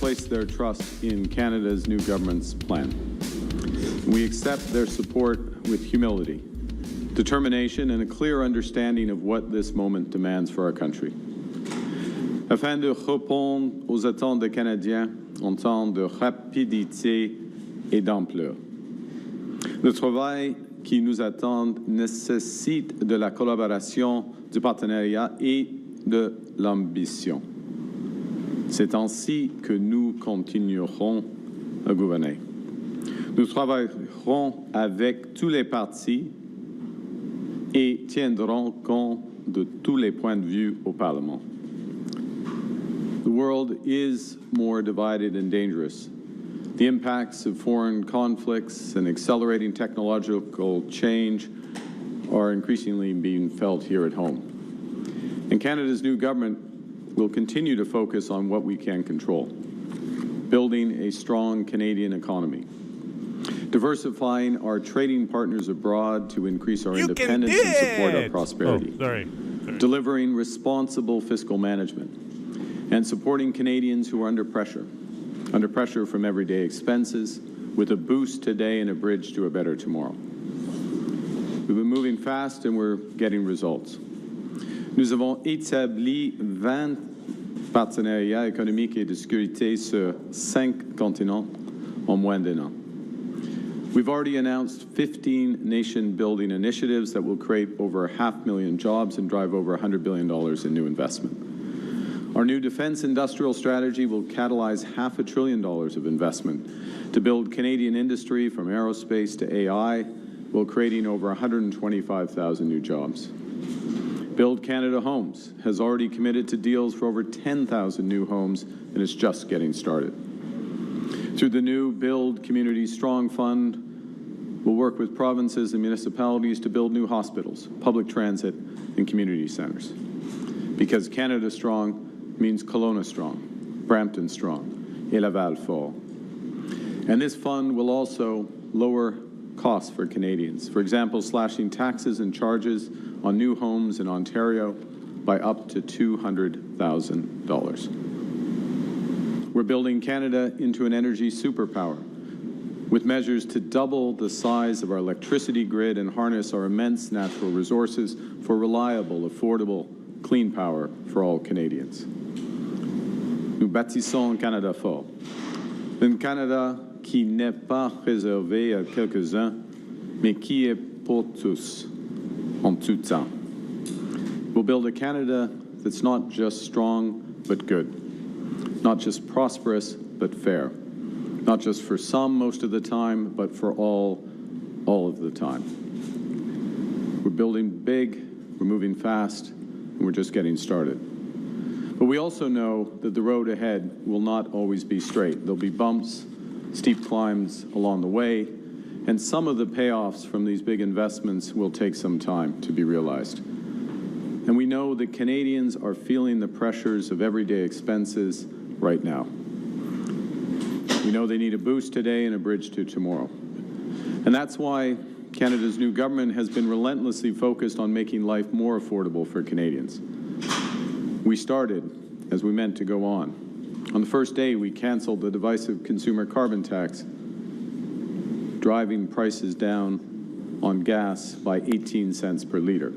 placed their trust in Canada's new government's plan. We accept their support with humility, determination, and a clear understanding of what this moment demands for our country. Afin de répondre aux attentes des Canadiens en temps de rapidité et d'ampleur. Le travail qui nous attend nécessite de la collaboration, du partenariat et de l'ambition. C'est ainsi que nous continuerons à gouverner. Nous travaillerons avec tous les partis et tiendrons compte de tous les points de vue au Parlement. The world is more divided and dangerous. The impacts of foreign conflicts and accelerating technological change are increasingly being felt here at home. And Canada's new government will continue to focus on what we can control, building a strong Canadian economy, diversifying our trading partners abroad to increase our independence and support our prosperity, delivering responsible fiscal management, and supporting Canadians who are under pressure from everyday expenses, with a boost today and a bridge to a better tomorrow. We've been moving fast and we're getting results. Nous avons établi 20 partenariats économiques et de sécurité sur 5 continents en moins d'un an. We've already announced 15 nation-building initiatives that will create over 500,000 jobs and drive over $100 billion in new investment. Our new defense industrial strategy will catalyze $500 billion of investment to build Canadian industry from aerospace to AI, while creating over 125,000 new jobs. Build Canada Homes has already committed to deals for over 10,000 new homes, and it's just getting started. Through the new Build Community Strong Fund, we'll work with provinces and municipalities to build new hospitals, public transit, and community centres. Because Canada Strong means Kelowna Strong, Brampton Strong, et Laval Fort. And this fund will also lower costs for Canadians. For example, slashing taxes and charges on new homes in Ontario by up to $200,000. We're building Canada into an energy superpower with measures to double the size of our electricity grid and harness our immense natural resources for reliable, affordable, clean power for all Canadians. Nous bâtissons un Canada fort, un Canada qui n'est pas réservé à quelques-uns, mais qui est pour tous, en tout temps. We'll build a Canada that's not just strong, but good, not just prosperous, but fair, not just for some most of the time, but for all of the time. We're building big, we're moving fast, and we're just getting started. But we also know that the road ahead will not always be straight. There'll be bumps, steep climbs along the way, and some of the payoffs from these big investments will take some time to be realized. And we know that Canadians are feeling the pressures of everyday expenses right now. We know they need a boost today and a bridge to tomorrow. And that's why Canada's new government has been relentlessly focused on making life more affordable for Canadians. We started as we meant to go on. On the first day, we canceled the divisive consumer carbon tax, driving prices down on gas by 18 cents per litre.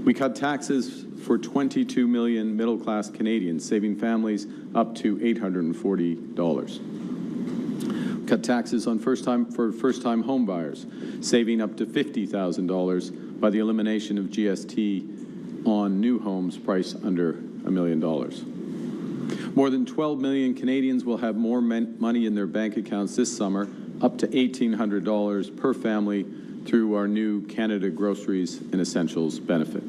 We cut taxes for 22 million middle-class Canadians, saving families up to $840. Cut taxes on first-time home buyers, saving up to $50,000 by the elimination of GST on new homes priced under $1 million. More than 12 million Canadians will have more money in their bank accounts this summer, up to $1,800 per family through our new Canada Groceries and Essentials benefit.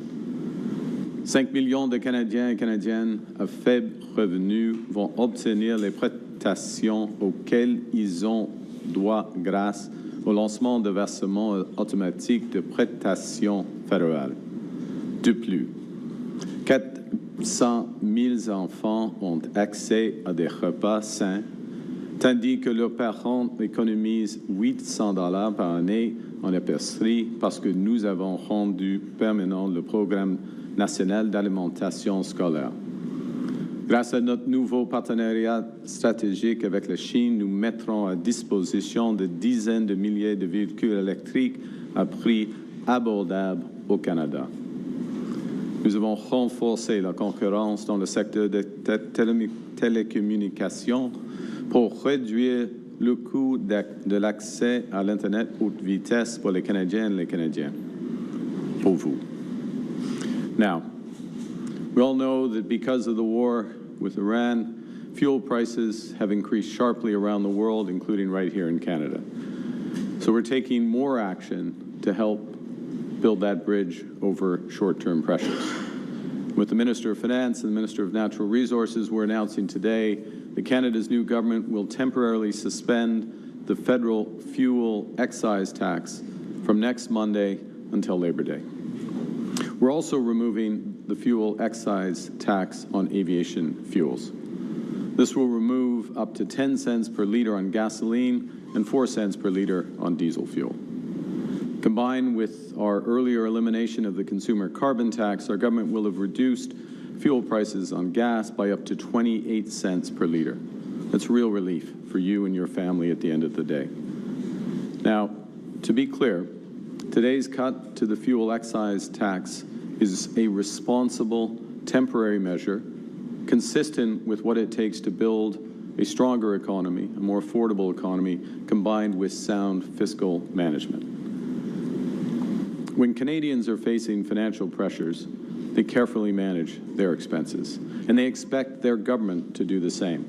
5 millions de Canadiens et Canadiennes à faible revenu vont obtenir les prestations auxquelles ils ont droit grâce au lancement de versements automatiques de prestations fédérales. De plus, 400 000 enfants ont accès à des repas sains, tandis que leurs parents économisent $800 par année en épicerie parce que nous avons rendu permanent le programme national d'alimentation scolaire. Grâce à notre nouveau partenariat stratégique avec la Chine, nous mettrons à disposition de dizaines de milliers de véhicules électriques à prix abordable au Canada. Nous avons renforcé la concurrence dans le secteur des télécommunications pour réduire le coût de l'accès à l'Internet haute vitesse pour les Canadiennes et les Canadiens. Pour vous. Now, we all know that because of the war with Iran, fuel prices have increased sharply around the world, including right here in Canada. So we're taking more action to help build that bridge over short-term pressures. With the Minister of Finance and the Minister of Natural Resources, we're announcing today that Canada's new government will temporarily suspend the federal fuel excise tax from next Monday until Labor Day. We're also removing the fuel excise tax on aviation fuels. This will remove up to 10 cents per liter on gasoline and 4 cents per liter on diesel fuel. Combined with our earlier elimination of the consumer carbon tax, our government will have reduced fuel prices on gas by up to 28 cents per liter. That's real relief for you and your family at the end of the day. Now, to be clear, today's cut to the fuel excise tax is a responsible, temporary measure consistent with what it takes to build a stronger economy, a more affordable economy, combined with sound fiscal management. When Canadians are facing financial pressures, they carefully manage their expenses, and they expect their government to do the same.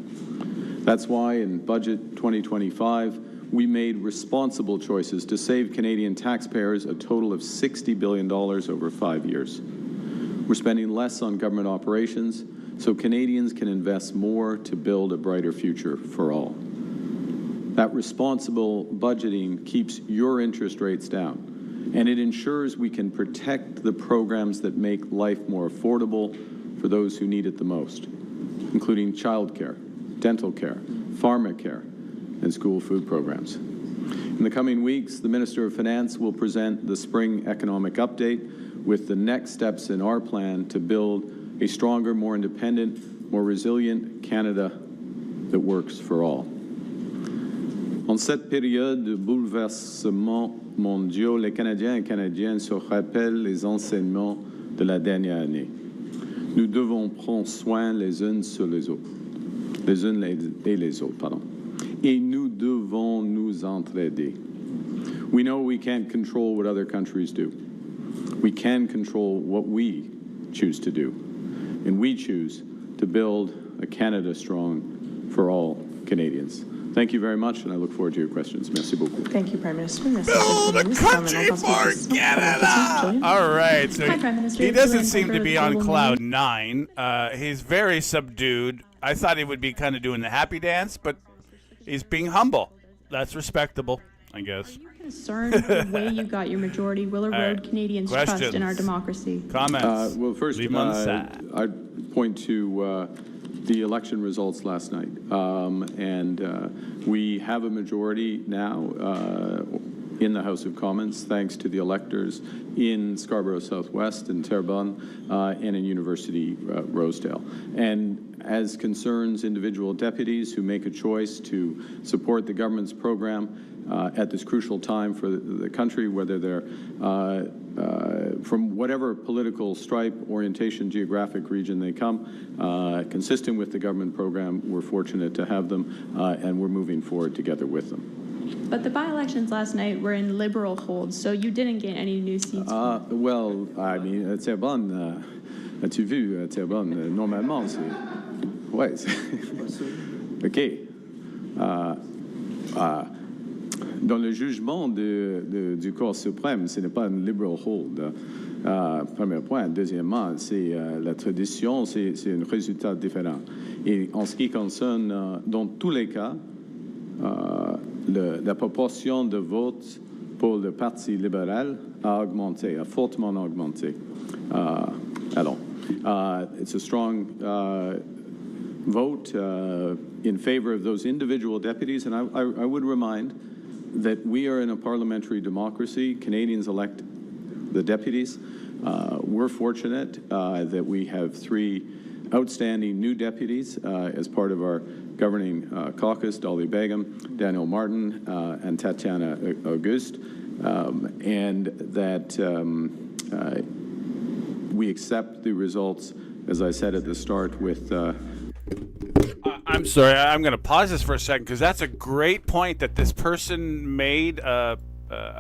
That's why in Budget 2025, we made responsible choices to save Canadian taxpayers a total of $60 billion over 5 years. We're spending less on government operations so Canadians can invest more to build a brighter future for all. That responsible budgeting keeps your interest rates down, and it ensures we can protect the programs that make life more affordable for those who need it the most, including childcare, dental care, pharmacare, and school food programs. In the coming weeks, the Minister of Finance will present the Spring Economic Update with the next steps in our plan to build a stronger, more independent, more resilient Canada that works for all. En cette période de bouleversements mondiaux, les Canadiens et Canadiennes se rappellent les enseignements de la dernière année. Nous devons prendre soin les uns sur les autres, les uns et les autres, pardon. Et nous devons nous entraider. We know we can't control what other countries do. We can control what we choose to do. And we choose to build a Canada strong for all Canadians. Thank you very much, and I look forward to your questions. Merci beaucoup. Thank you, Prime Minister. Merci. Build a country for Canada! All right, so Hi, Prime Minister. he doesn't Julian seem to Piper, be on Global cloud nine. He's very subdued. I thought he would be kind of doing the happy dance, but he's being humble. That's respectable, I guess. Are you concerned the way you got your majority will erode Canadians' trust in our democracy? Comments? Well, first, Leave 'em on the side. I'd point to the election results last night. We have a majority now in the House of Commons, thanks to the electors in Scarborough Southwest, in Terrebonne, and in University Rosedale. And as concerns individual deputies who make a choice to support the government's program at this crucial time for the country, whether they're from whatever political stripe, orientation, geographic region they come, consistent with the government program, we're fortunate to have them, and we're moving forward together with them. But the by-elections last night were in Liberal holds, so you didn't get any new seats. Well, I mean, Terrebonne, as-tu vu, Terrebonne, normalement, c'est... Ouais, c'est... OK. Dans le jugement du Cour suprême, ce n'est pas un liberal hold. Premier point. Deuxièmement, c'est la tradition, c'est un résultat différent. Et en ce qui concerne, dans tous les cas, la proportion de votes pour le Parti libéral a augmenté, a fortement augmenté. Alors, it's a strong vote in favor of those individual deputies, and I would remind that we are in a parliamentary democracy. Canadians elect the deputies. We're fortunate that we have 3 outstanding new deputies as part of our governing caucus, Dolly Begum, Daniel Martin, and Tatiana Auguste, and that we accept the results, as I said at the start, with... I'm sorry, I'm going to pause this for a second, because that's a great point that this person made. I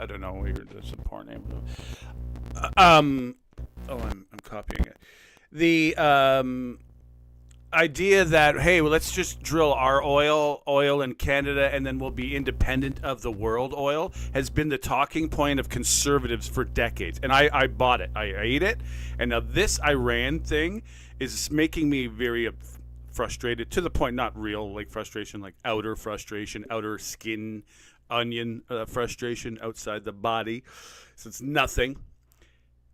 don't know, there's a poor name. I'm copying it. The idea that, hey, well, let's just drill our oil in Canada, and then we'll be independent of the world oil, has been the talking point of conservatives for decades. And I bought it. I ate it. And now this Iran thing is making me very frustrated, to the point, not real like frustration, like outer frustration, outer skin onion frustration outside the body. So it's nothing.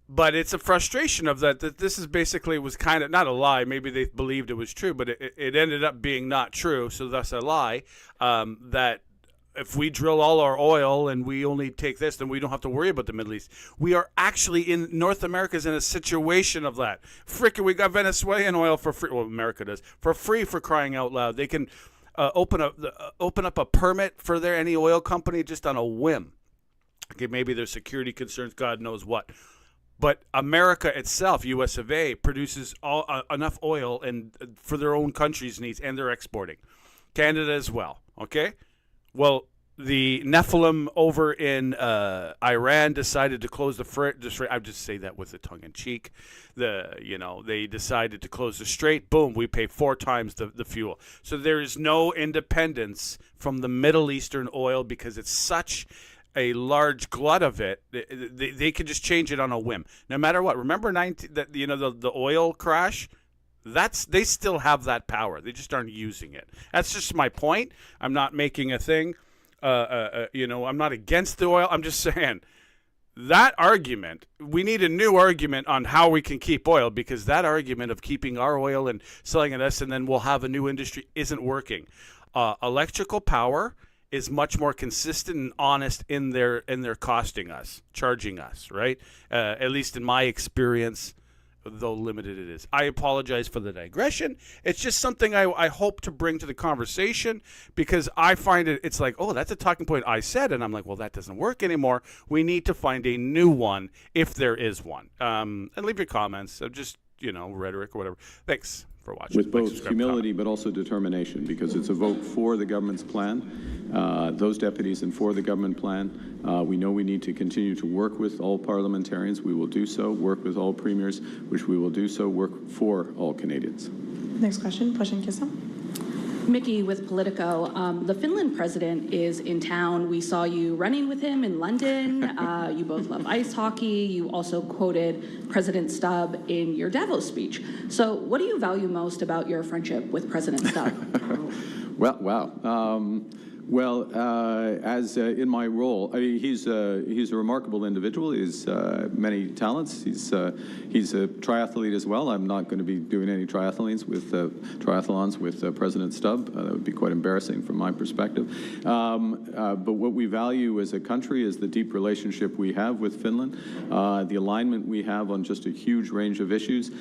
But it's a frustration of that this is basically, was kind of not a lie. Maybe they believed it was true, but it ended up being not true. So that's a lie. That if we drill all our oil and we only take this, then we don't have to worry about the Middle East. We are actually in North America's in a situation of that. Frickin', we got Venezuelan oil for free. Well, America does, for free, for crying out loud. They can open up a permit for any oil company just on a whim. Okay, maybe there's security concerns, God knows what. But America itself, US of A, produces enough oil for their own country's needs, and they're exporting. Canada as well, okay? Well, the Nephilim over in Iran decided to close the Strait. I just say that with a tongue in cheek. They decided to close the Strait. Boom, we pay 4 times the fuel. So there is no independence from the Middle Eastern oil because it's such a large glut of it. They can just change it on a whim, no matter what. Remember the oil crash? They still have that power. They just aren't using it. That's just my point. I'm not making a thing. I'm not against the oil. I'm just saying that argument, we need a new argument on how we can keep oil, because that argument of keeping our oil and selling it us and then we'll have a new industry isn't working. Electrical power is much more consistent and honest in their charging us, right? At least in my experience, though limited it is. I apologize for the digression. It's just something I hope to bring to the conversation, because I find it's like, oh, that's a talking point I said, and I'm like, well, that doesn't work anymore. We need to find a new one, if there is one. And leave your comments, just, rhetoric or whatever. Thanks for watching. With both humility but also determination, because it's a vote for the government's plan, those deputies, and for the government plan. We know we need to continue to work with all parliamentarians. We will do so. Work with all premiers, which we will do so. Work for all Canadians. Next question, Pushin Kissa. Mickey with Politico. The Finland president is in town. We saw you running with him in London. You both love ice hockey. You also quoted President Stubb in your Davos speech. So what do you value most about your friendship with President Stubb? As in my role, he's a remarkable individual. He has many talents. He's a triathlete as well. I'm not going to be doing any triathlons with President Stubb. That would be quite embarrassing from my perspective. But what we value as a country is the deep relationship we have with Finland, the alignment we have on just a huge range of issues,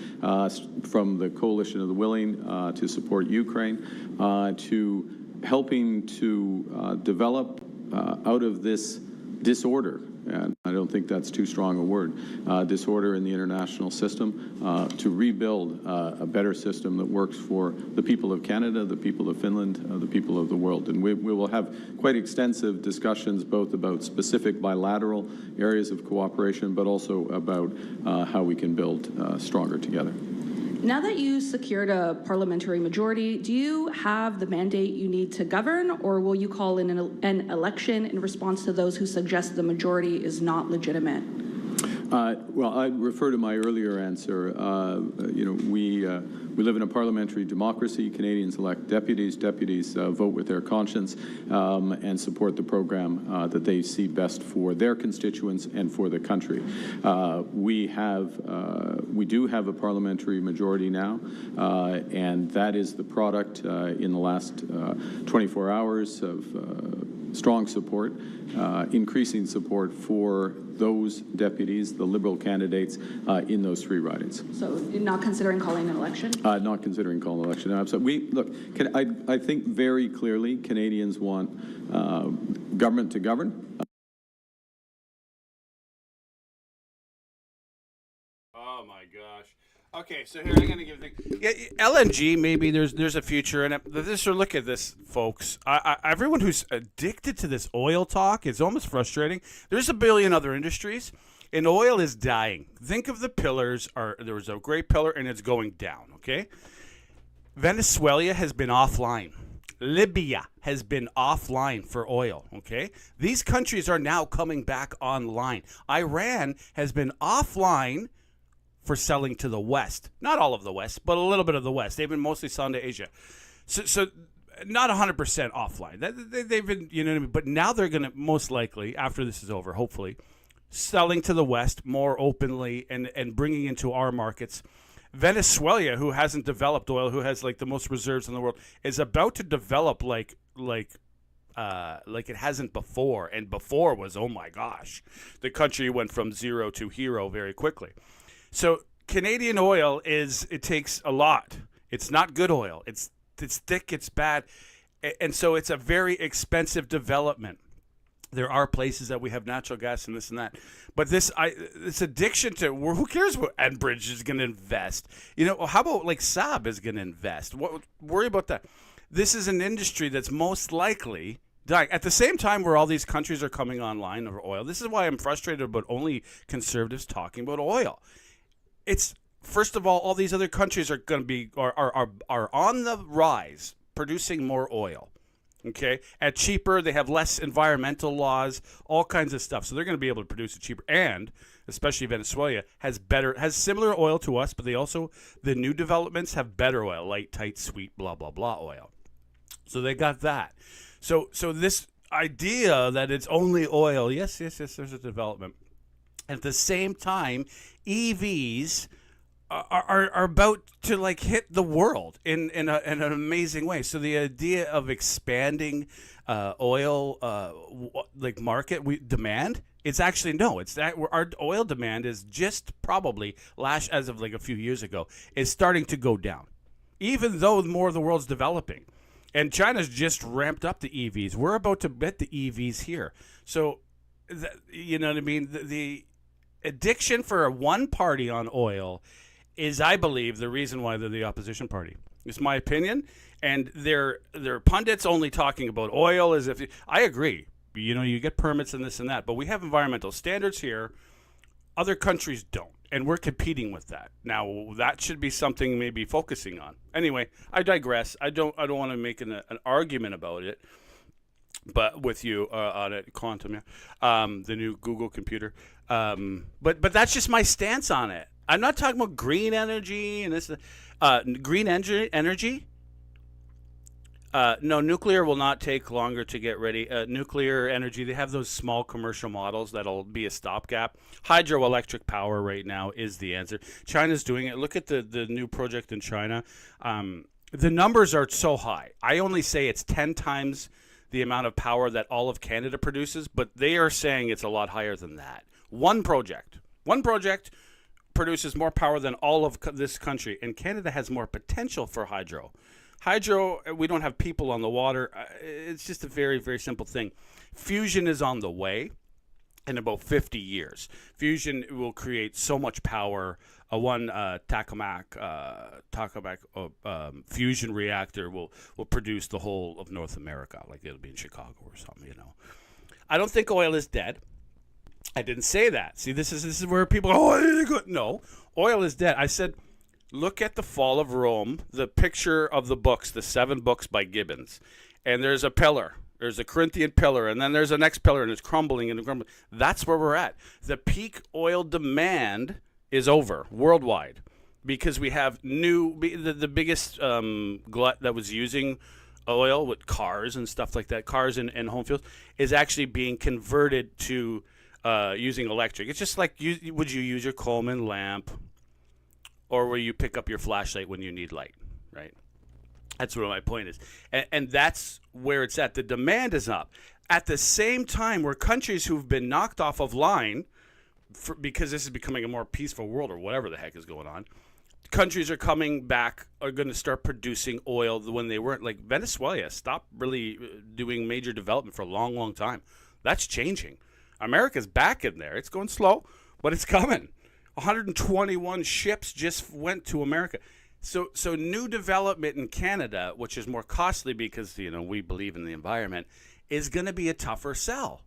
from the coalition of the willing to support Ukraine, to helping to develop out of this disorder, and I don't think that's too strong a word, disorder in the international system, to rebuild a better system that works for the people of Canada, the people of Finland, the people of the world. And we will have quite extensive discussions both about specific bilateral areas of cooperation, but also about how we can build stronger together. Now that you secured a parliamentary majority, do you have the mandate you need to govern, or will you call in an election in response to those who suggest the majority is not legitimate? Well, I refer to my earlier answer. We live in a parliamentary democracy. Canadians elect deputies. Deputies vote with their conscience and support the program that they see best for their constituents and for the country. We do have a parliamentary majority now, and that is the product in the last 24 hours of strong support, increasing support for those deputies, the Liberal candidates, in those 3 ridings. So you're not considering calling an election? Not considering calling an election. Absolutely. I think very clearly Canadians want government to govern. Oh my gosh. Okay, so here I'm going to give a thing. Yeah, LNG, maybe there's a future in it. Just look at this, folks. Everyone who's addicted to this oil talk is almost frustrating. There's a billion other industries, and oil is dying. Think of the pillars. There was a great pillar, and it's going down, okay? Venezuela has been offline. Libya has been offline for oil, okay? These countries are now coming back online. Iran has been offline for selling to the West. Not all of the West, but a little bit of the West. They've been mostly selling to Asia. So not 100% offline. They've been, you know what I mean? But now they're going to, most likely, after this is over, hopefully, selling to the West more openly and bringing into our markets. Venezuela, who hasn't developed oil, who has like the most reserves in the world, is about to develop like it hasn't before. And before was, oh my gosh, the country went from zero to hero very quickly. So Canadian oil it takes a lot. It's not good oil. It's thick, it's bad. And so it's a very expensive development. There are places that we have natural gas and this and that. But this addiction to, who cares what Enbridge is going to invest? You know, how about like Saab is going to invest? Worry about that. This is an industry that's most likely dying. At the same time where all these countries are coming online over oil, this is why I'm frustrated about only conservatives talking about oil. It's, first of all these other countries are going to be are on the rise, producing more oil, okay, at cheaper. They have less environmental laws, all kinds of stuff, so they're going to be able to produce it cheaper. And especially Venezuela has similar oil to us, but the new developments have better oil, light, tight, sweet, blah blah blah oil. So they got that. So this idea that it's only oil, yes, there's a development. At the same time, EVs are about to like hit the world in an amazing way. So the idea of expanding oil like market demand, it's actually no. It's that our oil demand is just probably as of like a few years ago is starting to go down, even though more of the world's developing. And China's just ramped up the EVs. We're about to bet the EVs here. So, you know what I mean? The addiction for one party on oil is, I believe, the reason why they're the opposition party. It's my opinion. And they're pundits only talking about oil as if... I agree. You know, you get permits and this and that. But we have environmental standards here. Other countries don't. And we're competing with that. Now, that should be something maybe focusing on. Anyway, I digress. I don't want to make an argument about it. But with you on it, Quantum, yeah. The new Google computer. But that's just my stance on it. I'm not talking about green energy and this. Green energy? No, nuclear will not take longer to get ready. Nuclear energy, they have those small commercial models that'll be a stopgap. Hydroelectric power right now is the answer. China's doing it. Look at the new project in China. The numbers are so high. I only say it's 10 times the amount of power that all of Canada produces, but they are saying it's a lot higher than that. One project produces more power than all of this country, and Canada has more potential for hydro. Hydro, we don't have people on the water. It's just a very, very simple thing. Fusion is on the way in about 50 years. Fusion will create so much power. One Tokamak fusion reactor will produce the whole of North America, like it'll be in Chicago or something, you know. I don't think oil is dead. I didn't say that. See, this is where people go, no, oil is dead. I said, look at the fall of Rome, the picture of the books, the 7 books by Gibbons. And there's a pillar. There's a Corinthian pillar, and then there's a next pillar, and it's crumbling and crumbling. That's where we're at. The peak oil demand is over worldwide because we have the biggest glut that was using oil with cars and stuff like that, cars and home fuels, is actually being converted to using electric. It's just like, would you use your Coleman lamp, or will you pick up your flashlight when you need light, right? That's what my point is. And that's where it's at. The demand is up. at the same time, where countries who've been knocked off of line because this is becoming a more peaceful world or whatever the heck is going on, countries are coming back, are going to start producing oil when they weren't. Like Venezuela stopped really doing major development for a long, long time. That's changing. America's back in there. It's going slow, but it's coming. 121 ships just went to America. So new development in Canada, which is more costly because, you know, we believe in the environment, is going to be a tougher sell.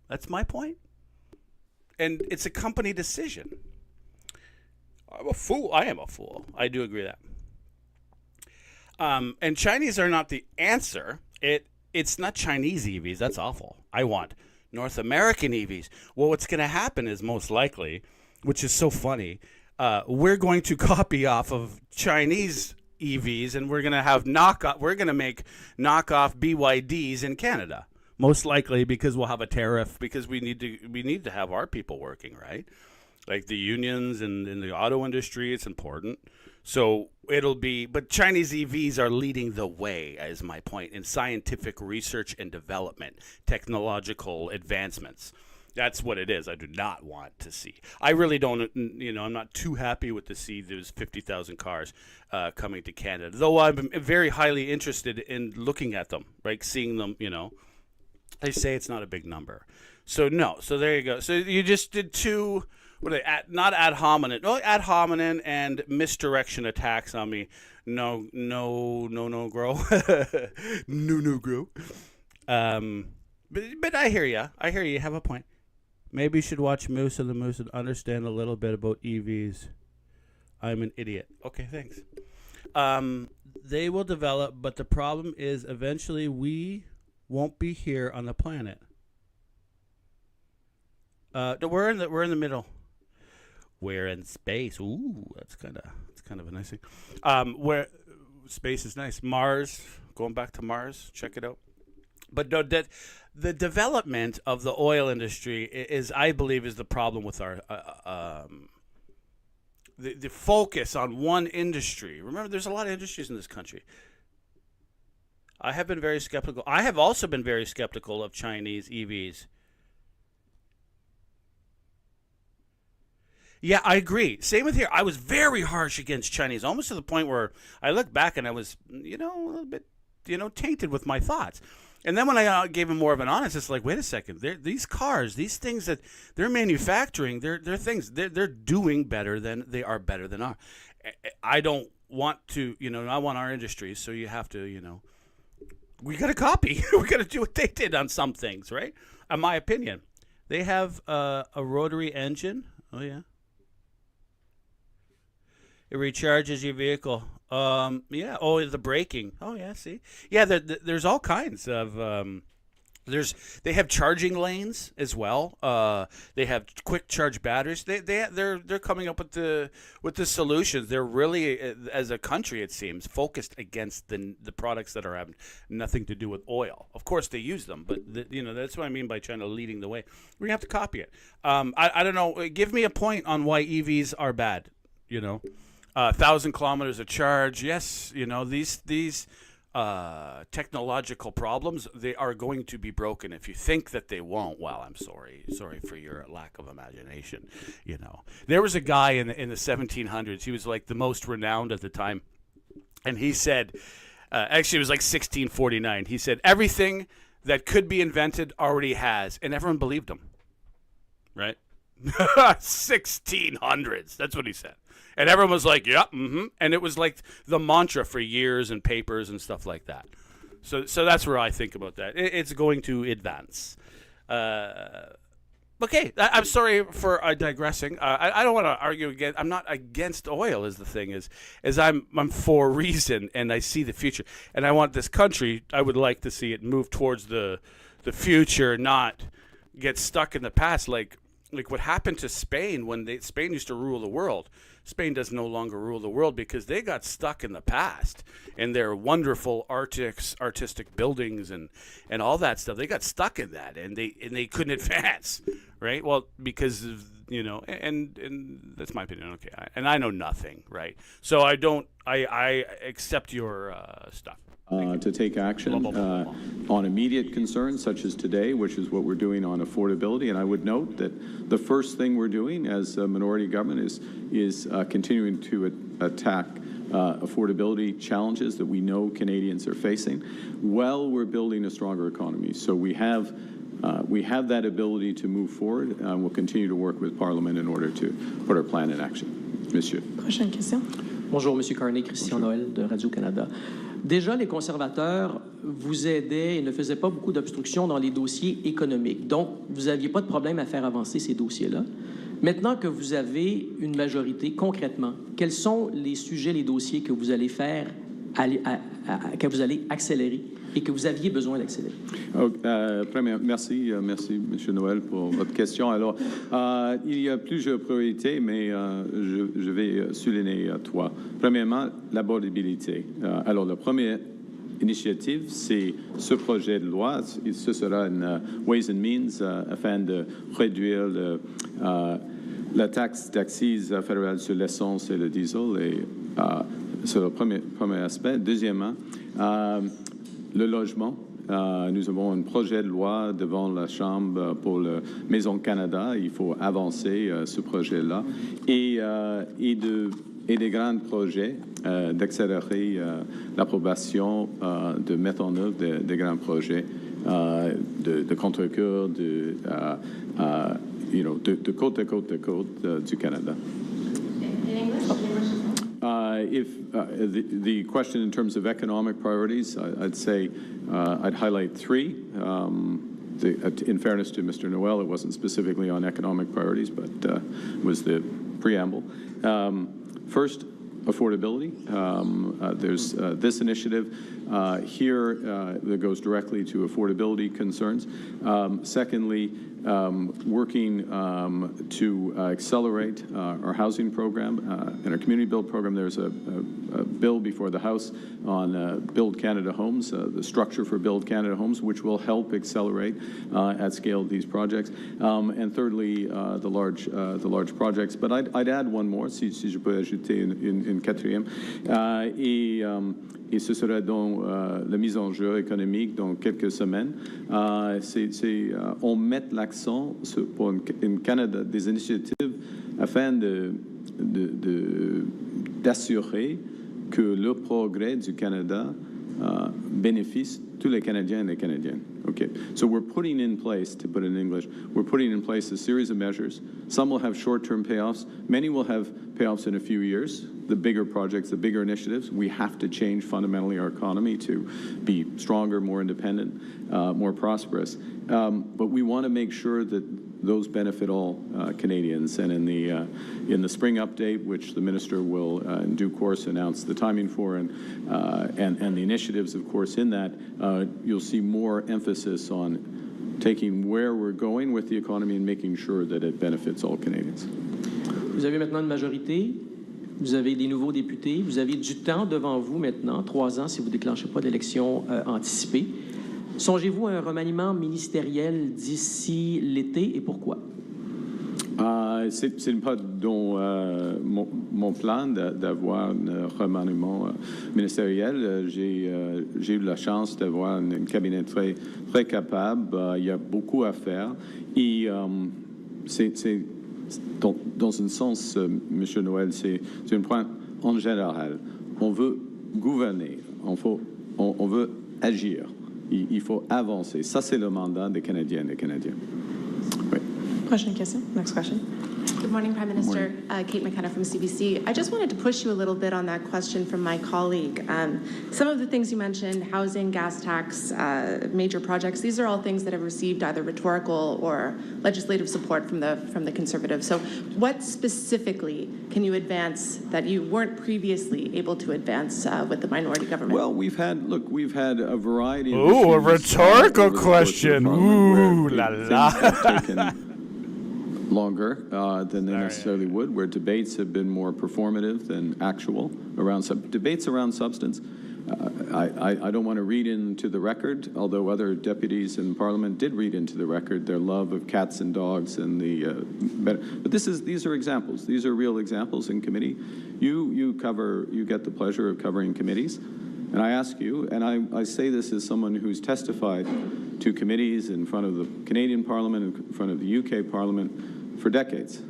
That's my point. And it's a company decision. I'm a fool. I am a fool. I do agree with that. And Chinese are not the answer. It's not Chinese EVs. That's awful. I want North American EVs. Well, what's going to happen is most likely, which is so funny, we're going to copy off of Chinese EVs, and we're going to have We're going to make knockoff BYDs in Canada, most likely because we'll have a tariff because we need to have our people working, right? Like the unions and in the auto industry, it's important. So it'll be, but Chinese EVs are leading the way, is my point, in scientific research and development, technological advancements. That's what it is. I do not want to see. I really don't, I'm not too happy with to see those 50,000 cars coming to Canada, though I'm very highly interested in looking at them, right? Seeing them, they say it's not a big number. So no. So there you go. So you just did two. What are they? Not ad hominem. No, ad hominem and misdirection attacks on me. No, grow. no, grow. But I hear you. You have a point. Maybe you should watch Moose and the Moose and understand a little bit about EVs. I'm an idiot. Okay, thanks. They will develop, but the problem is eventually we won't be here on the planet. We're in the middle. We're in space. Ooh, that's kind of a nice thing. Where space is nice. Mars, going back to Mars, check it out. But no, that the development of the oil industry is, I believe, is the problem with our the focus on one industry. Remember, there's a lot of industries in this country. I have been very skeptical. I have also been very skeptical of Chinese EVs. Yeah, I agree. Same with here. I was very harsh against Chinese, almost to the point where I look back and I was, a little bit, tainted with my thoughts. And then when I gave him more of an honest, it's like, wait a second. These cars, these things that they're manufacturing, they're things they're doing better than ours. I don't want to, I want our industries. So you have to, we got to copy. We got to do what they did on some things, right? In my opinion, they have a rotary engine. Oh yeah. It recharges your vehicle. Yeah. Oh, the braking. Oh, yeah. See. Yeah. There's all kinds of. They have charging lanes as well. They have quick charge batteries. They're coming up with the solutions. They're really, as a country, it seems, focused against the products that are having nothing to do with oil. Of course, they use them, but that's what I mean by China leading the way. We have to copy it. I don't know. Give me a point on why EVs are bad. 1,000 kilometers of charge. Yes, these technological problems, they are going to be broken. If you think that they won't, well, I'm sorry for your lack of imagination. There was a guy in the 1700s. He was like the most renowned at the time, and he said, actually it was like 1649. He said everything that could be invented already has, and everyone believed him. Right? 1600s. That's what he said. And everyone was like, yep, And it was like the mantra for years and papers and stuff like that. So that's where I think about that. It's going to advance. Okay, I'm sorry for digressing. I don't want to argue again. I'm not against oil. Is the thing is I'm for reason, and I see the future, and I want this country. I would like to see it move towards the future, not get stuck in the past, like what happened to Spain when Spain used to rule the world. Spain does no longer rule the world because they got stuck in the past and their wonderful artistic buildings and all that stuff. They got stuck in that and they couldn't advance, right? Well, because of, and that's my opinion. Okay, and I know nothing, right? So I accept your stuff. to take action on immediate concerns such as today, which is what we're doing on affordability. And I would note that the first thing we're doing as a minority government is continuing to attack affordability challenges that we know Canadians are facing while we're building a stronger economy. So we have that ability to move forward. We'll continue to work with Parliament in order to put our plan in action. Monsieur. Prochaine question. Bonjour, M. Carney, Christian Noël de Radio-Canada. Déjà, les conservateurs vous aidaient et ne faisaient pas beaucoup d'obstructions dans les dossiers économiques. Donc, vous n'aviez pas de problème à faire avancer ces dossiers-là. Maintenant que vous avez une majorité, concrètement, quels sont les sujets, les dossiers que vous allez faire, que vous allez accélérer et que vous aviez besoin d'accélérer? Merci, M. Noël, pour votre question. Alors, il y a plusieurs priorités, mais je vais souligner trois. Premièrement, l'abordabilité. Alors, la première initiative, c'est ce projet de loi. Ce sera une Ways and Means afin de réduire la taxe d'accise fédérale sur l'essence et le diesel. Et c'est le premier aspect. Deuxièmement, le logement. Nous avons un projet de loi devant la Chambre pour la Maison Canada. Il faut avancer ce projet-là. Et des grands projets d'accélérer l'approbation, de mettre en œuvre des grands projets de contre-cœur, de côte à côte du Canada. The question in terms of economic priorities, I'd say I'd highlight three. In fairness to Mr. Noel, it wasn't specifically on economic priorities, but was the preamble. First, affordability. There's this initiative here that goes directly to affordability concerns. Secondly, working to accelerate our housing program and our community build program. There's a bill before the House on Build Canada Homes, the structure for Build Canada Homes, which will help accelerate at scale these projects. And thirdly, the large projects. But I'd add one more, si je peux ajouter une quatrième. Et ce sera donc la mise en jeu économique dans quelques semaines. On met l'accent pour un Canada des initiatives afin d'assurer que le progrès du Canada bénéficie tous les Canadiens et les Canadiennes. Okay, so we're putting in place, to put it in English, we're putting in place a series of measures. Some will have short-term payoffs. Many will have payoffs in a few years. The bigger projects, the bigger initiatives, we have to change fundamentally our economy to be stronger, more independent, more prosperous. But we want to make sure that those benefit all Canadians. And in the spring update, which the minister will in due course announce the timing for, and the initiatives, of course, in that, you'll see more emphasis on taking where we're going with the economy and making sure that it benefits all Canadians. Vous avez maintenant une majorité. Vous avez des nouveaux députés. Vous avez du temps devant vous maintenant, 3 ans si vous ne déclenchez pas d'élection anticipée. Songez-vous à un remaniement ministériel d'ici l'été et pourquoi? C'est pas dans mon plan d'avoir un remaniement ministériel. J'ai eu la chance d'avoir un cabinet très, très capable. Il y a beaucoup à faire. Et c'est dans un sens, M. Noël, c'est un point en général. On veut gouverner, on veut agir. Il faut avancer. Ça, c'est le mandat des Canadiennes et Canadiens. Oui. Prochaine question. Next question. Good morning, Prime Minister. Kate McKenna from CBC. I just wanted to push you a little bit on that question from my colleague. Some of the things you mentioned, housing, gas tax, major projects, these are all things that have received either rhetorical or legislative support from the Conservatives. So what specifically can you advance that you weren't previously able to advance with the minority government? Well, we've had a variety of Ooh, a issues, rhetorical question. Ooh, la la. Things have taken longer than they necessarily would, where debates have been more performative than actual around debates around substance. I don't want to read into the record, although other deputies in Parliament did read into the record their love of cats and dogs and but these are examples. These are real examples in committee. You get the pleasure of covering committees. And I ask you, and I say this as someone who's testified to committees in front of the Canadian Parliament, in front of the UK Parliament for decades.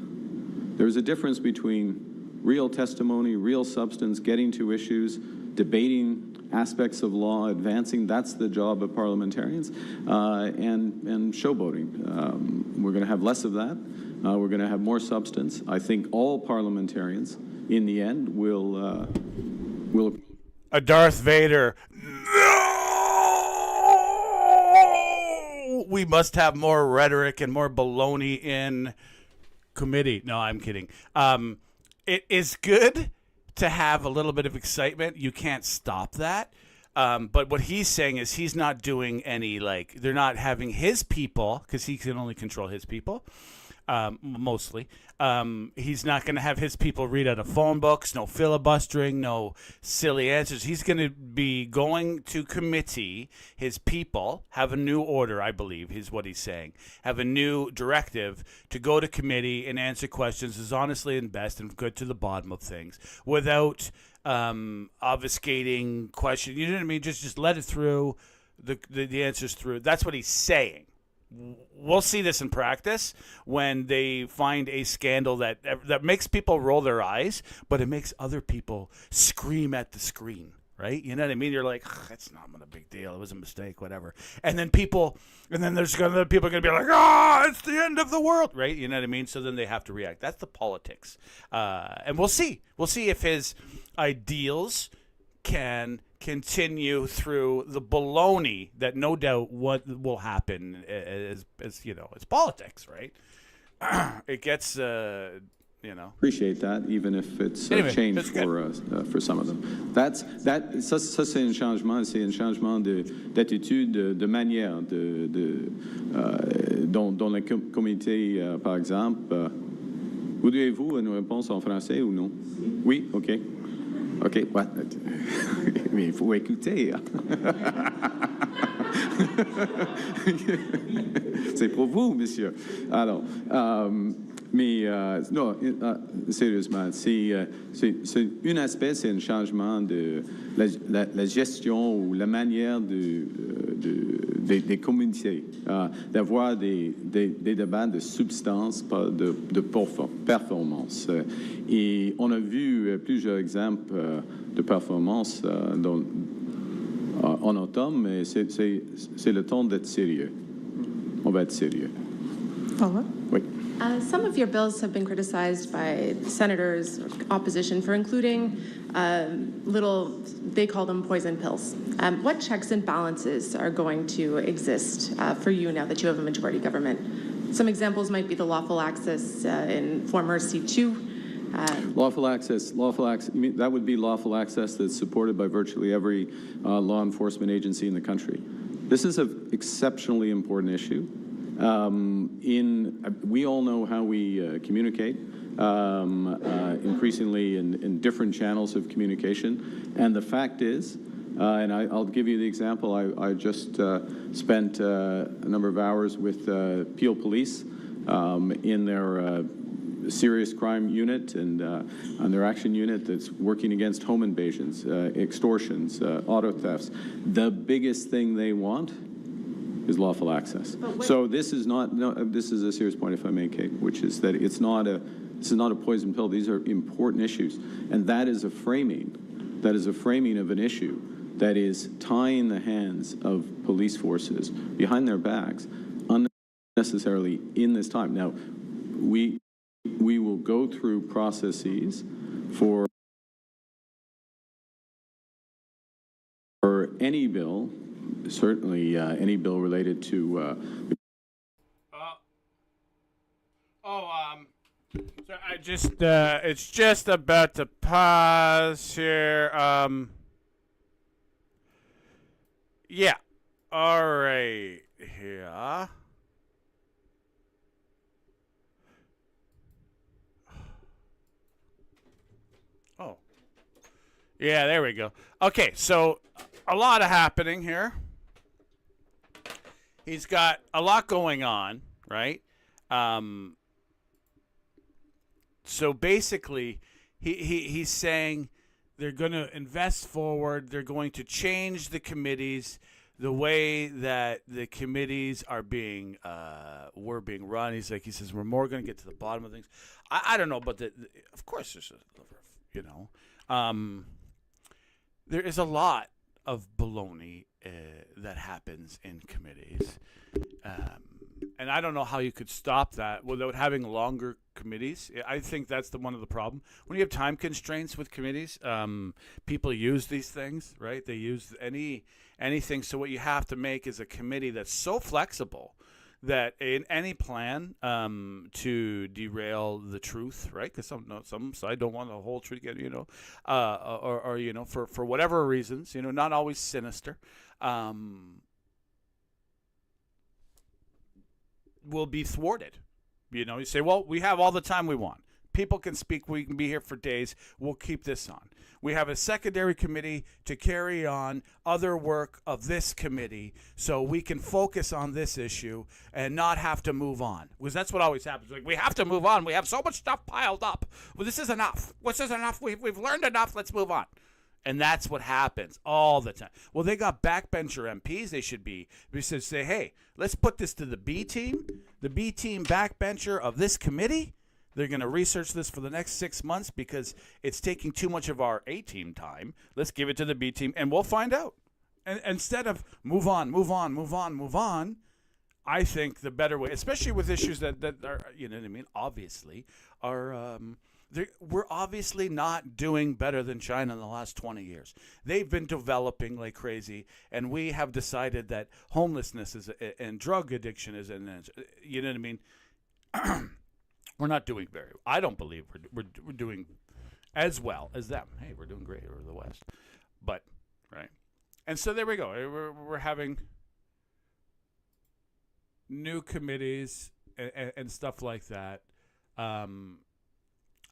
There's a difference between real testimony, real substance, getting to issues, debating aspects of law, advancing. That's the job of parliamentarians, and showboating. We're going to have less of that. We're going to have more substance. I think all parliamentarians, in the end, will. A Darth Vader. No! We must have more rhetoric and more baloney in committee. No, I'm kidding. It is good to have a little bit of excitement. You can't stop that. But what he's saying is he's not doing any, they're not having his people, because he can only control his people, mostly. He's not going to have his people read out of phone books, no filibustering, no silly answers. He's going to be going to committee. His people have a new order, I believe, is what he's saying. Have a new directive to go to committee and answer questions as honestly and best and get to the bottom of things without obfuscating questions. You know what I mean? Just let it through, the answers through. That's what he's saying. We'll see this in practice when they find a scandal that makes people roll their eyes, but it makes other people scream at the screen, right? You know what I mean? You're like, it's not a big deal. It was a mistake, whatever. And then there's other people going to be like, it's the end of the world, right? You know what I mean? So then they have to react. That's the politics. And we'll see. We'll see if his ideals can continue through the baloney that no doubt what will happen as it's politics, right? It gets, Appreciate that, even if it's Anyway, a change that's good. for some of them. Ça c'est un changement, d'attitude, de manière, dont le comité, par exemple. Voudriez-vous une réponse en français ou non? Oui, OK. OK, ouais. Mais il faut écouter. C'est pour vous, monsieur. Alors, non, sérieusement, c'est un aspect, c'est un changement de la gestion ou la manière des communautés, d'avoir des débats de substance, pas de performance. Et on a vu plusieurs exemples de performance en automne, mais c'est le temps d'être sérieux. On va être sérieux. Follow-up? Oui. Some of your bills have been criticized by senators, opposition, for including they call them poison pills. What checks and balances are going to exist for you now that you have a majority government? Some examples might be the lawful access in former C2. Lawful access, that would be lawful access that's supported by virtually every law enforcement agency in the country. This is an exceptionally important issue. We all know how we communicate, increasingly in different channels of communication. And the fact is, and I'll give you the example, I just spent a number of hours with Peel Police in their serious crime unit and on their action unit that's working against home invasions, extortions, auto thefts. The biggest thing they want is lawful access. So this is this is a serious point, if I may, Kate, which is that this is not a poison pill. These are important issues, and that is a framing of an issue that is tying the hands of police forces behind their backs unnecessarily in this time. Now, we will go through processes for any bill. Certainly, any bill related to. So I just, it's just about to pause here. Yeah. All right. Yeah. Oh. Yeah, there we go. Okay, so a lot of happening here. He's got a lot going on, right? So basically, he's saying They're going to invest forward. They're going to change the committees, the way that the committees are being were being run. He says we're more going to get to the bottom of things. I don't know, but of course there's there is a lot of baloney that happens in committees. And I don't know how you could stop that without having longer committees. I think that's one of the problem. When you have time constraints with committees, people use these things, right? They use anything. So what you have to make is a committee that's so flexible that in any plan to derail the truth, right? Because some side don't want the whole truth, or for whatever reasons, not always sinister. Will be thwarted. You say, well, we have all the time we want. People can speak. We can be here for days. We'll keep this on. We have a secondary committee to carry on other work of this committee so we can focus on this issue and not have to move on. Because that's what always happens. Like, we have to move on. We have so much stuff piled up. Well, this is enough. This is enough. We've learned enough. Let's move on. And that's what happens all the time. Well, they got backbencher MPs. They should be. We should say, hey, let's put this to the B team backbencher of this committee. They're going to research this for the next 6 months because it's taking too much of our A team time. Let's give it to the B team, and we'll find out. And instead of move on, I think the better way, especially with issues that are, obviously are. We're obviously not doing better than China in the last 20 years. They've been developing like crazy, and we have decided that homelessness and drug addiction is we're not doing very well. I don't believe we're doing as well as them. Hey, we're doing great over the West. But, right. And so there we go. We're having new committees and stuff like that.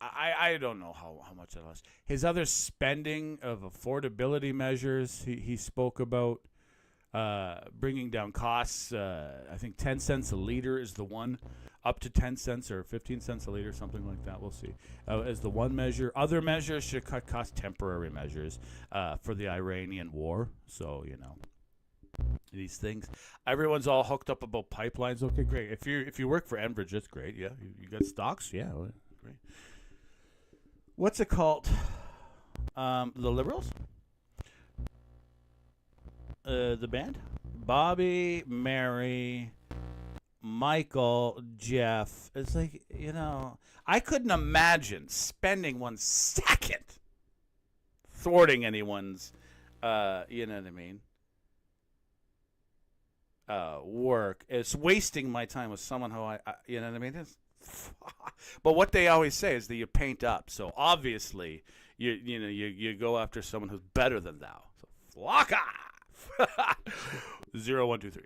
I don't know how much that lost. His other spending of affordability measures, he spoke about bringing down costs. I think 10 cents a liter is the one, up to 10 cents or 15 cents a liter, something like that. We'll see. As the one measure. Other measures should cut costs, temporary measures for the Iranian war. So, these things. Everyone's all hooked up about pipelines. Okay, great. If you work for Enbridge, that's great. Yeah, you got stocks. Yeah, great. What's it called? The Liberals? The band? Bobby, Mary, Michael, Jeff. It's like, I couldn't imagine spending 1 second thwarting anyone's, work. It's wasting my time with someone who It's, but what they always say is that you paint up. So obviously, you go after someone who's better than thou. So flock off. 0, 1, 2, 3.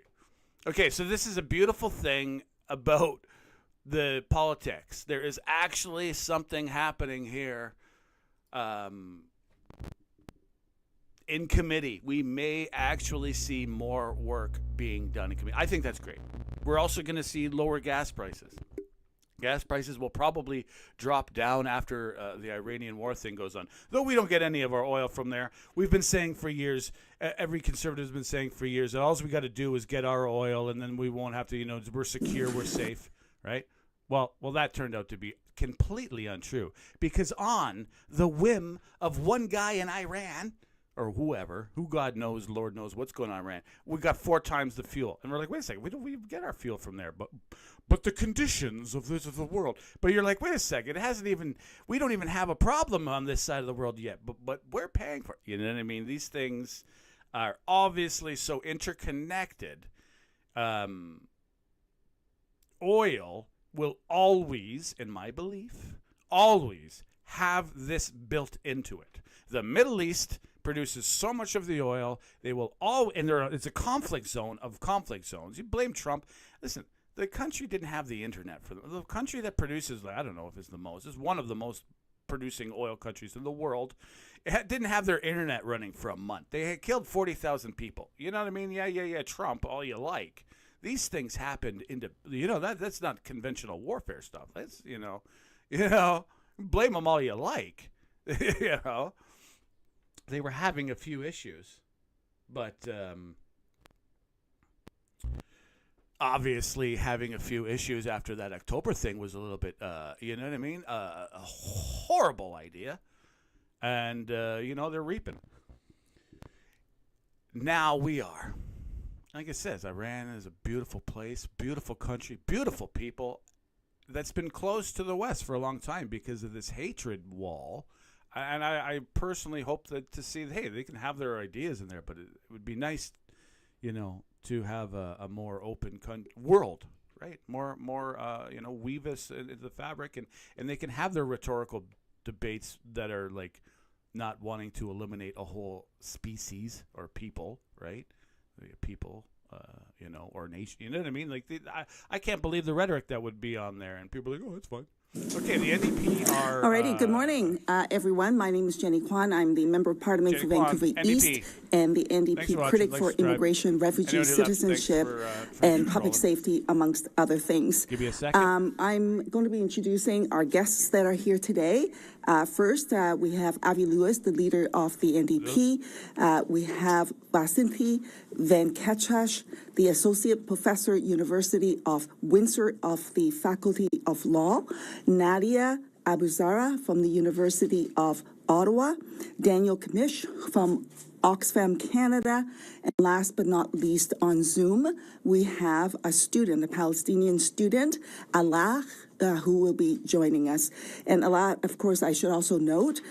Okay, so this is a beautiful thing about the politics. There is actually something happening here. In committee, we may actually see more work being done in committee. I think that's great. We're also going to see lower gas prices. Gas prices will probably drop down after the Iranian war thing goes on. Though we don't get any of our oil from there. We've been saying for years, every conservative has been saying for years, that all we got to do is get our oil and then we won't have to, we're secure, we're safe, right? Well, that turned out to be completely untrue. Because on the whim of one guy in Iran, or whoever, who God knows, Lord knows what's going on in Iran, we got 4 times the fuel. And we're like, wait a second, we get our fuel from there. But the conditions of the world. But you're like, wait a second, we don't even have a problem on this side of the world yet. But we're paying for it. You know what I mean? These things are obviously so interconnected. Oil will always, in my belief, always have this built into it. The Middle East produces so much of the oil, they will all, and it's a conflict zone of conflict zones. You blame Trump. Listen, the country didn't have the internet for them. The country that produces, I don't know if it's one of the most producing oil countries in the world. It didn't have their internet running for a month. They had killed 40,000 people. You know what I mean? Yeah, Trump, all you like. These things happened that's not conventional warfare stuff. That's, blame them all you like, they were having a few issues, but obviously having a few issues after that October thing was a little bit, you know what I mean? A horrible idea. And, they're reaping. Now we are. Like I said, Iran is a beautiful place, beautiful country, beautiful people that's been closed to the West for a long time because of this hatred wall. And I personally hope to see, hey, they can have their ideas in there, but it would be nice, to have a more open world, right? More, weave us into the fabric, and they can have their rhetorical debates that are like not wanting to eliminate a whole species or people, right? People, or nation. You know what I mean? Like, I can't believe the rhetoric that would be on there, and people are like, oh, it's fine. Okay, the NDP are... Alrighty, good morning, everyone. My name is Jenny Kwan. I'm the Member of Parliament for Jenny Kwan, Vancouver NDP. East and the NDP critic for immigration, refugee, citizenship, and public safety, amongst other things. Give me a second. I'm going to be introducing our guests that are here today. First, we have Avi Lewis, the leader of the NDP. We have Vasinthi Venkatash, the Associate Professor, University of Windsor of the Faculty of Law. Nadia Abuzara from the University of Ottawa. Daniel Kamish from Oxfam Canada. And last but not least, on Zoom, we have a student, a Palestinian student, Allah, who will be joining us. And Allah, of course, I should also note,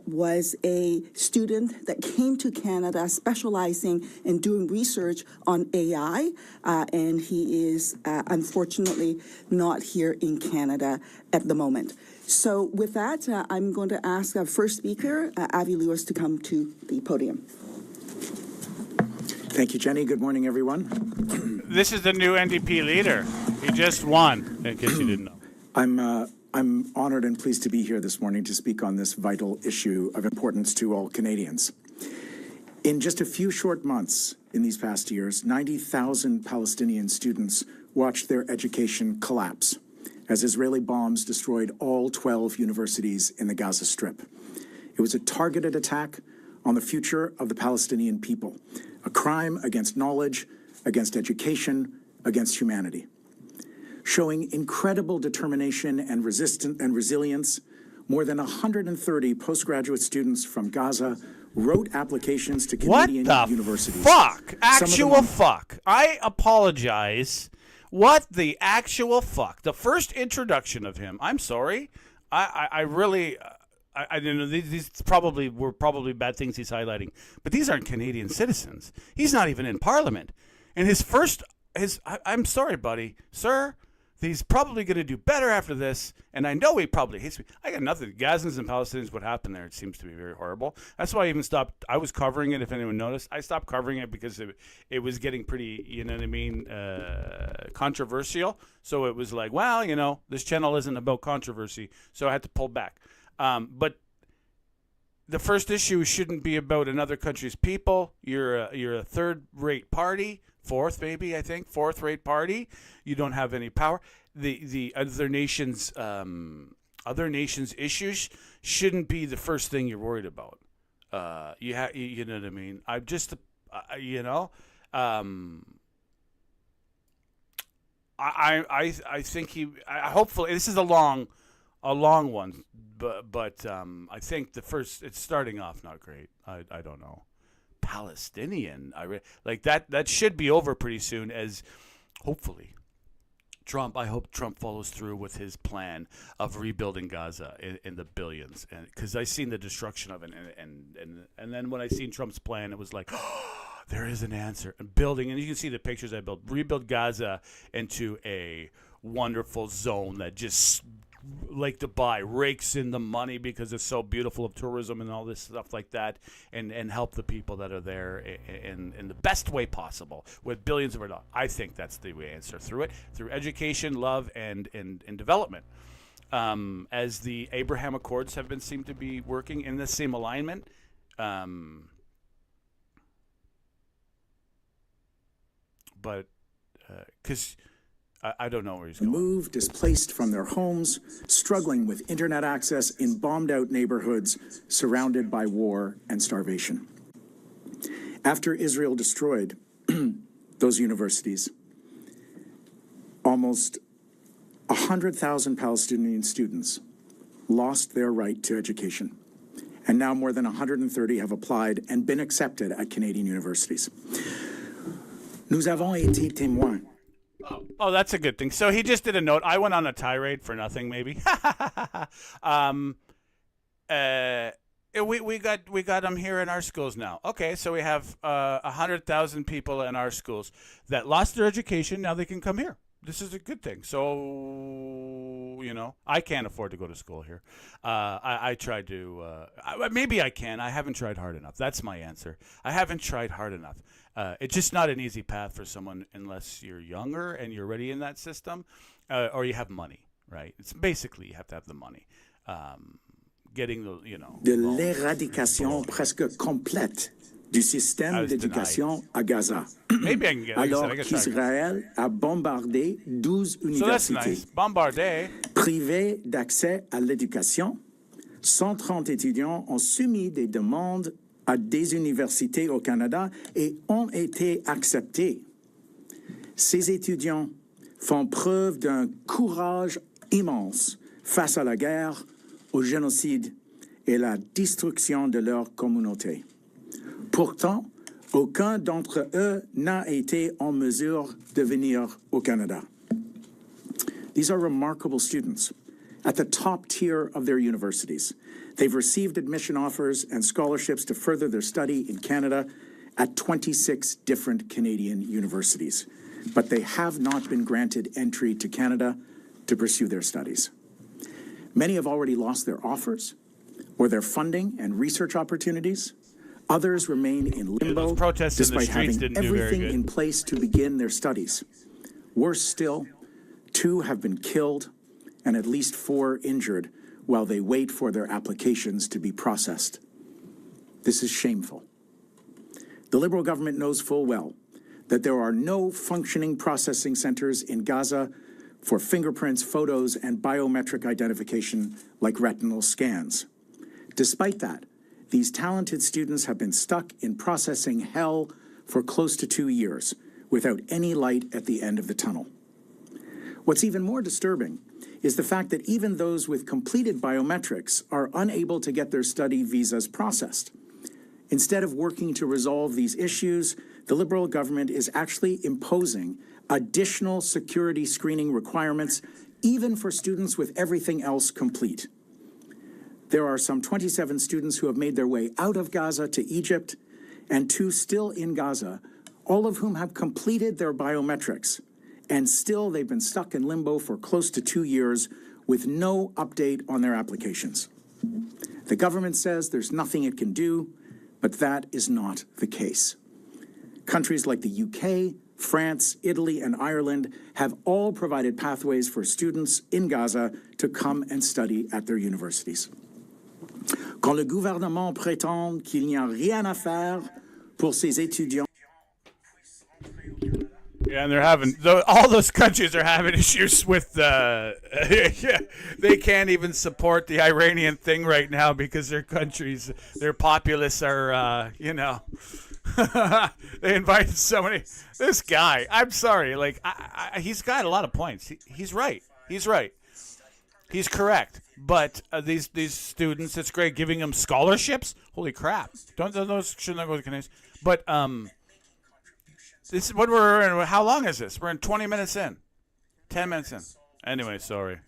was a student that came to Canada specializing in doing research on AI, and he is unfortunately not here in Canada at the moment. So with that, I'm going to ask our first speaker, Avi Lewis, to come to the podium. Thank you, Jenny. Good morning, everyone. This is the new NDP leader. He just won, in case you didn't know. I'm honored and pleased to be here this morning to speak on this vital issue of importance to all Canadians. In just a few short months in these past years, 90,000 Palestinian students watched their education collapse as Israeli bombs destroyed all 12 universities in the Gaza Strip. It was a targeted attack on the future of the Palestinian people, a crime against knowledge, against education, against humanity. Showing incredible determination and resilience, more than 130 postgraduate students from Gaza wrote applications to Canadian universities. What the fuck? Actual fuck. I apologize. What the actual fuck? The first introduction of him. I'm sorry. I really... I don't know. These were probably bad things he's highlighting, but these aren't Canadian citizens. He's not even in Parliament, and I'm sorry, buddy, sir. He's probably going to do better after this, and I know he probably hates me. I got nothing. Gazans and Palestinians, what happened there, it seems to be very horrible. That's why I even stopped. I was covering it, if anyone noticed. I stopped covering it because it was getting pretty, you know what I mean, controversial. So it was like, well, this channel isn't about controversy, so I had to pull back. But the first issue shouldn't be about another country's people. You're a third-rate party. Fourth-rate party. You don't have any power. The other nations' issues shouldn't be the first thing you're worried about. You know what I mean. I'm just, I think hopefully this is a long one, but I think it's starting off not great. I don't know. Palestinian, that should be over pretty soon, as hopefully I hope Trump follows through with his plan of rebuilding Gaza in the billions, and because I seen the destruction of it, and then when I seen Trump's plan, it was like, oh, there is an answer. And building, and you can see the pictures I built, rebuild Gaza into a wonderful zone that just, like Dubai, rakes in the money because it's so beautiful of tourism and all this stuff like that, and help the people that are there in the best way possible with billions of dollars. I think that's the answer through education, love, and development. As the Abraham Accords seem to be working in the same alignment. But because I don't know where he's going. Moved, displaced from their homes, struggling with internet access in bombed-out neighborhoods surrounded by war and starvation. After Israel destroyed those universities, almost 100,000 Palestinian students lost their right to education. And now more than 130 have applied and been accepted at Canadian universities. Nous avons été témoins. Oh, that's a good thing. So he just did a note. I went on a tirade for nothing, maybe. We got them here in our schools now. Okay, so we have 100,000 people in our schools that lost their education. Now they can come here. This is a good thing. So, I can't afford to go to school here. I tried to, maybe I can. I haven't tried hard enough. That's my answer. I haven't tried hard enough. It's just not an easy path for someone unless you're younger and you're already in that system, or you have money, right? It's basically you have to have the money. Getting the, De l'éradication presque complète du système d'éducation à Gaza. Maybe I can get it. Alors qu'Israël a bombardé 12 So that's universités nice. Bombardé. privées d'accès à l'éducation. 130 étudiants ont soumis des demandes à des universités au Canada et ont été acceptés. Ces étudiants font preuve d'un courage immense face à la guerre, au génocide et la destruction de leur communauté. Pourtant, aucun d'entre eux n'a été en mesure de venir au Canada. These are remarkable students at the top tier of their universities. They've received admission offers and scholarships to further their study in Canada at 26 different Canadian universities, but they have not been granted entry to Canada to pursue their studies. Many have already lost their offers or their funding and research opportunities. Others remain in limbo those protests in the despite streets having didn't do very everything good. in place to begin their studies. Worse still, 2 have been killed and at least 4 injured while they wait for their applications to be processed. This is shameful. The Liberal government knows full well that there are no functioning processing centers in Gaza for fingerprints, photos, and biometric identification like retinal scans. Despite that, these talented students have been stuck in processing hell for close to 2 years without any light at the end of the tunnel. What's even more disturbing is the fact that even those with completed biometrics are unable to get their study visas processed. Instead of working to resolve these issues, the Liberal government is actually imposing additional security screening requirements, even for students with everything else complete. There are some 27 students who have made their way out of Gaza to Egypt, and 2 still in Gaza, all of whom have completed their biometrics. And still, they've been stuck in limbo for close to 2 years with no update on their applications. The government says there's nothing it can do, but that is not the case. Countries like the UK, France, Italy, and Ireland have all provided pathways for students in Gaza to come and study at their universities. Quand le gouvernement prétend qu'il n'y a rien à faire pour ces étudiants, Yeah, and they're having all those countries are having issues with they can't even support the Iranian thing right now because their countries, their populace are they invited so many. This guy, I'm sorry, he's got a lot of points. He's right. He's right. He's correct. But these students, it's great giving them scholarships. Holy crap! Those should not go to Canadians. But this is what we're in. How long is this? We're in 20 minutes in, 10 minutes in. Anyway, sorry.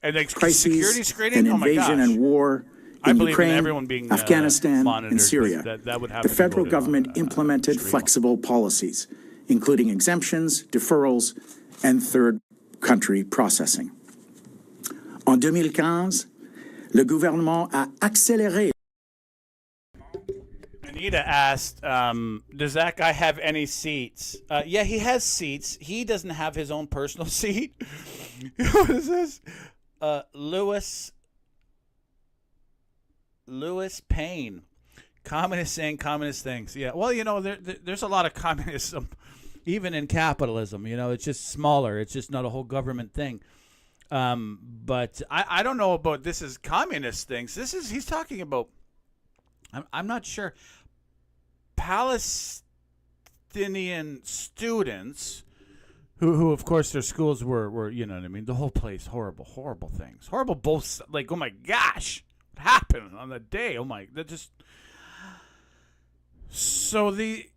And the crises security screening. and Oh my invasion gosh. and war I in believe in Ukraine, everyone being Afghanistan, monitored, and Syria. that would have The to be federal voted on, government implemented stream. flexible policies, including exemptions, deferrals, and third country processing. En 2015, le gouvernement a accéléré. Anita asked, does that guy have any seats? Yeah, he has seats. He doesn't have his own personal seat. What is this? Louis Payne. Communists saying communist things. Yeah, well, there's a lot of communism even in capitalism, it's just smaller. It's just not a whole government thing. But I don't know about this is communist things. He's talking about, I'm not sure, Palestinian students who of course their schools were you know what I mean, the whole place, horrible things, horrible both, like, oh my gosh, what happened on the day, oh my, that just, so these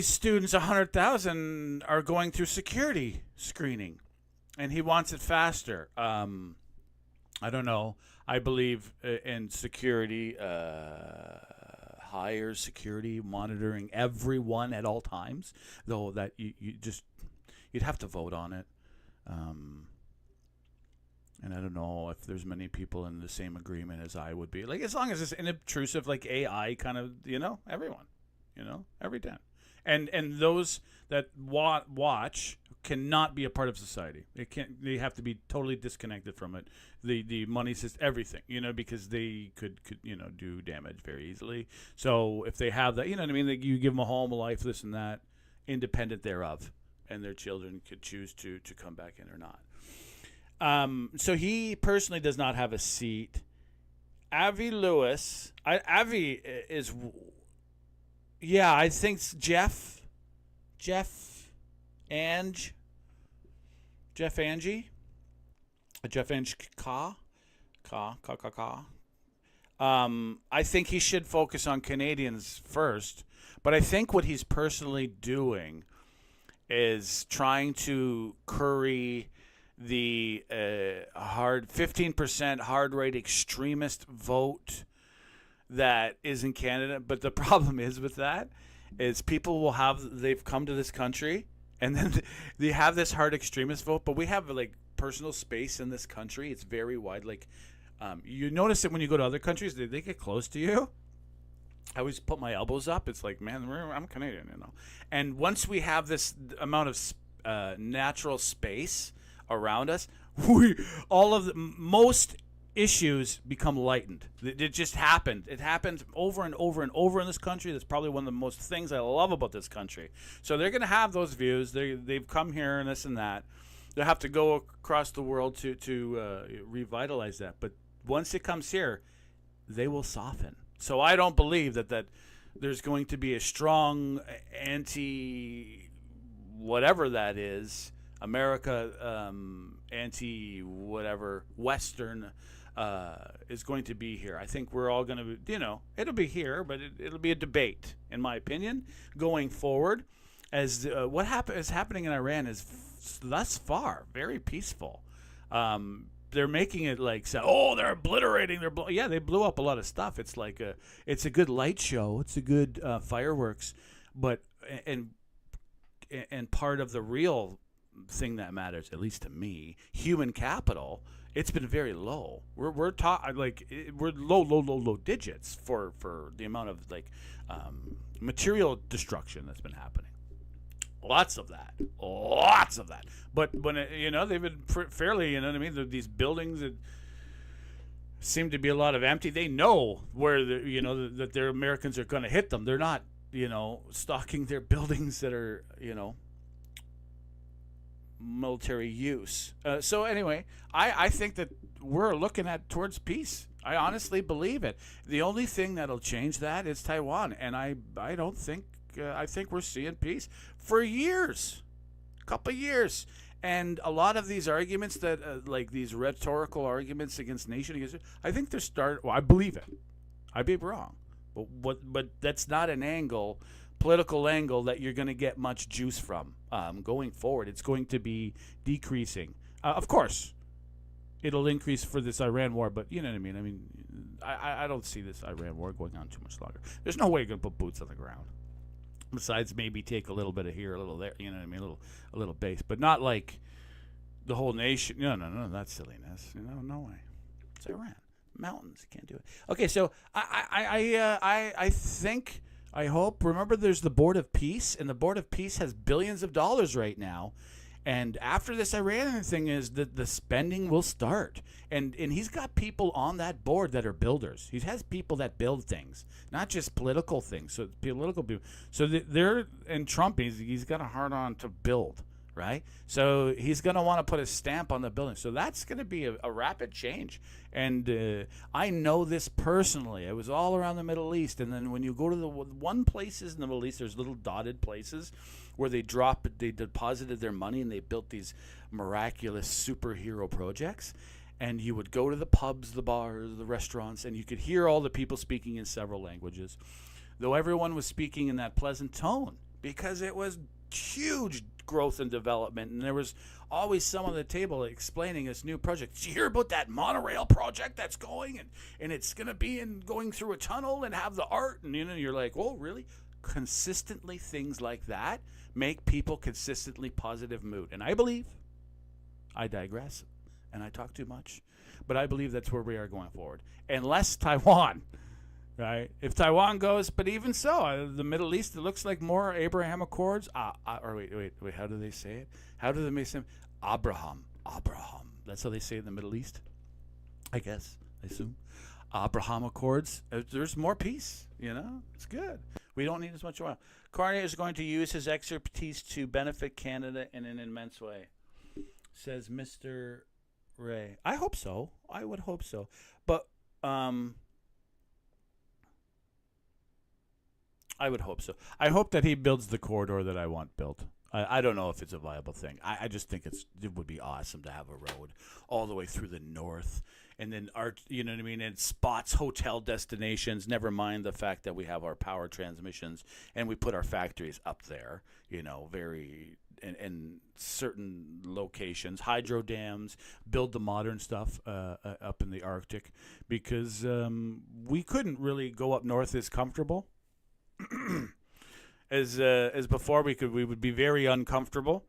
students, 100,000, are going through security screening, and he wants it faster. I don't know, I believe in security, higher security, monitoring everyone at all times, though that you'd have to vote on it. And I don't know if there's many people in the same agreement as I would be. Like, as long as it's inobtrusive, like AI kind of, everyone, every time. And those that watch cannot be a part of society. They have to be totally disconnected from it. The money system, everything, because they could do damage very easily. So if they have that, you give them a home, a life, this and that, independent thereof, and their children could choose to come back in or not. So he personally does not have a seat. Avi Lewis, Avi is, I think Jeff Angie, I think he should focus on Canadians first, but I think what he's personally doing is trying to curry the 15% hard right extremist vote that is in Canada. But the problem is with that is people they've come to this country and then they have this hard extremist vote, but we have like personal space in this country. It's very wide. Like, you notice it when you go to other countries, they get close to you. I always put my elbows up. It's like, man, I'm Canadian, And once we have this amount of natural space around us, most issues become lightened. It just happened. It happened over and over and over in this country. That's probably one of the most things I love about this country. So they're going to have those views. They've come here and this and that. They have to go across the world to revitalize that. But once it comes here, they will soften. So I don't believe that there's going to be a strong anti-whatever that is, America, anti-whatever, Western is going to be here. I think we're all going to, it'll be here, but it'll be a debate, in my opinion, going forward. As what is happening in Iran is thus far very peaceful. They're making it like, they're obliterating. They blew up a lot of stuff. It's like it's a good light show. It's a good fireworks, but and part of the real thing that matters, at least to me, human capital. It's been very low. We're low digits for the amount of material destruction that's been happening. Lots of that. But when they've been fairly, these buildings that seem to be a lot of empty. They know where that their Americans are going to hit them. They're not, stocking their buildings that are, military use. So anyway, I think that we're looking towards peace. I honestly believe it. The only thing that'll change that is Taiwan, and I don't think. I think we're seeing peace for years, a couple of years. And a lot of these arguments that, these rhetorical arguments against nation, I think they're I believe it. I may be wrong. But that's not an political angle that you're going to get much juice from going forward. It's going to be decreasing. Of course, it'll increase for this Iran war, but you know what I mean? I don't see this Iran war going on too much longer. There's no way you're going to put boots on the ground. Besides, maybe take a little bit of here, a little there, you know what I mean, a little base, but not like the whole nation. No, that's silliness. No way. It's Iran, mountains, you can't do it. Okay, so I think, I hope. Remember, there's the Board of Peace, and the Board of Peace has billions of dollars right now, And after this Iran thing is that the spending will start. And he's got people on that board that are builders. He has people that build things, not just political things. So political people. So they're, and Trump, he's got a hard on to build, right? So he's going to want to put a stamp on the building. So that's going to be a rapid change. And I know this personally. I was all around the Middle East. And then when you go to the one places in the Middle East, there's little dotted places where they deposited their money and they built these miraculous superhero projects. And you would go to the pubs, the bars, the restaurants, and you could hear all the people speaking in several languages, though everyone was speaking in that pleasant tone because it was huge growth and development. And there was always someone at the table explaining this new project. Did you hear about that monorail project that's going? And it's going to be going through a tunnel and have the art. And you're like, oh, really? Consistently things like that make people consistently positive mood. And I believe, I digress, and I talk too much, but I believe that's where we are going forward. Unless Taiwan, right? If Taiwan goes, but even so, the Middle East, it looks like more Abraham Accords. Wait, how do they say it? How do they say it? Abraham. That's how they say it in the Middle East, I guess, I assume. Abraham Accords. There's more peace, It's good. We don't need as much oil. Carney is going to use his expertise to benefit Canada in an immense way, says Mr. Ray. I hope so. I would hope so. But I would hope so. I hope that he builds the corridor that I want built. I don't know if it's a viable thing. I just think it would be awesome to have a road all the way through the north, and then and spots hotel destinations. Never mind the fact that we have our power transmissions and we put our factories up there. Very. In certain locations, hydro dams, build the modern stuff up in the Arctic, because we couldn't really go up north as comfortable as before. We would be very uncomfortable,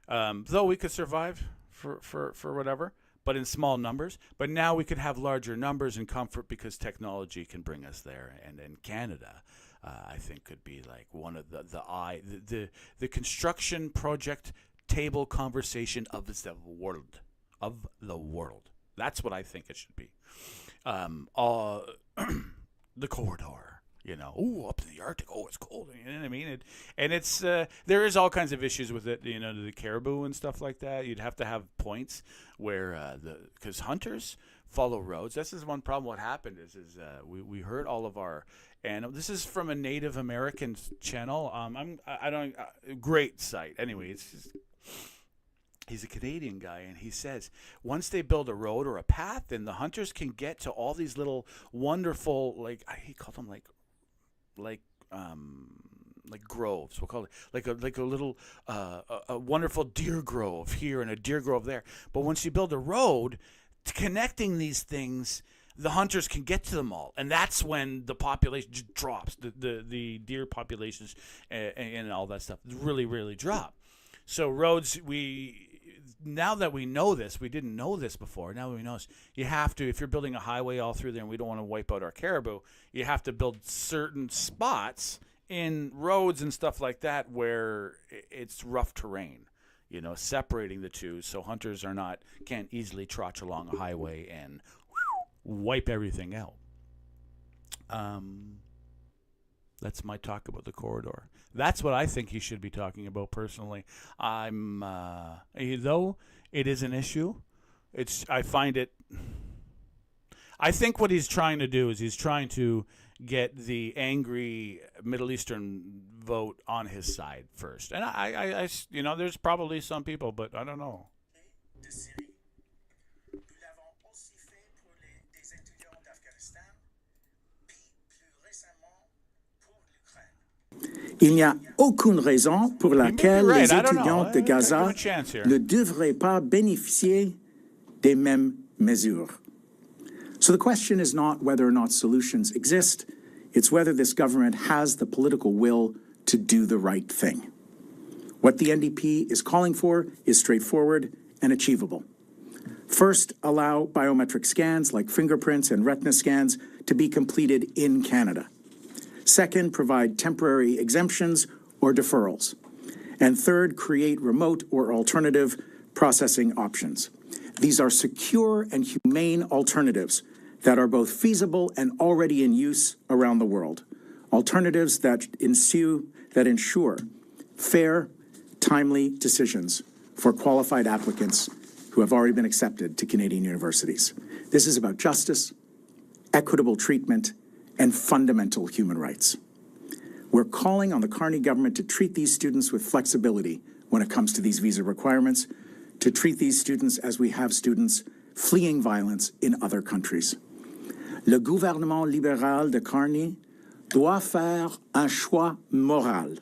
though we could survive for whatever, but in small numbers. But now we could have larger numbers and comfort because technology can bring us there, and in Canada. I think could be like one of the construction project table conversation of the world. That's what I think it should be. The corridor, up in the Arctic. Oh, it's cold. You know what I mean? And it's there is all kinds of issues with it. The caribou and stuff like that. You'd have to have points where because hunters follow roads. This is one problem. What happened is we heard all of our. And this is from a Native American channel. Great site. Anyway, he's a Canadian guy, and he says once they build a road or a path, then the hunters can get to all these little wonderful, he called them like groves. We'll call it like a little a wonderful deer grove here and a deer grove there. But once you build a road connecting these things, the hunters can get to them all, and that's when the population just drops. The deer populations and all that stuff really, really drop. So roads, now that we know this, we didn't know this before. Now that we know this, you have to, if you're building a highway all through there, and we don't want to wipe out our caribou, you have to build certain spots in roads and stuff like that where it's rough terrain. Separating the two, so hunters can't easily trotch along a highway and wipe everything out. That's my talk about the corridor. That's what I think he should be talking about personally. Though it is an issue, I think what he's trying to do is he's trying to get the angry Middle Eastern vote on his side first. And I there's probably some people, but I don't know. Il n'y a aucune raison pour laquelle les étudiants de Gaza ne devraient pas bénéficier des mêmes mesures. So the question is not whether or not solutions exist, it's whether this government has the political will to do the right thing. What the NDP is calling for is straightforward and achievable. First, allow biometric scans like fingerprints and retina scans to be completed in Canada. Second, provide temporary exemptions or deferrals. And third, create remote or alternative processing options. These are secure and humane alternatives that are both feasible and already in use around the world. Alternatives that ensure fair, timely decisions for qualified applicants who have already been accepted to Canadian universities. This is about justice, equitable treatment, and fundamental human rights. We're calling on the Carney government to treat these students with flexibility when it comes to these visa requirements, to treat these students as we have students fleeing violence in other countries. Le gouvernement libéral de Carney doit faire un choix moral.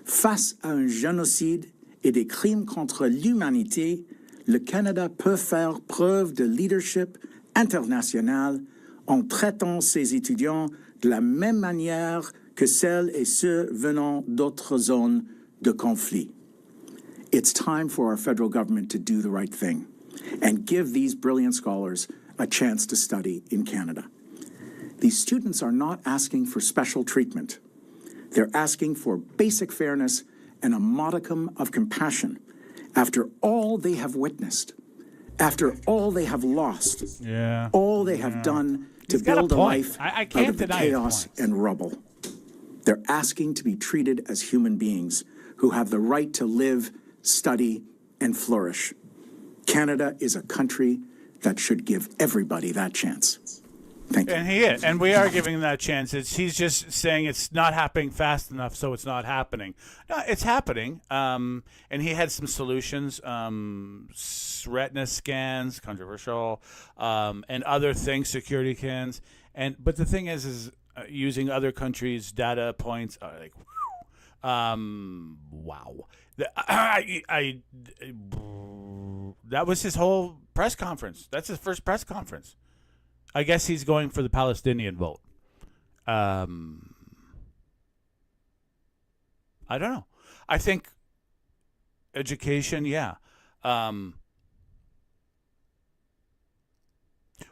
Face à un génocide et des crimes contre l'humanité, le Canada peut faire preuve de leadership international en traitant ses étudiants de la même manière que celles et ceux venant d'autres zones de conflit. It's time for our federal government to do the right thing and give these brilliant scholars a chance to study in Canada. These students are not asking for special treatment. They're asking for basic fairness and a modicum of compassion after all they have witnessed, after all they have lost, all they have done to build a life out of the chaos and rubble. They're asking to be treated as human beings who have the right to live, study, and flourish. Canada is a country that should give everybody that chance. Thank you. And he is, and we are giving him that chance. He's just saying it's not happening fast enough, so it's not happening. No, it's happening. And he had some solutions, retina scans, controversial, and other things, security cans. But the thing is using other countries' data points are like, wow. That was his whole press conference. That's his first press conference. I guess he's going for the Palestinian vote. I don't know. I think education, yeah.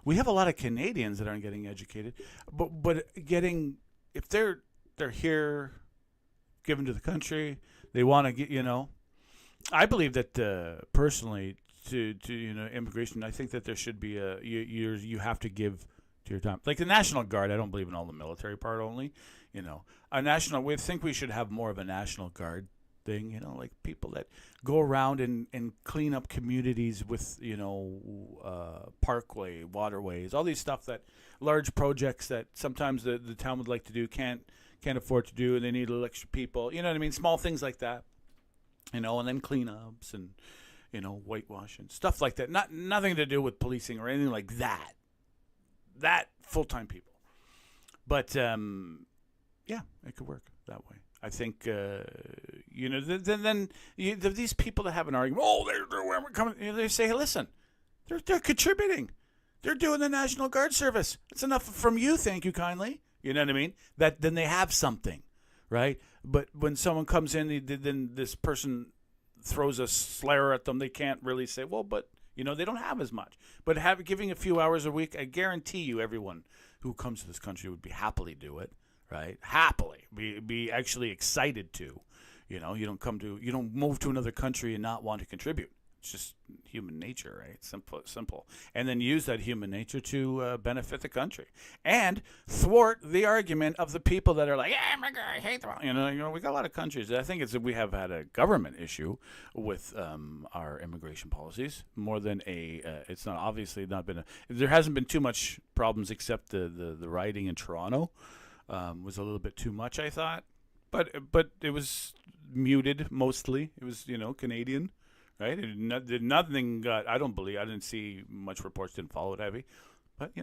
We have a lot of Canadians that aren't getting educated, but getting, if they're here, given to the country, they want to get, I believe that personally, to immigration, I think that there should be you have to give to your time. Like the National Guard, I don't believe in all the military part only. We think we should have more of a National Guard thing. Like people that go around and clean up communities with parkway, waterways, all these stuff that large projects that sometimes the town would like to do can't afford to do, and they need a little extra people. You know what I mean? Small things like that. And then cleanups and whitewashing, stuff like that. Nothing to do with policing or anything like that. That full-time people. But, yeah, it could work that way. I think, then these people that have an argument, they're coming, they say, hey, listen, they're contributing. They're doing the National Guard service. It's enough from you, thank you kindly. You know what I mean? Then they have something, right? But when someone comes in, then this person throws a slur at them, they can't really say, well, but they don't have as much. But giving a few hours a week, I guarantee you, everyone who comes to this country would be happily do it, right? Happily, be actually excited to. You don't move to another country and not want to contribute. It's just human nature, right? Simple. And then use that human nature to benefit the country and thwart the argument of the people that are like, yeah, my God, I hate them. We got a lot of countries. I think we have had a government issue with our immigration policies more than it's not obviously not been there hasn't been too much problems except the rioting in Toronto was a little bit too much, I thought, but it was muted mostly. It was Canadian. Right? Nothing got, I didn't see much reports, didn't follow it heavy. But,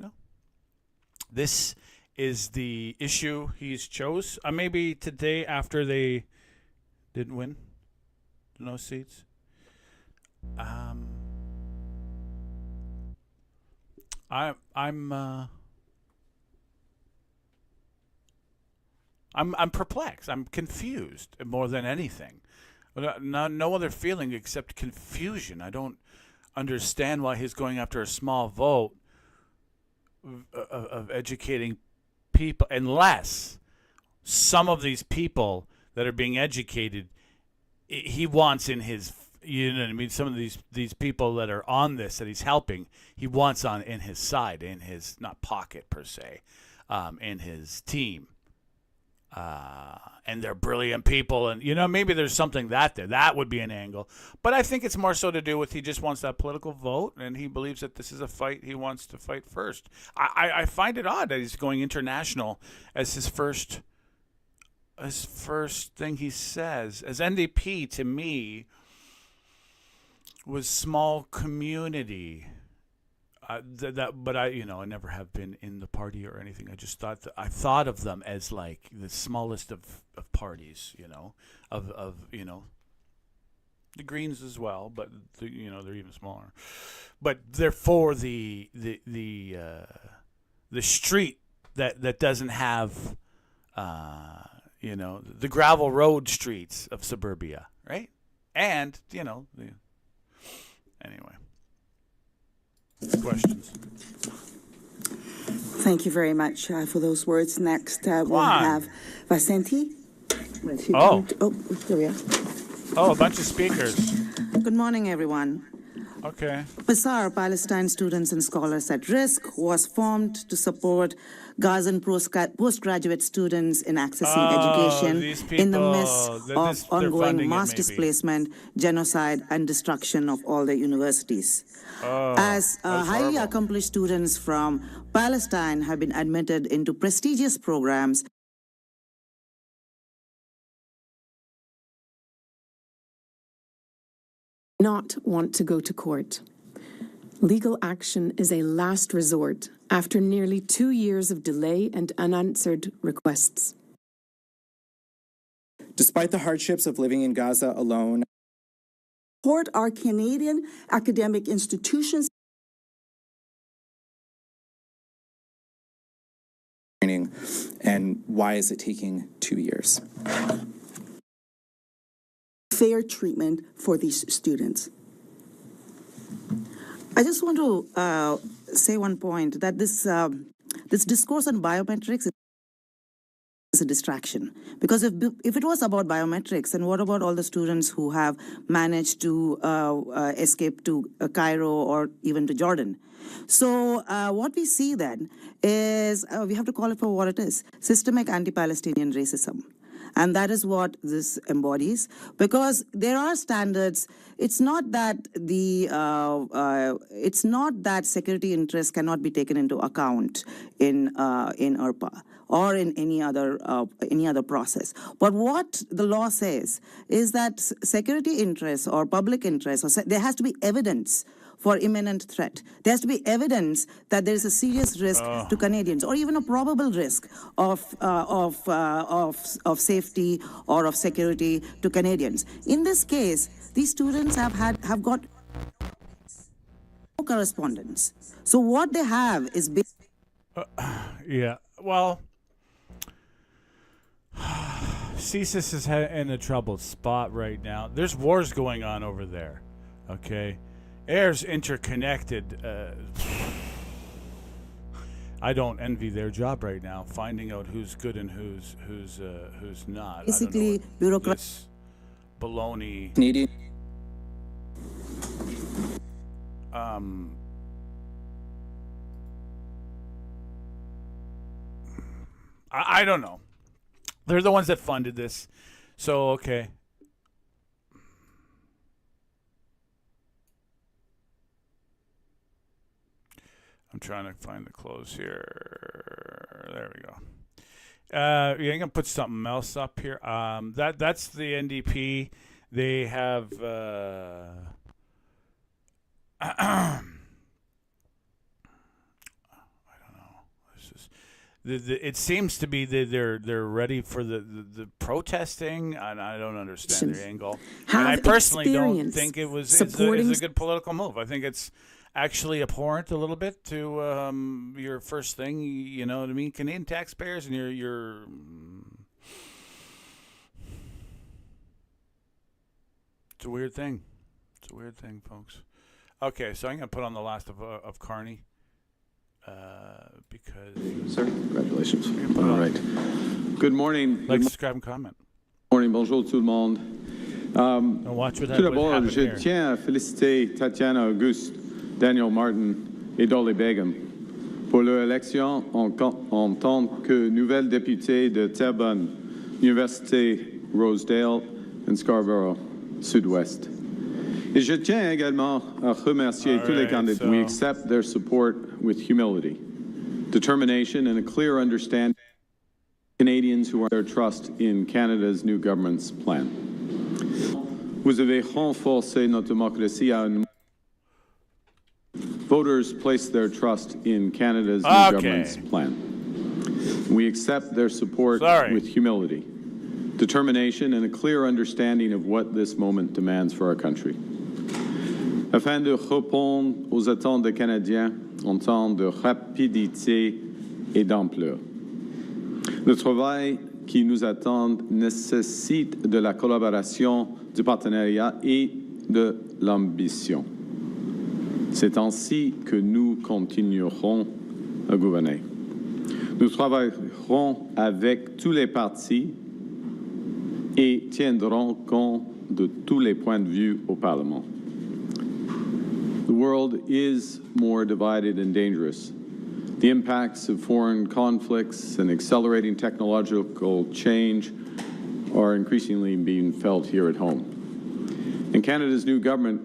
this is the issue he's chose. Maybe today after they didn't win no seats. I'm perplexed. I'm confused more than anything. No other feeling except confusion. I don't understand why he's going after a small vote of educating people, unless some of these people that are being educated he wants in his, you know what I mean, some of these people that are on this that he's helping, he wants on in his side, in his, not pocket per se, in his team. And they're brilliant people, and maybe there's something that would be an angle, but I think it's more so to do with he just wants that political vote, and he believes that this is a fight he wants to fight first. I find it odd that he's going international as his first thing he says. As NDP, to me, was small community. But I never have been in the party or anything. I just I thought of them as like the smallest of parties, of the Greens as well, but they're even smaller. But they're for the street that doesn't have the gravel road streets of suburbia, right? And anyway. Questions? Thank you very much for those words. Next, we'll have Vasanthi. Oh, there we are. Oh, a bunch of speakers. Good morning, everyone. Okay. PASAR, Palestine Students and Scholars at Risk, was formed to support Gazan postgraduate students in accessing education in the midst of ongoing mass displacement, genocide, and destruction of all their universities. As highly accomplished students from Palestine have been admitted into prestigious programs, not want to go to court. Legal action is a last resort after nearly 2 years of delay and unanswered requests. Despite the hardships of living in Gaza alone, Support our Canadian academic institutions. And why is it taking 2 years? Fair treatment for these students. I just want to say one point, that this discourse on biometrics is a distraction. Because if it was about biometrics, then what about all the students who have managed to escape to Cairo or even to Jordan? So what we see then is, we have to call it for what it is, systemic anti-Palestinian racism. And that is what this embodies, because there are standards. It's not that security interests cannot be taken into account in IRPA or in any other process. But what the law says is that security interests or public interests, there has to be evidence for imminent threat. There has to be evidence that there is a serious risk to Canadians, or even a probable risk of safety or of security to Canadians. In this case, these students have got no correspondence. So what they have is yeah. Well, CSIS is in a troubled spot right now. There's wars going on over there. Okay. Air's interconnected. I don't envy their job right now, finding out who's good and who's not. Basically, bureaucrats. Baloney. Canadian. I don't know. They're the ones that funded this, so okay. I'm trying to find the close here. There we go. Yeah, I'm gonna put something else up here. That's the NDP. They have I don't know. This is it seems to be they're ready for the protesting, and I don't understand their angle. And I personally don't think it's a good political move. I think it's actually abhorrent a little bit to your first thing, you know what I mean, Canadian taxpayers, and your it's a weird thing. It's a weird thing, folks. Okay, so I'm going to put on the last of Carney because... Sir, congratulations. All right. Good morning. Like, subscribe, and comment. Morning, bonjour tout le monde. Watch what Tout d'abord, happened je here. tiens à féliciter Tatiana Auguste, Daniel Martin et Dolly Begum pour leur élection en tant que nouvelle députée de Terrebonne, Université Rosedale et Scarborough Sud-Ouest. Et je tiens également à remercier tous les candidats. We accept their support with humility, determination, and a clear understanding of Canadians who are their trust in Canada's new government's plan. Vous avez renforcé notre démocratie à un Voters place their trust in Canada's new government's plan. We accept their support with humility, determination, and a clear understanding of what this moment demands for our country. Afin de répondre aux attentes des Canadiens en temps de rapidité et d'ampleur. Le travail qui nous attend nécessite de la collaboration, du partenariat et de l'ambition. C'est ainsi que nous continuerons à gouverner. Nous travaillerons avec tous les partis et tiendrons compte de tous les points de vue au Parlement. The world is more divided and dangerous. The impacts of foreign conflicts and accelerating technological change are increasingly being felt here at home. And Canada's new government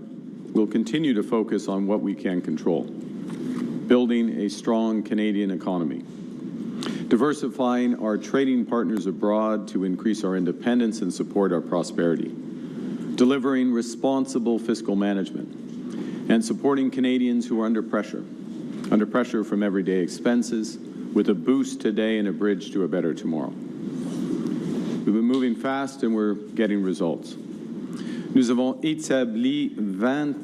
will continue to focus on what we can control, building a strong Canadian economy, diversifying our trading partners abroad to increase our independence and support our prosperity, delivering responsible fiscal management, and supporting Canadians who are under pressure from everyday expenses, with a boost today and a bridge to a better tomorrow. We've been moving fast and we're getting results. Nous avons établi 20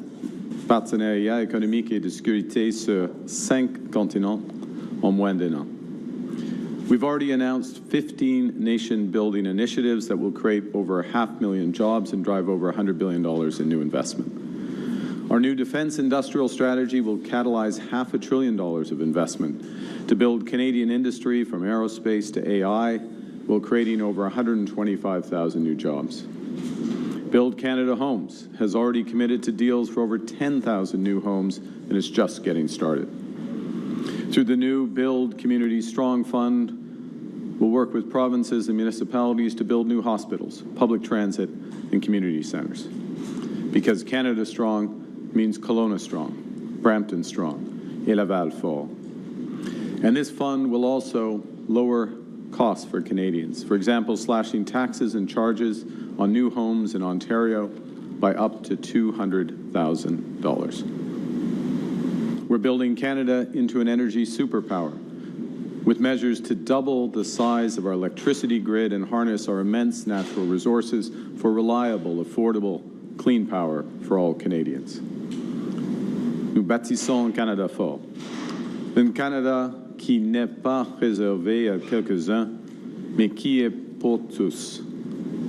partenariats économiques et de sécurité sur 5 continents en moins d'un an. We've already announced 15 nation-building initiatives that will create over 500,000 jobs and drive over $100 billion in new investment. Our new defense industrial strategy will catalyze $500 billion of investment to build Canadian industry from aerospace to AI, while creating over 125,000 new jobs. Build Canada Homes has already committed to deals for over 10,000 new homes and is just getting started. Through the new Build Community Strong Fund, we'll work with provinces and municipalities to build new hospitals, public transit, and community centres. Because Canada Strong means Kelowna Strong, Brampton Strong, et Laval Fort. And this fund will also lower costs for Canadians. For example, slashing taxes and charges on new homes in Ontario by up to $200,000. We're building Canada into an energy superpower with measures to double the size of our electricity grid and harness our immense natural resources for reliable, affordable, clean power for all Canadians. Nous bâtissons un Canada fort, un Canada qui n'est pas réservé à quelques-uns, mais qui est pour tous,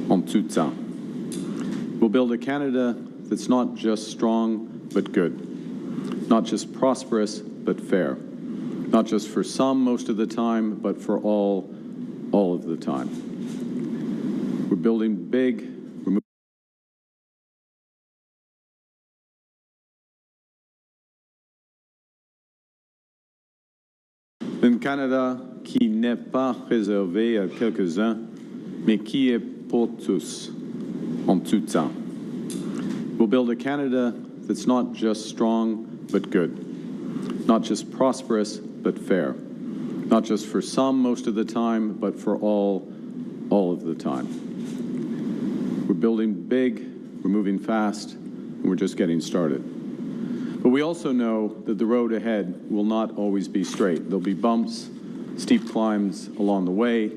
en tout temps. We'll build a Canada that's not just strong, but good, not just prosperous, but fair, not just for some most of the time, but for all of the time. We're building big. Un Canada qui n'est pas réservé à quelques-uns, mais qui est pour tous, en tout temps. We'll build a Canada that's not just strong, but good, not just prosperous, but fair, not just for some most of the time, but for all of the time. We're building big, we're moving fast, and we're just getting started. But we also know that the road ahead will not always be straight. There'll be bumps, steep climbs along the way,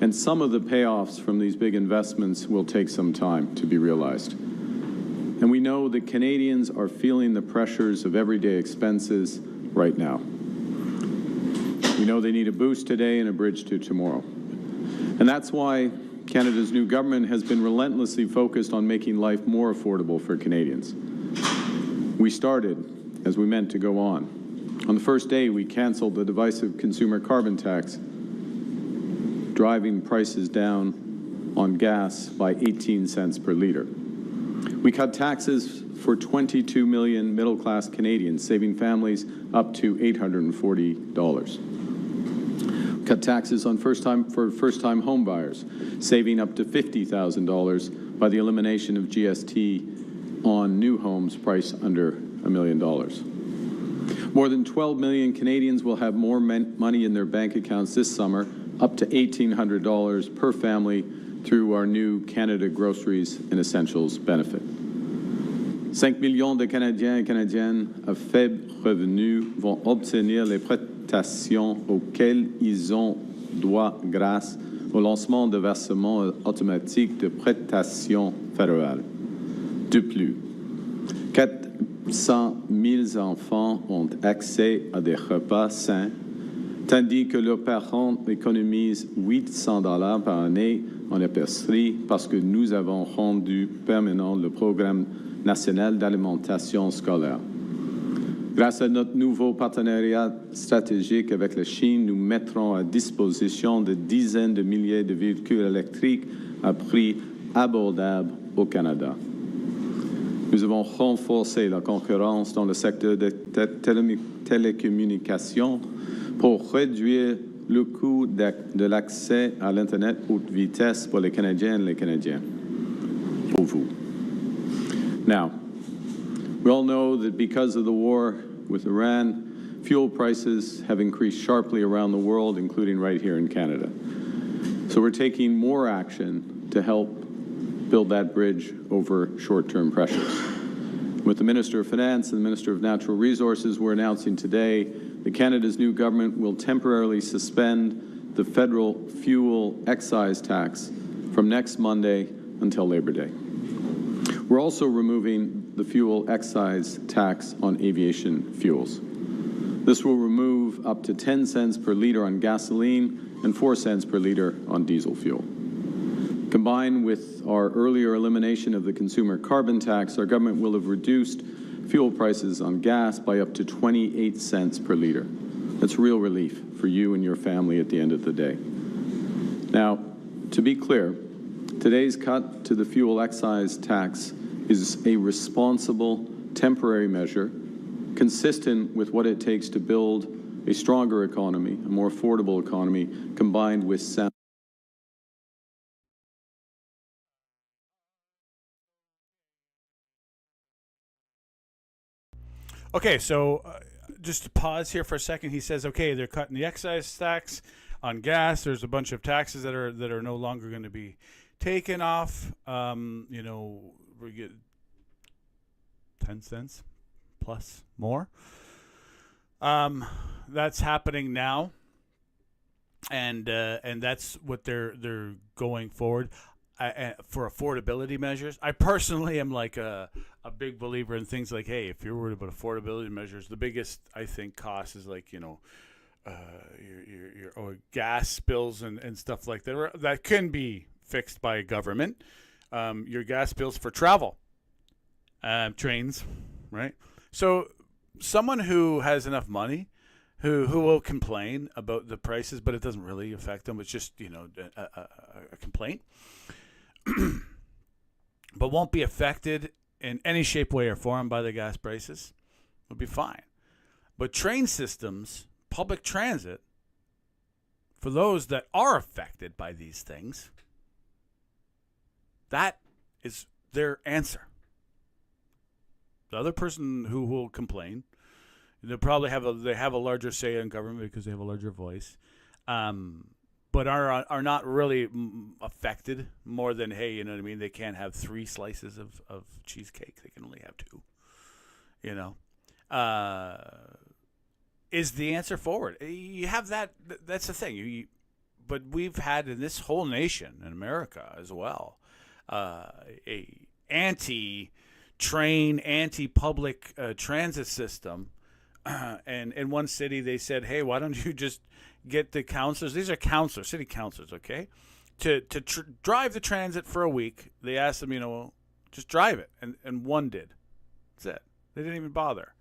and some of the payoffs from these big investments will take some time to be realized. And we know that Canadians are feeling the pressures of everyday expenses right now. We know they need a boost today and a bridge to tomorrow. And that's why Canada's new government has been relentlessly focused on making life more affordable for Canadians. We started as we meant to go on. On the first day, we canceled the divisive consumer carbon tax, driving prices down on gas by 18 cents per litre. We cut taxes for 22 million middle-class Canadians, saving families up to $840. Cut taxes on first-time home buyers, saving up to $50,000 by the elimination of GST on new homes priced under $1 million. More than 12 million Canadians will have more money in their bank accounts this summer, up to $1,800 per family through our new Canada Groceries and Essentials benefit. 5 millions de Canadiens et Canadiennes à faible revenu vont obtenir les prestations auxquelles ils ont droit grâce au lancement de versements automatiques de prestations fédérales. De plus, 400 000 enfants ont accès à des repas sains, tandis que leurs parents économisent $800 par année en épicerie parce que nous avons rendu permanent le programme national d'alimentation scolaire. Grâce à notre nouveau partenariat stratégique avec la Chine, nous mettrons à disposition de dizaines de milliers de véhicules électriques à prix abordable au Canada. Nous avons renforcé la concurrence dans le secteur des télécommunications pour réduire le coût de l'accès à l'Internet haute vitesse pour les Canadiennes et les Canadiens. Pour vous. Now, we all know that because of the war with Iran, fuel prices have increased sharply around the world, including right here in Canada. So we're taking more action to help build that bridge over short-term pressures. With the Minister of Finance and the Minister of Natural Resources, we're announcing today that Canada's new government will temporarily suspend the federal fuel excise tax from next Monday until Labor Day. We're also removing the fuel excise tax on aviation fuels. This will remove up to 10 cents per liter on gasoline and 4 cents per liter on diesel fuel. Combined with our earlier elimination of the consumer carbon tax, our government will have reduced fuel prices on gas by up to 28 cents per liter. That's real relief for you and your family at the end of the day. Now, to be clear, today's cut to the fuel excise tax is a responsible, temporary measure consistent with what it takes to build a stronger economy, a more affordable economy, combined with sound. Okay, so just to pause here for a second, he says, okay, they're cutting the excise tax on gas. There's a bunch of taxes that are no longer going to be taken off. We get 10 cents plus more. That's happening now, and that's what they're going forward. For affordability measures, I personally am like a big believer in things like, hey, if you're worried about affordability measures, the biggest, I think, cost is like, your gas bills and stuff like that. That can be fixed by government. Your gas bills for travel, trains, right? So someone who has enough money, who will complain about the prices, but it doesn't really affect them. It's just, a complaint. But won't be affected in any shape, way, or form by the gas prices, will be fine. But train systems, public transit, for those that are affected by these things, that is their answer. The other person who will complain, they'll probably have a larger say in government because they have a larger voice. But are not really affected more than, hey, you know what I mean? They can't have 3 slices of cheesecake. They can only have 2, is the answer forward. You have that. That's the thing. But we've had in this whole nation, in America as well, a anti-train, anti-public transit system. And in one city, they said, hey, why don't you just get the counselors, these are counselors, city counselors, okay, to drive the transit for a week. They asked them, just drive it. And one did. That's it. They didn't even bother.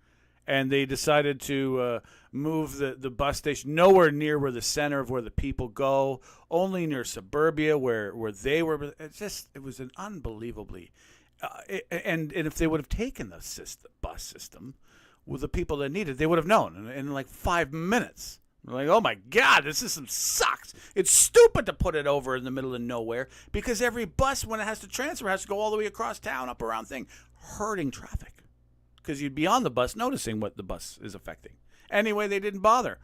And they decided to move the bus station nowhere near where the center of where the people go, only near suburbia where they were. It was an unbelievably and if they would have taken the bus system with the people that need it, they would have known in like 5 minutes. They're like, oh my God, this system sucks. It's stupid to put it over in the middle of nowhere because every bus, when it has to transfer, has to go all the way across town, up around thing, hurting traffic. Because you'd be on the bus noticing what the bus is affecting. Anyway, they didn't bother.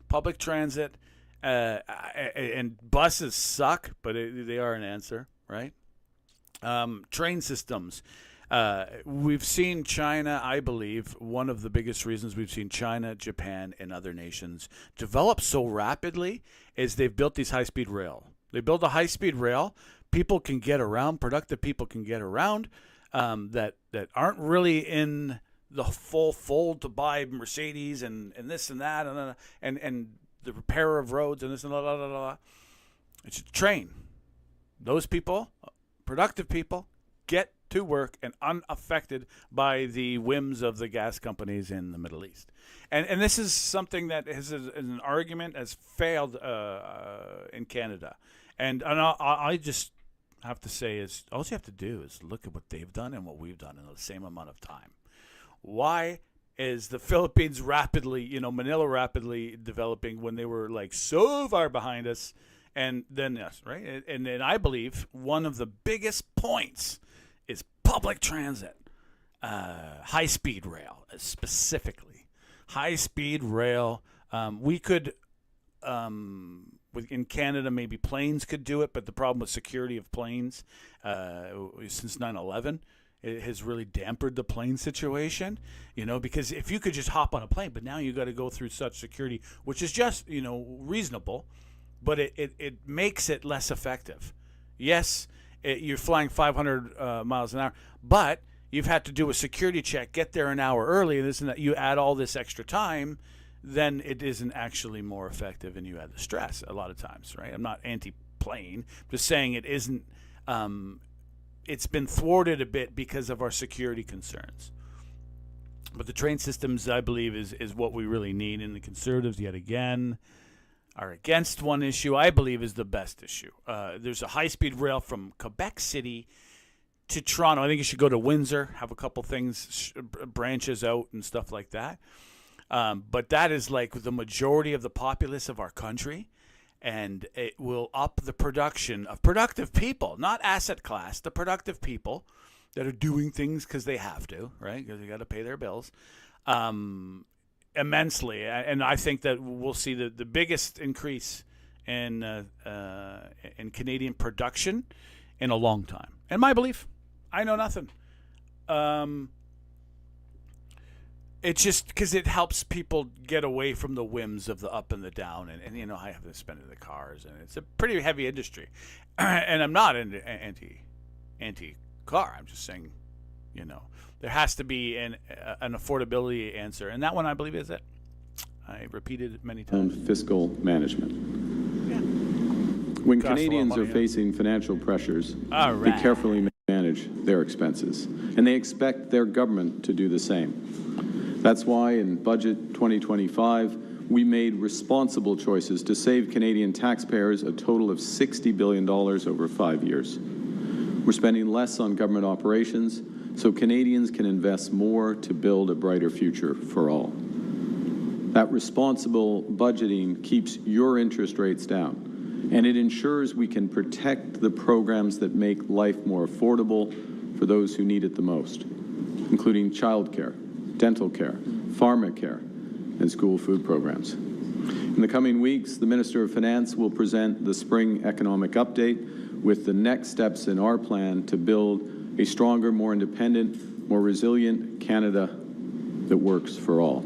Public transit and buses suck, but they are an answer, right? Train systems. We've seen China, I believe, one of the biggest reasons we've seen China, Japan, and other nations develop so rapidly is they've built these high-speed rail. They build a high-speed rail. People can get around, productive people can get around that aren't really in the full fold to buy Mercedes and this and that and the repair of roads and this and blah. It's a train. Those people, productive people, get to work and unaffected by the whims of the gas companies in the Middle East. And this is something that is an argument has failed in Canada. And I just have to say is all you have to do is look at what they've done and what we've done in the same amount of time. Why is the Philippines rapidly, Manila rapidly developing when they were like so far behind us? And then, yes, right? And I believe one of the biggest points is public transit, high-speed rail specifically. High-speed rail. We could, in Canada, maybe planes could do it, but the problem with security of planes since 9/11, it has really dampened the plane situation, because if you could just hop on a plane, but now you got to go through such security, which is just, reasonable, but it makes it less effective. Yes, you're flying 500 miles an hour, but you've had to do a security check, get there an hour early, and this and that. You add all this extra time, then it isn't actually more effective, and you add the stress a lot of times, right? I'm not anti-plane, just saying it isn't. It's been thwarted a bit because of our security concerns. But the train systems, I believe, is what we really need, and the Conservatives, yet again, are against one issue I believe is the best issue. There's a high-speed rail from Quebec City to Toronto. I think you should go to Windsor, have a couple things, branches out and stuff like that. But that is like the majority of the populace of our country, and it will up the production of productive people, not asset class, the productive people that are doing things because they have to, right? Because they got to pay their bills. Immensely, and I think that we'll see the biggest increase in Canadian production in a long time. And my belief, I know nothing. It's just because it helps people get away from the whims of the up and the down, and I have to spend it in the cars, and it's a pretty heavy industry. And I'm not anti car. I'm just saying, there has to be an affordability answer, and that one I believe is it. I repeated it many times. Fiscal management. Yeah. When Canadians are facing financial pressures, they carefully manage their expenses, and they expect their government to do the same. That's why in Budget 2025, we made responsible choices to save Canadian taxpayers a total of $60 billion over 5 years. We're spending less on government operations so Canadians can invest more to build a brighter future for all. That responsible budgeting keeps your interest rates down, and it ensures we can protect the programs that make life more affordable for those who need it the most, including childcare, dental care, pharmacare, and school food programs. In the coming weeks, the Minister of Finance will present the Spring Economic Update with the next steps in our plan to build a stronger, more independent, more resilient Canada that works for all.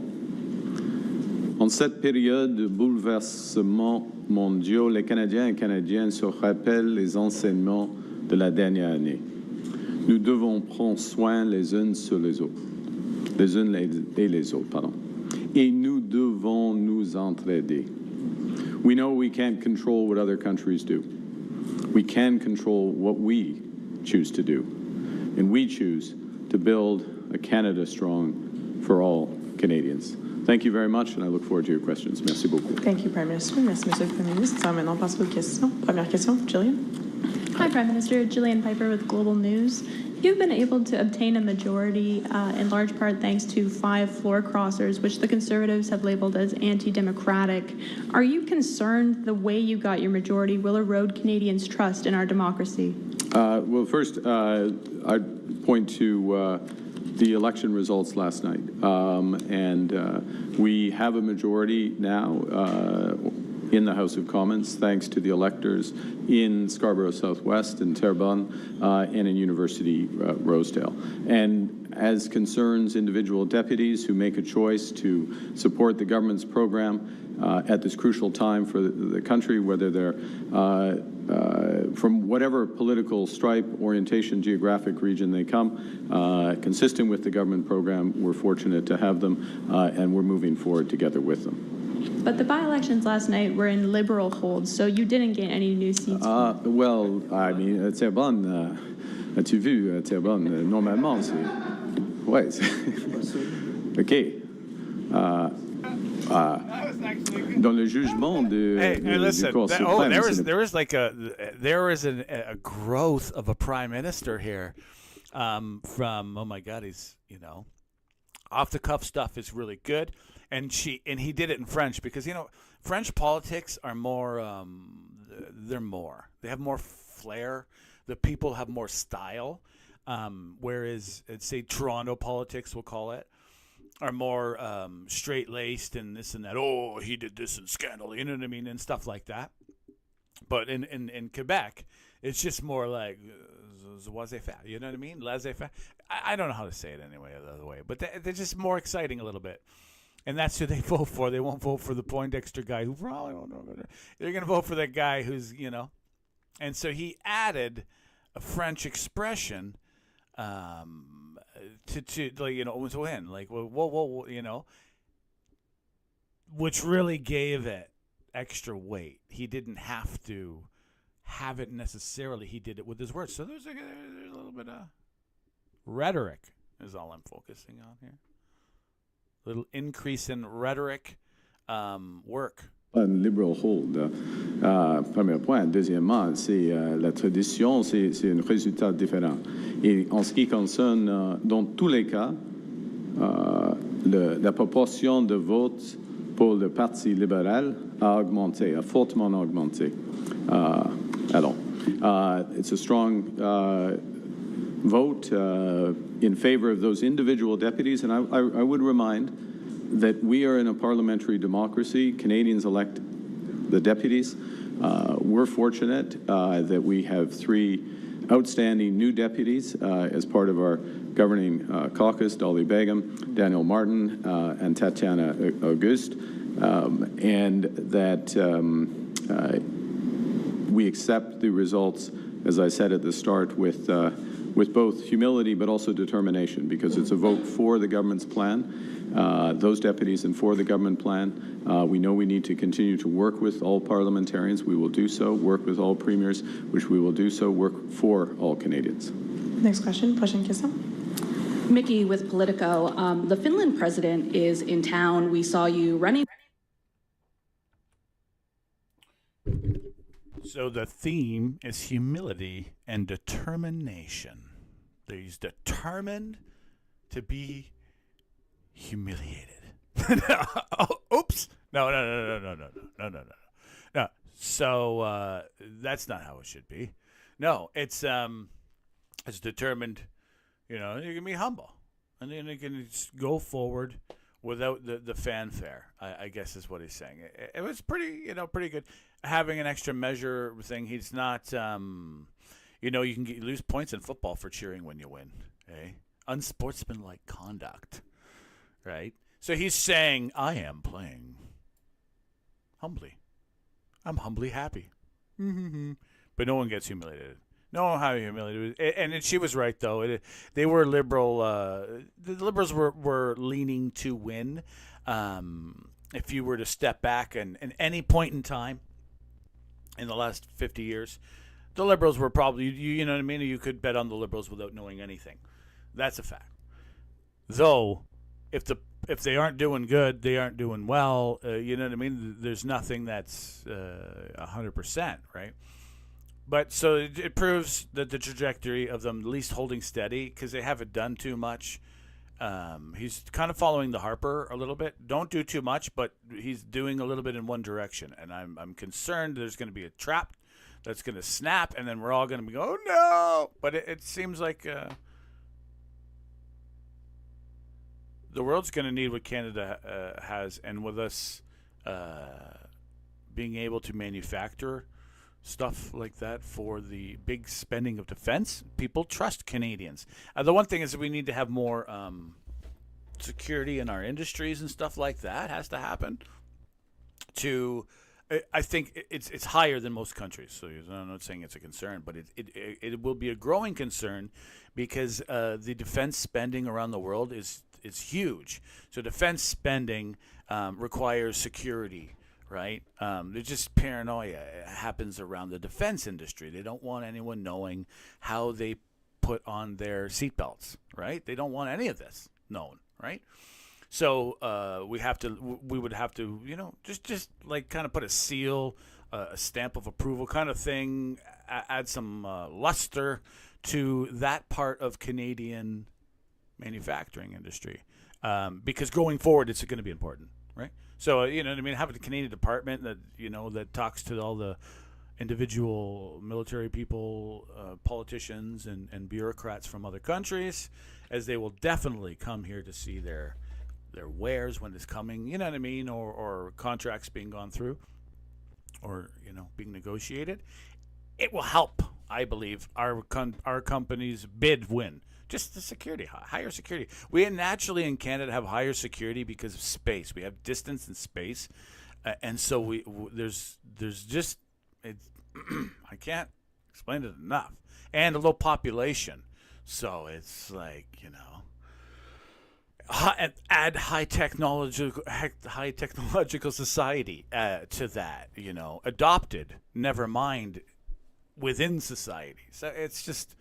En cette période de bouleversements mondiaux, les Canadiens et Canadiennes se rappellent les enseignements de la dernière année. Nous devons prendre soin les unes sur les autres. Les unes et les autres, pardon. Et nous devons nous entraider. We know we can't control what other countries do. We can control what we choose to do. And we choose to build a Canada strong for all Canadians. Thank you very much, and I look forward to your questions. Merci beaucoup. Thank you, Prime Minister. Merci, Monsieur le Premier ministre. Ça va maintenant passer aux questions. Première question, Jillian. Hi, Prime Minister. Jillian Piper with Global News. You've been able to obtain a majority in large part thanks to 5 floor crossers, which the Conservatives have labeled as anti-democratic. Are you concerned the way you got your majority will erode Canadians' trust in our democracy? Well, first, I'd point to the election results last night. We have a majority now in the House of Commons, thanks to the electors in Scarborough Southwest, in Terrebonne, and in University Rosedale. And as concerns individual deputies who make a choice to support the government's program at this crucial time for the country, whether they're from whatever political stripe, orientation, geographic region they come, consistent with the government program, we're fortunate to have them, and we're moving forward together with them. But the by-elections last night were in Liberal holds, so you didn't get any new seats. Well, I mean, Terrebonne, as-tu vu, Terrebonne, normalement, c'est... Ouais, c'est... OK. Dans le jugement de, listen, du Cour suprême, there is a growth of a prime minister here from, oh my God, he's, off the cuff stuff is really good. And he did it in French because, French politics are more, they have more flair. The people have more style. Whereas, say, Toronto politics, we'll call it, are more straight-laced and this and that. Oh, he did this and scandal, you know what I mean, and stuff like that. But in Quebec, it's just more like laissez-faire, you know what I mean? Laissez-faire. I don't know how to say it anyway, the other way, but they're just more exciting a little bit. And that's who they vote for. They won't vote for the Poindexter guy who probably don't know. They're going to vote for that guy who's, And so he added a French expression to win. Like, whoa, which really gave it extra weight. He didn't have to have it necessarily. He did it with his words. So there's a little bit of rhetoric is all I'm focusing on here. Little increase in rhetoric work. Un liberal hold. Premier point. Deuxièmement, c'est la tradition, c'est un résultat différent. Et en ce qui concerne, dans tous les cas, la proportion de votes pour le Parti libéral a augmenté, a fortement augmenté. It's a strong vote in favor of those individual deputies, and I would remind that we are in a parliamentary democracy. Canadians elect the deputies. We're fortunate that we have 3 outstanding new deputies as part of our governing caucus: Dolly Begum, Daniel Martin, and Tatiana Auguste, and that we accept the results, as I said at the start, with both humility but also determination, because it's a vote for the government's plan, those deputies, and for the government plan. We know we need to continue to work with all parliamentarians. We will do so. Work with all premiers, which we will do so. Work for all Canadians. Next question. Prochaine question. Mickey with Politico. The Finland president is in town. We saw you running. So the theme is humility and determination. He's determined to be humiliated. Oops. No. So that's not how it should be. No, it's determined. You can be humble, and then you can just go forward without the fanfare. I guess is what he's saying. It was pretty good. Having an extra measure thing. He's not. You can lose points in football for cheering when you win. Eh? Unsportsmanlike conduct. Right? So he's saying, I am playing humbly. I'm humbly happy. But no one gets humiliated. No one how humiliated. And she was right, though. They were liberal. The Liberals were leaning to win. If you were to step back and any point in time in the last 50 years, the Liberals were probably, you know what I mean? You could bet on the Liberals without knowing anything. That's a fact. Though, if they aren't doing good, they aren't doing well, you know what I mean? There's nothing that's 100%, right? But so it proves that the trajectory of them at least holding steady because they haven't done too much. He's kind of following the Harper a little bit. Don't do too much, but he's doing a little bit in one direction. And I'm concerned there's going to be a trap that's going to snap, and then we're all going to be, oh no! But it seems like the world's going to need what Canada has, and with us being able to manufacture stuff like that for the big spending of defense, people trust Canadians. The one thing is that we need to have more security in our industries and stuff like that has to happen. I think it's higher than most countries. So I'm not saying it's a concern, but it will be a growing concern because the defense spending around the world is huge. So defense spending requires security. Right? There's just paranoia happens around the defense industry. They don't want anyone knowing how they put on their seatbelts, right? They don't want any of this known, right? So we would have to, just like kind of put a seal, a stamp of approval kind of thing, add some luster to that part of Canadian manufacturing industry, because going forward, it's going to be important, right? So, you know what I mean? Having a Canadian department that, that talks to all the individual military people, politicians, and bureaucrats from other countries, as they will definitely come here to see their wares when it's coming, you know what I mean? Or contracts being gone through or, being negotiated. It will help, I believe, our company's bid win. Just the security, higher security. We naturally in Canada have higher security because of space. We have distance and space, and so there's just I can't explain it enough. And a low population, so it's like add high technological society to that. Adopted, never mind within society. So it's just.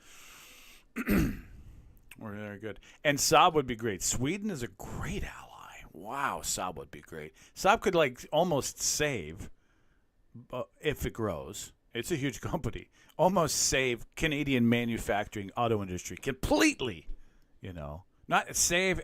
We're very good. And Saab would be great. Sweden is a great ally. Wow, Saab would be great. Saab could almost save, if it grows, it's a huge company, almost save Canadian manufacturing auto industry completely, Not save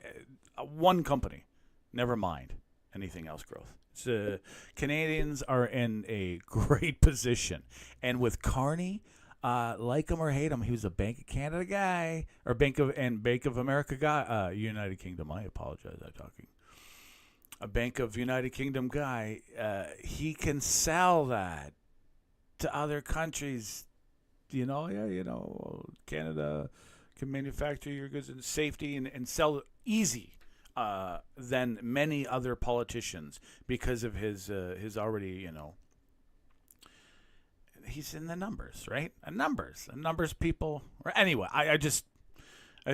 one company. Never mind anything else growth. So Canadians are in a great position. And with Carney, like him or hate him, he was a Bank of Canada guy or Bank of America guy. United Kingdom. I apologize. I'm talking. A Bank of United Kingdom guy. He can sell that to other countries. Canada can manufacture your goods in safety and sell it easy than many other politicians because of his already he's in the numbers, right? Numbers people. Anyway, I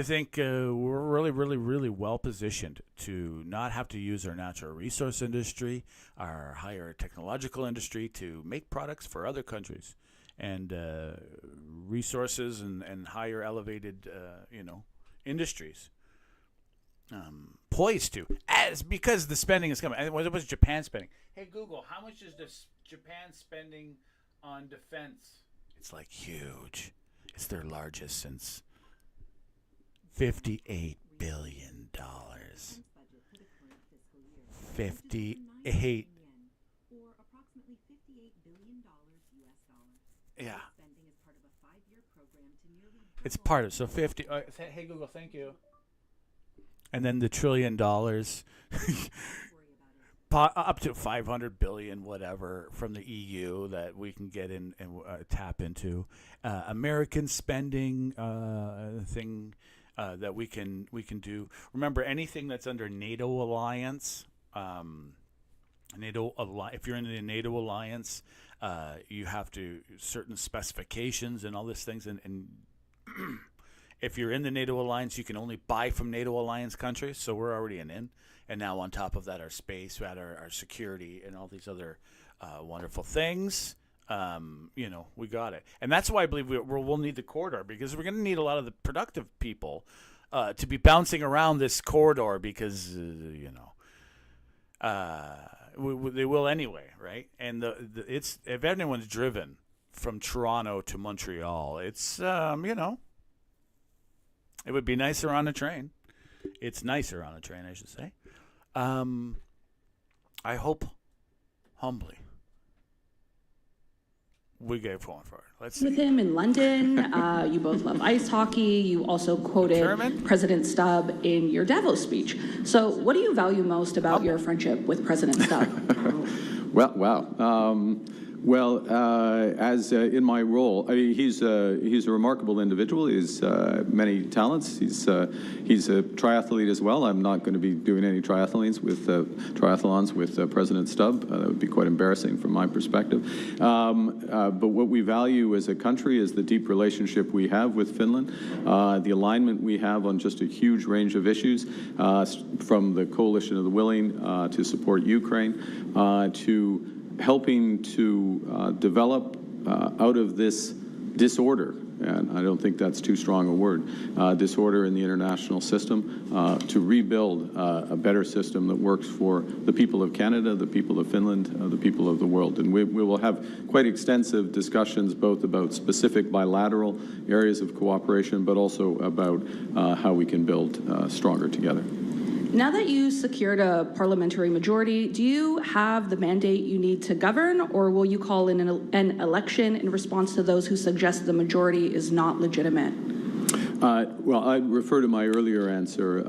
think we're really, really, really well positioned to not have to use our natural resource industry, our higher technological industry to make products for other countries and resources and higher elevated, industries. Poised to, because the spending is coming. And what was Japan spending? Hey, Google, how much is this Japan spending on defense? It's huge. It's their largest since $58 billion. 58. Yeah. It's part of so 50. Hey Google, thank you. And then the $1 trillion. Up to 500 billion, whatever, from the EU that we can get in and tap into. American spending thing that we can do. Remember, anything that's under NATO alliance, if you're in the NATO alliance, you have to certain specifications and all these things, and if you're in the NATO alliance, you can only buy from NATO alliance countries. So we're already in. And now on top of that, our space, we had our security, and all these other wonderful things. We got it. And that's why I believe we'll need the corridor, because we're going to need a lot of the productive people to be bouncing around this corridor because, they will anyway, right? And it's if anyone's driven from Toronto to Montreal. It's it would be nicer on a train. It's nicer on a train, I should say. I hope humbly we get going for it. Let's see. With him in London, you both love ice hockey. You also quoted President Stubb in your Davos speech. So what do you value most about your friendship with President Stubb? Well, wow. As in my role, I mean, he's a remarkable individual. He has many talents. He's a triathlete as well. I'm not going to be doing any triathlons with President Stubb. That would be quite embarrassing from my perspective. But what we value as a country is the deep relationship we have with Finland, the alignment we have on just a huge range of issues, from the coalition of the willing to support Ukraine, to helping to develop out of this disorder, and I don't think that's too strong a word, disorder in the international system, to rebuild a better system that works for the people of Canada, the people of Finland, the people of the world. And we will have quite extensive discussions both about specific bilateral areas of cooperation, but also about how we can build stronger together. Now that you secured a parliamentary majority, do you have the mandate you need to govern, or will you call in an election in response to those who suggest the majority is not legitimate? Well, I refer to my earlier answer.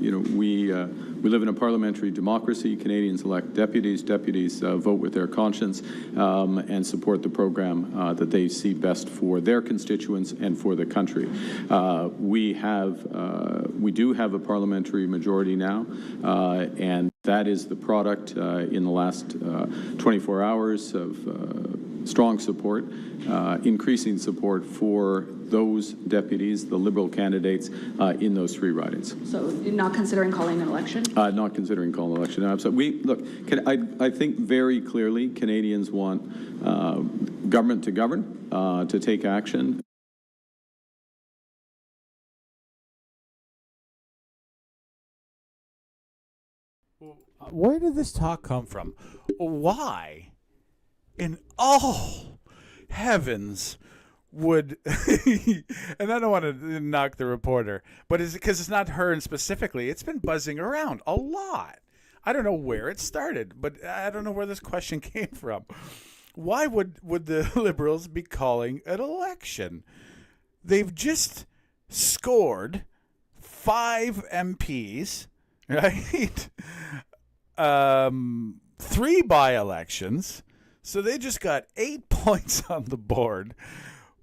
We live in a parliamentary democracy. Canadians elect deputies. Deputies vote with their conscience and support the program that they see best for their constituents and for the country. We do have a parliamentary majority now, and that is the product in the last 24 hours of strong support, increasing support for those deputies, the Liberal candidates, in those three ridings. So you're not considering calling an election? Not considering calling an election. I think very clearly Canadians want government to govern, to take action. Where did this talk come from? Why, in all heavens, would and I don't want to knock the reporter, but is it because it's not her and specifically? It's been buzzing around a lot. I don't know where it started, but I don't know where this question came from. Why would the Liberals be calling an election? They've just scored 5 MPs, right? 3 by-elections. So they just got 8 points on the board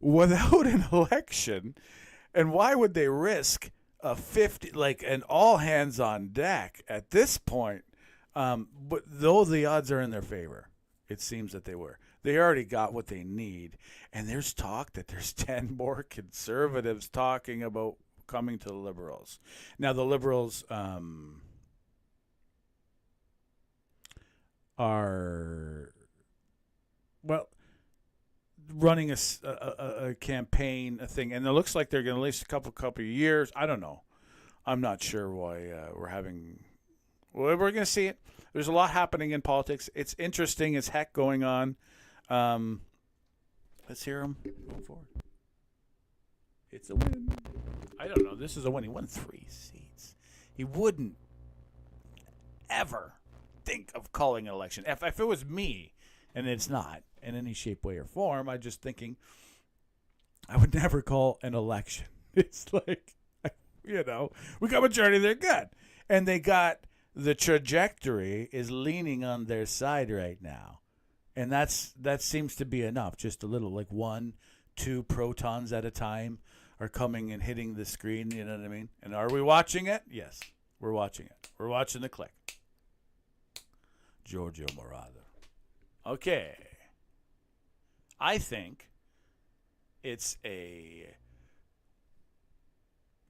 without an election. And why would they risk a 50, like an all hands on deck at this point? But though the odds are in their favor, it seems that they already got what they need. And there's talk that there's 10 more conservatives talking about coming to the Liberals. Now the Liberals are, well, running a campaign, a thing, and it looks like they're going to at least a couple of years. I don't know. I'm not sure why we're going to see it. There's a lot happening in politics. It's interesting as heck going on. Let's hear him go forward. It's a win. I don't know. This is a win. He won 3 seats. He wouldn't ever think of calling an election. If it was me, and it's not in any shape, way, or form, I'm just thinking I would never call an election. It's like, we got majority, they're good. And they got, the trajectory is leaning on their side right now. And that seems to be enough. Just a little, like 1, 2 protons at a time are coming and hitting the screen, you know what I mean? And are we watching it? Yes, we're watching it. We're watching the click. Giorgio Moroder. Okay. I think it's a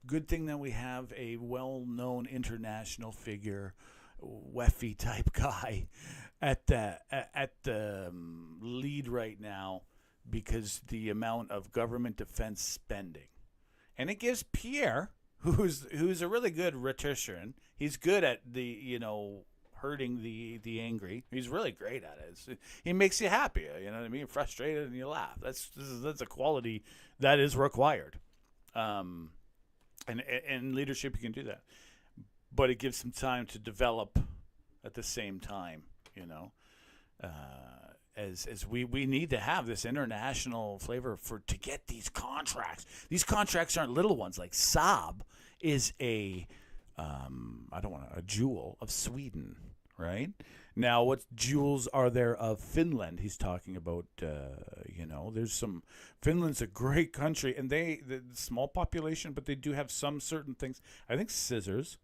good thing that we have a well-known international figure, Weffy type guy at the lead right now, because the amount of government defense spending. And it gives Pierre, who's a really good rhetorician, he's good at the, hurting the angry. He's really great at it. He makes you happy. You know what I mean? Frustrated and you laugh. That's a quality that is required. And in leadership, you can do that. But it gives some time to develop at the same time, you know. As we need to have this international flavor to get these contracts. These contracts aren't little ones. Like Saab is a jewel of Sweden, right? Now, what jewels are there of Finland? He's talking about, there's some. Finland's a great country, and the small population, but they do have some certain things. I think scissors.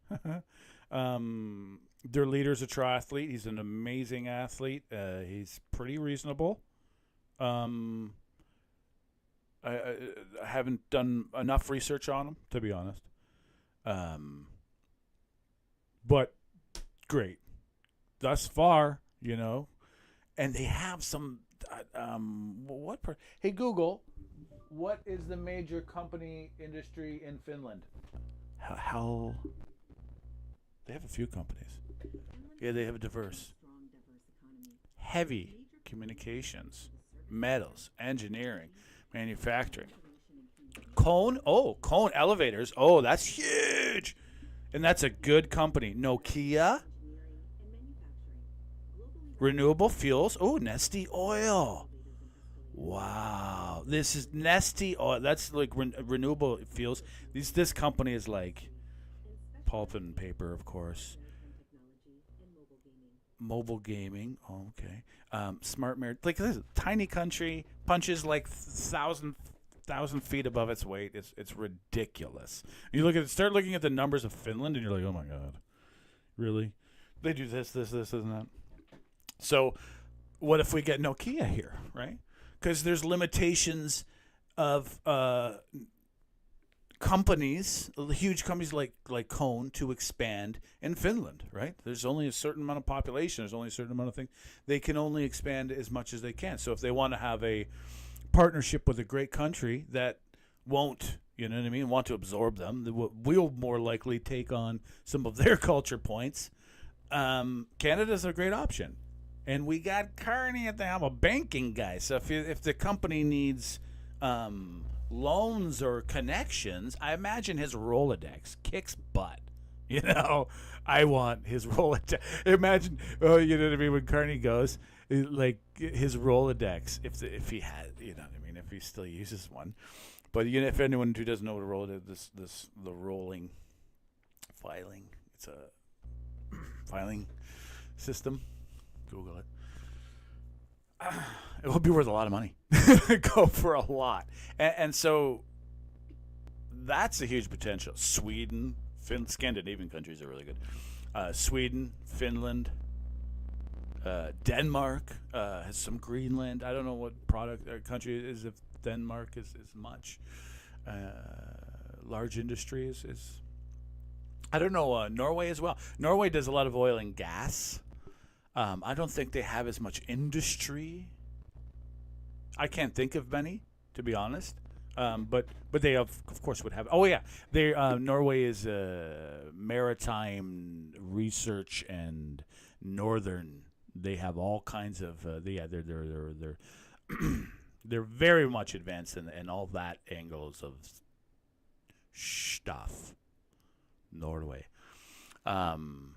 Their leader's a triathlete. He's an amazing athlete. He's pretty reasonable. I haven't done enough research on him, to be honest. But great. Thus far, you know. And they have some... Hey, Google, what is the major company industry in Finland? How... They have a few companies. Yeah, they have a diverse. Heavy communications, metals, engineering, manufacturing. Cone elevators. Oh, that's huge. And that's a good company. Nokia. Renewable fuels. Oh, Neste Oil. Wow. This is Neste Oil. That's like renewable fuels. This company is like pulp and paper, of course. Mobile gaming. Oh, okay. Smart marriage. Like this tiny country punches like thousand feet above its weight. It's ridiculous. You start looking at the numbers of Finland, and you're like, oh my god, really? They do this, and that. So, what if we get Nokia here, right? Because there's limitations of companies, huge companies like Cone, to expand in Finland, right? There's only a certain amount of population. There's only a certain amount of things. They can only expand as much as they can. So if they want to have a partnership with a great country that won't, you know what I mean, want to absorb them, we'll more likely take on some of their culture points. Canada's a great option. And we got Carney at the helm, a banking guy. So if the company needs... loans or connections, I imagine his Rolodex kicks butt. You know, I want his Rolodex. Imagine, you know what I mean, when Carney goes, like his Rolodex, if he had, you know what I mean, if he still uses one. But you know, if anyone who doesn't know what a Rolodex, the rolling filing, it's a filing system. Google it. It will be worth a lot of money. Go for a lot. And so that's a huge potential. Sweden, Scandinavian countries are really good. Sweden, Finland, Denmark has some Greenland. I don't know what country it is if Denmark is much. Large industry is I don't know, Norway as well. Norway does a lot of oil and gas. I don't think they have as much industry. I can't think of many, to be honest. But they of course would have. Oh yeah, Norway is maritime research and northern. They have all kinds of. They're they're very much advanced in all that angles of stuff. Norway. The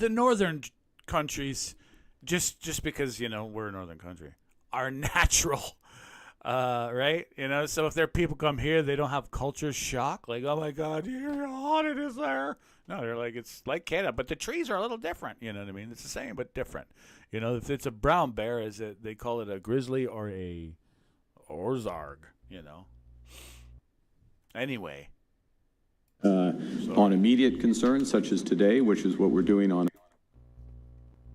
northern countries, just because, you know, we're a northern country, are natural, right? You know, so if their people come here, they don't have culture shock, like, oh my God, how hot it is there. No, they're like, it's like Canada, but the trees are a little different, you know what I mean? It's the same, but different. You know, if it's a brown bear, they call it a grizzly or a Ozarg, you know? Anyway. On immediate concerns such as today, which is what we're doing on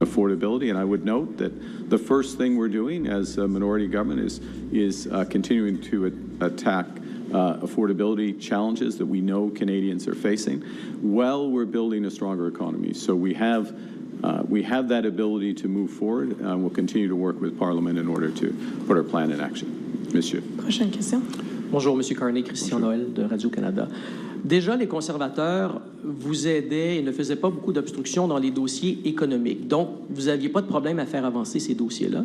affordability, and I would note that the first thing we're doing as a minority government is continuing to attack affordability challenges that we know Canadians are facing while we're building a stronger economy. So we have that ability to move forward. We'll continue to work with Parliament in order to put our plan in action. Monsieur. Prochaine question. Bonjour, Monsieur Carney, Christian Noël de Radio-Canada. Déjà, les conservateurs vous aidait et ne faisait pas beaucoup d'obstruction dans les dossiers économiques. Donc, vous n'aviez pas de problème à faire avancer ces dossiers-là.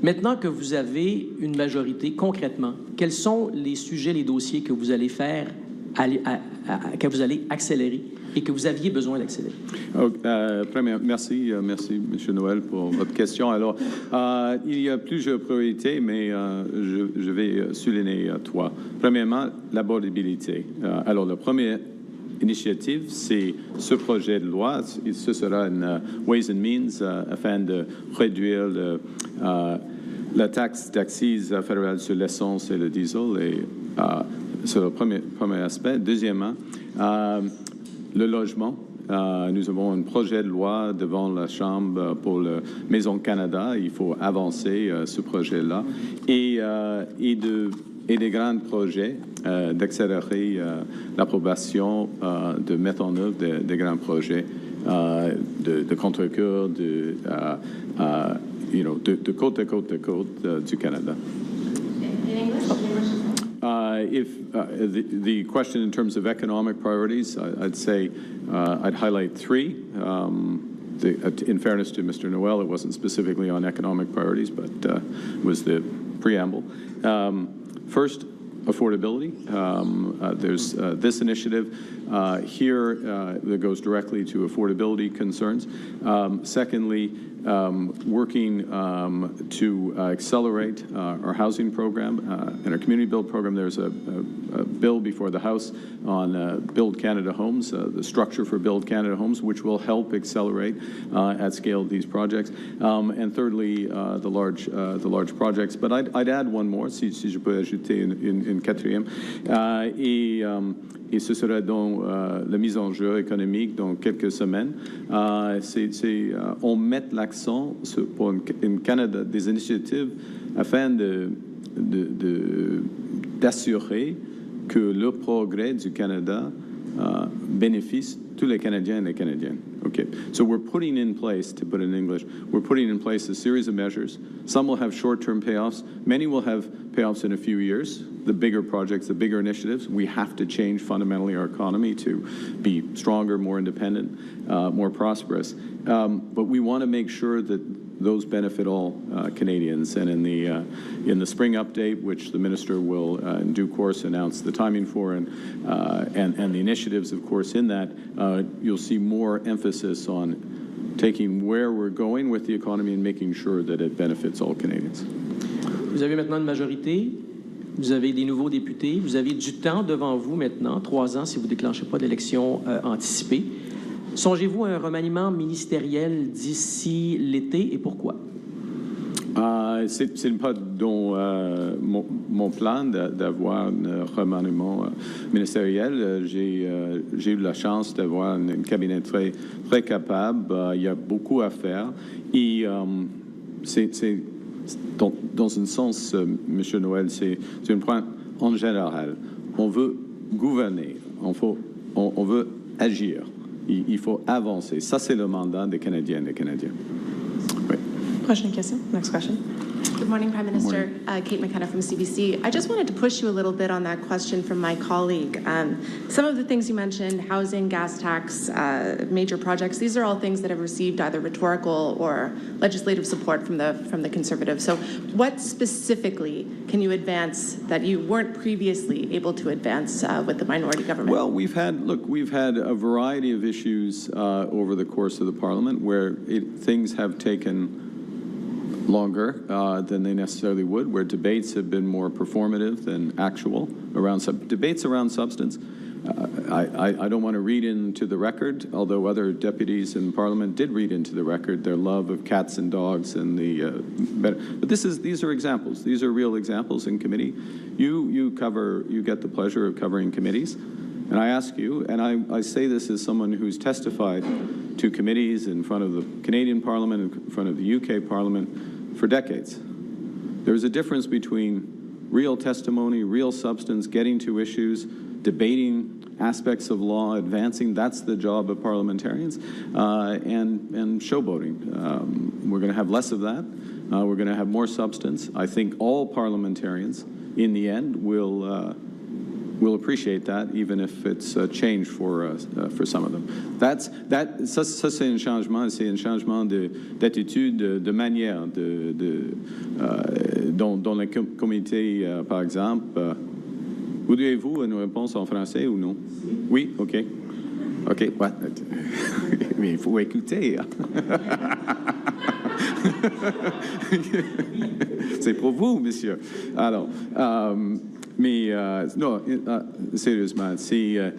Maintenant que vous avez une majorité, concrètement, quels sont les sujets, les dossiers que vous allez faire, que vous allez accélérer et que vous aviez besoin d'accélérer? Merci, M. Noël, pour votre question. Alors, il y a plusieurs priorités, mais je vais souligner trois. Premièrement, l'abordabilité. Alors, la première initiative, c'est ce projet de loi. Ce sera une Ways and Means afin de réduire la taxe d'accise fédérale sur l'essence et le diesel. Et c'est le premier aspect. Deuxièmement, le logement. Nous avons un projet de loi devant la Chambre pour la Maison Canada. Il faut avancer ce projet-là. Et des grands projets d'accélérer l'approbation, de mettre en œuvre des grands projets de contre-cœur, de côte à côte à côte du Canada. If the question in terms of economic priorities, I'd say I'd highlight three. In fairness to Mr. Noel, it wasn't specifically on economic priorities, but was the preamble. First, affordability. There's this initiative here that goes directly to affordability concerns. Secondly, working to accelerate our housing program and our community build program. There's a bill before the House on Build Canada Homes, the structure for Build Canada Homes, which will help accelerate at scale these projects. And thirdly, the large projects. But I'd add one more, si je peux ajouter une quatrième. Et ce sera dans la mise en jeu économique dans quelques semaines. On met l'accent pour une Canada des initiatives afin d'assurer que le progrès du Canada bénéficie tous les Canadiens et les Canadiennes. Okay, so we're putting in place, to put it in English, we're putting in place a series of measures. Some will have short-term payoffs. Many will have payoffs in a few years. The bigger projects, the bigger initiatives, we have to change fundamentally our economy to be stronger, more independent, more prosperous. But we want to make sure that those benefit all Canadians. And in the spring update, which the minister will in due course announce the timing for, and the initiatives, of course, in that, you'll see more emphasis on taking where we're going with the economy and making sure that it benefits all Canadians. Vous avez maintenant une majorité. Vous avez des nouveaux députés. Vous avez du temps devant vous maintenant, 3 ans si vous ne déclenchez pas d'élection anticipée. Songez-vous à un remaniement ministériel d'ici l'été et pourquoi? C'est pas dans mon plan d'avoir un remaniement ministériel. J'ai eu la chance d'avoir un cabinet très, très capable. Il y a beaucoup à faire. Et c'est dans un sens, M. Noël, c'est un point en général. On veut gouverner, on veut agir. Il faut avancer. Ça, c'est le mandat des Canadiennes et des Canadiens. Oui. Prochaine question. Next question. Good morning, Prime Minister. Kate McKenna from CBC. I just wanted to push you a little bit on that question from my colleague. Some of the things you mentioned, housing, gas tax, major projects, these are all things that have received either rhetorical or legislative support from the Conservatives. So what specifically can you advance that you weren't previously able to advance with the minority government? Well, we've had a variety of issues over the course of the Parliament where things have taken longer than they necessarily would, where debates have been more performative than actual debates around substance. I don't want to read into the record, although other deputies in Parliament did read into the record their love of cats and dogs and but these are examples. These are real examples in committee. You get the pleasure of covering committees. And I ask you, and I say this as someone who's testified to committees in front of the Canadian Parliament, in front of the UK Parliament for decades. There's a difference between real testimony, real substance, getting to issues, debating aspects of law, advancing. That's the job of parliamentarians, and showboating. We're going to have less of that. We're going to have more substance. I think all parliamentarians, in the end, will will appreciate that, even if it's a change for some of them. Ça c'est un changement d'attitude, de manière, dont la communauté, par exemple. Voudriez-vous une réponse en français ou non? Oui, OK. OK, mais il faut écouter. C'est pour vous, monsieur. Alors, non, sérieusement, c'est un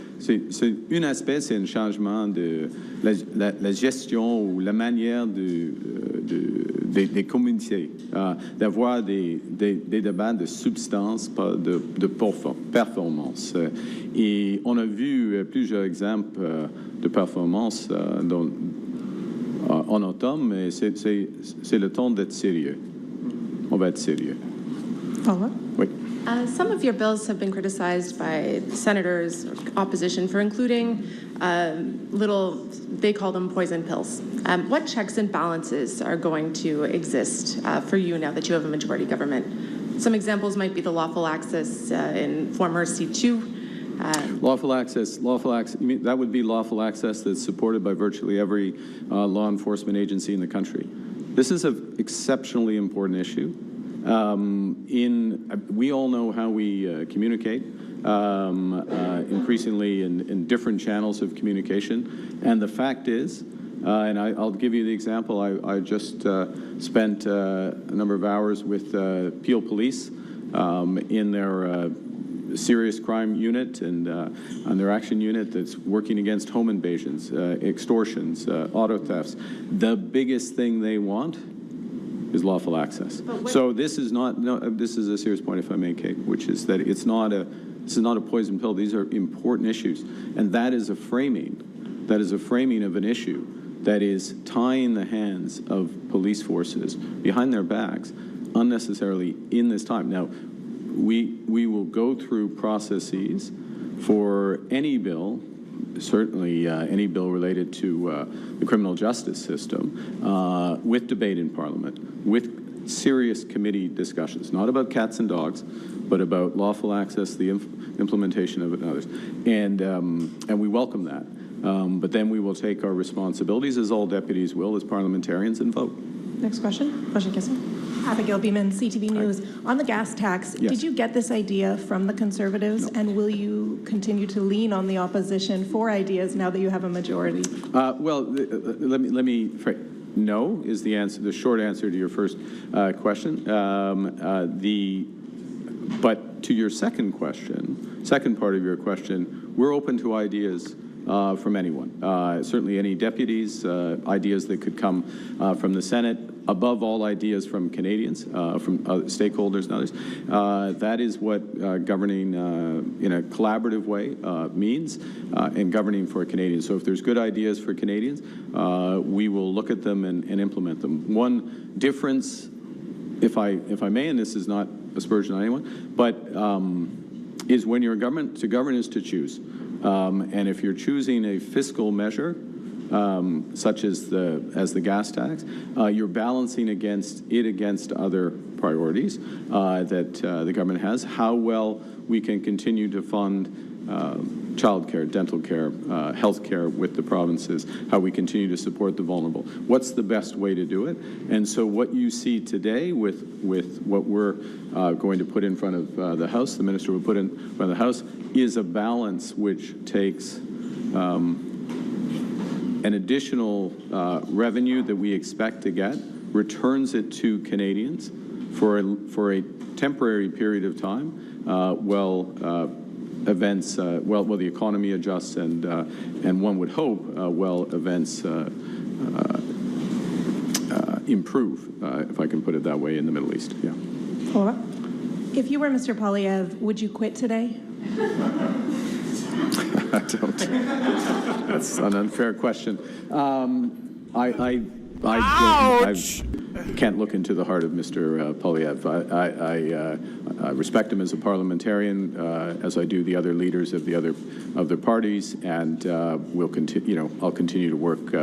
aspect, c'est un changement de la gestion ou la manière des communautés, d'avoir des débats de substance, pas de performance. Et on a vu plusieurs exemples de performance en automne, mais c'est le temps d'être sérieux. On va être sérieux. Paula? Oui. Some of your bills have been criticized by senators, opposition, for including they call them poison pills. What checks and balances are going to exist for you now that you have a majority government? Some examples might be the lawful access in former C2. Lawful access, you mean, that would be lawful access that's supported by virtually every law enforcement agency in the country. This is an exceptionally important issue. We all know how we communicate, increasingly in different channels of communication. And the fact is, and I'll give you the example, I just spent a number of hours with Peel Police in their serious crime unit and on their action unit that's working against home invasions, extortions, auto thefts. The biggest thing they want is lawful access. So this is this is a serious point, if I may, Kate, which is that this is not a poison pill. These are important issues, and that is a framing of an issue that is tying the hands of police forces behind their backs unnecessarily in this time. Now, we will go through processes for any bill, certainly any bill related to the criminal justice system, with debate in Parliament, with serious committee discussions, not about cats and dogs, but about lawful access, the implementation of it and others. And we welcome that. But then we will take our responsibilities, as all deputies will, as parliamentarians, and vote. Next question. Question Kissing. Abigail Beeman, CTV News. On the gas tax, Yes. did you get this idea from the Conservatives, and will you continue to lean on the opposition for ideas now that you have a majority? Well, let me no is the answer. The short answer to your first question. But to your second part of your question, we're open to ideas from anyone. Certainly any deputies, ideas that could come from the Senate, above all ideas from Canadians, from stakeholders and others. That is what governing in a collaborative way means, and governing for Canadians. So if there's good ideas for Canadians, we will look at them and implement them. One difference, if I may, and this is not aspersion on anyone, but is when you're in government, to govern is to choose. And if you're choosing a fiscal measure, such as the gas tax, you're balancing against other priorities that the government has. How well we can continue to fund child care, dental care, health care with the provinces, how we continue to support the vulnerable. What's the best way to do it? And so what you see today with what we're going to put in front of the House, the minister will put in front of the House, is a balance which takes an additional revenue that we expect to get, returns it to Canadians for a temporary period of time, while the economy adjusts and one would hope while events improve, if I can put it that way, in the Middle East. Yeah. Paula? If you were Mr. Poilievre, would you quit today? I don't. That's an unfair question. I can't look into the heart of Mr. Poilievre. I respect him as a parliamentarian, as I do the other leaders of the other parties, and we'll continue. I'll continue to work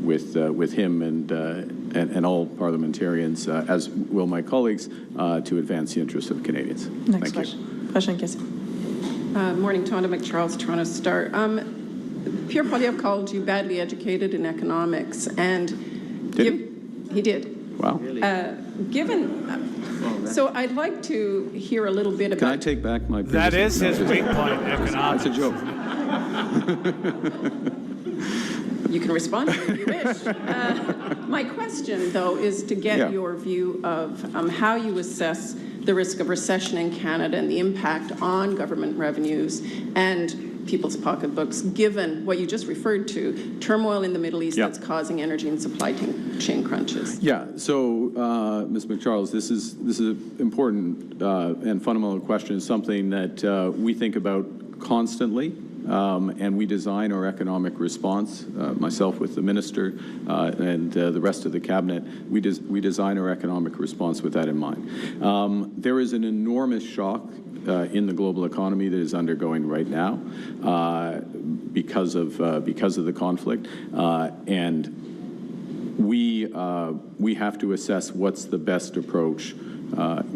with him and all parliamentarians, as will my colleagues, to advance the interests of Canadians. Next question. Question Kissing. Morning, Tonda McCharles, Toronto Star. Pierre Poilievre called you badly educated in economics, and he did. Wow. So I'd like to hear a little bit about. Can I take back my? That is his weak point, economics. That's a joke. You can respond if you wish. My question, though, is to get your view of how you assess the risk of recession in Canada and the impact on government revenues and people's pocketbooks, given what you just referred to, turmoil in the Middle East that's causing energy and supply chain crunches. Yeah. So, Ms. McCharles, this is an important and fundamental question. Something that we think about constantly. And we design our economic response, myself with the minister and the rest of the cabinet, we design our economic response with that in mind. There is an enormous shock in the global economy that is undergoing right now because of the conflict, and we have to assess what's the best approach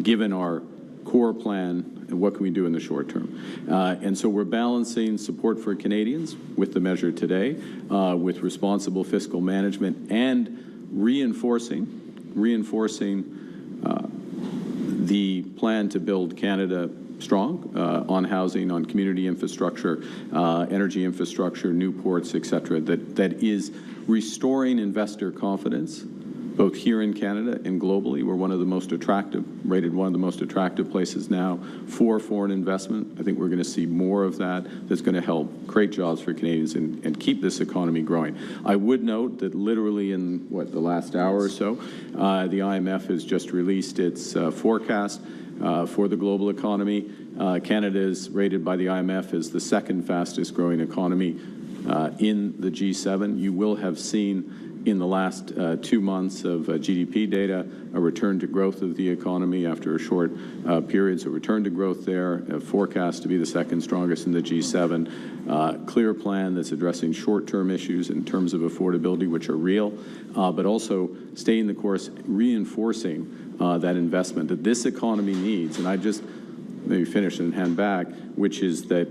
given our core plan and what can we do in the short term. And so we're balancing support for Canadians with the measure today, with responsible fiscal management and reinforcing the plan to build Canada strong on housing, on community infrastructure, energy infrastructure, new ports, et cetera, that is restoring investor confidence, both here in Canada and globally. We're rated one of the most attractive places now for foreign investment. I think we're going to see more of that. That's going to help create jobs for Canadians and keep this economy growing. I would note that literally in, the last hour or so, the IMF has just released its forecast for the global economy. Canada is rated by the IMF as the second fastest growing economy in the G7. You will have seen in the last 2 months of GDP data, a return to growth of the economy after a short period. So return to growth there, forecast to be the second strongest in the G7. Clear plan that's addressing short-term issues in terms of affordability, which are real, but also staying the course, reinforcing that investment that this economy needs. And I just maybe finish and hand back, which is that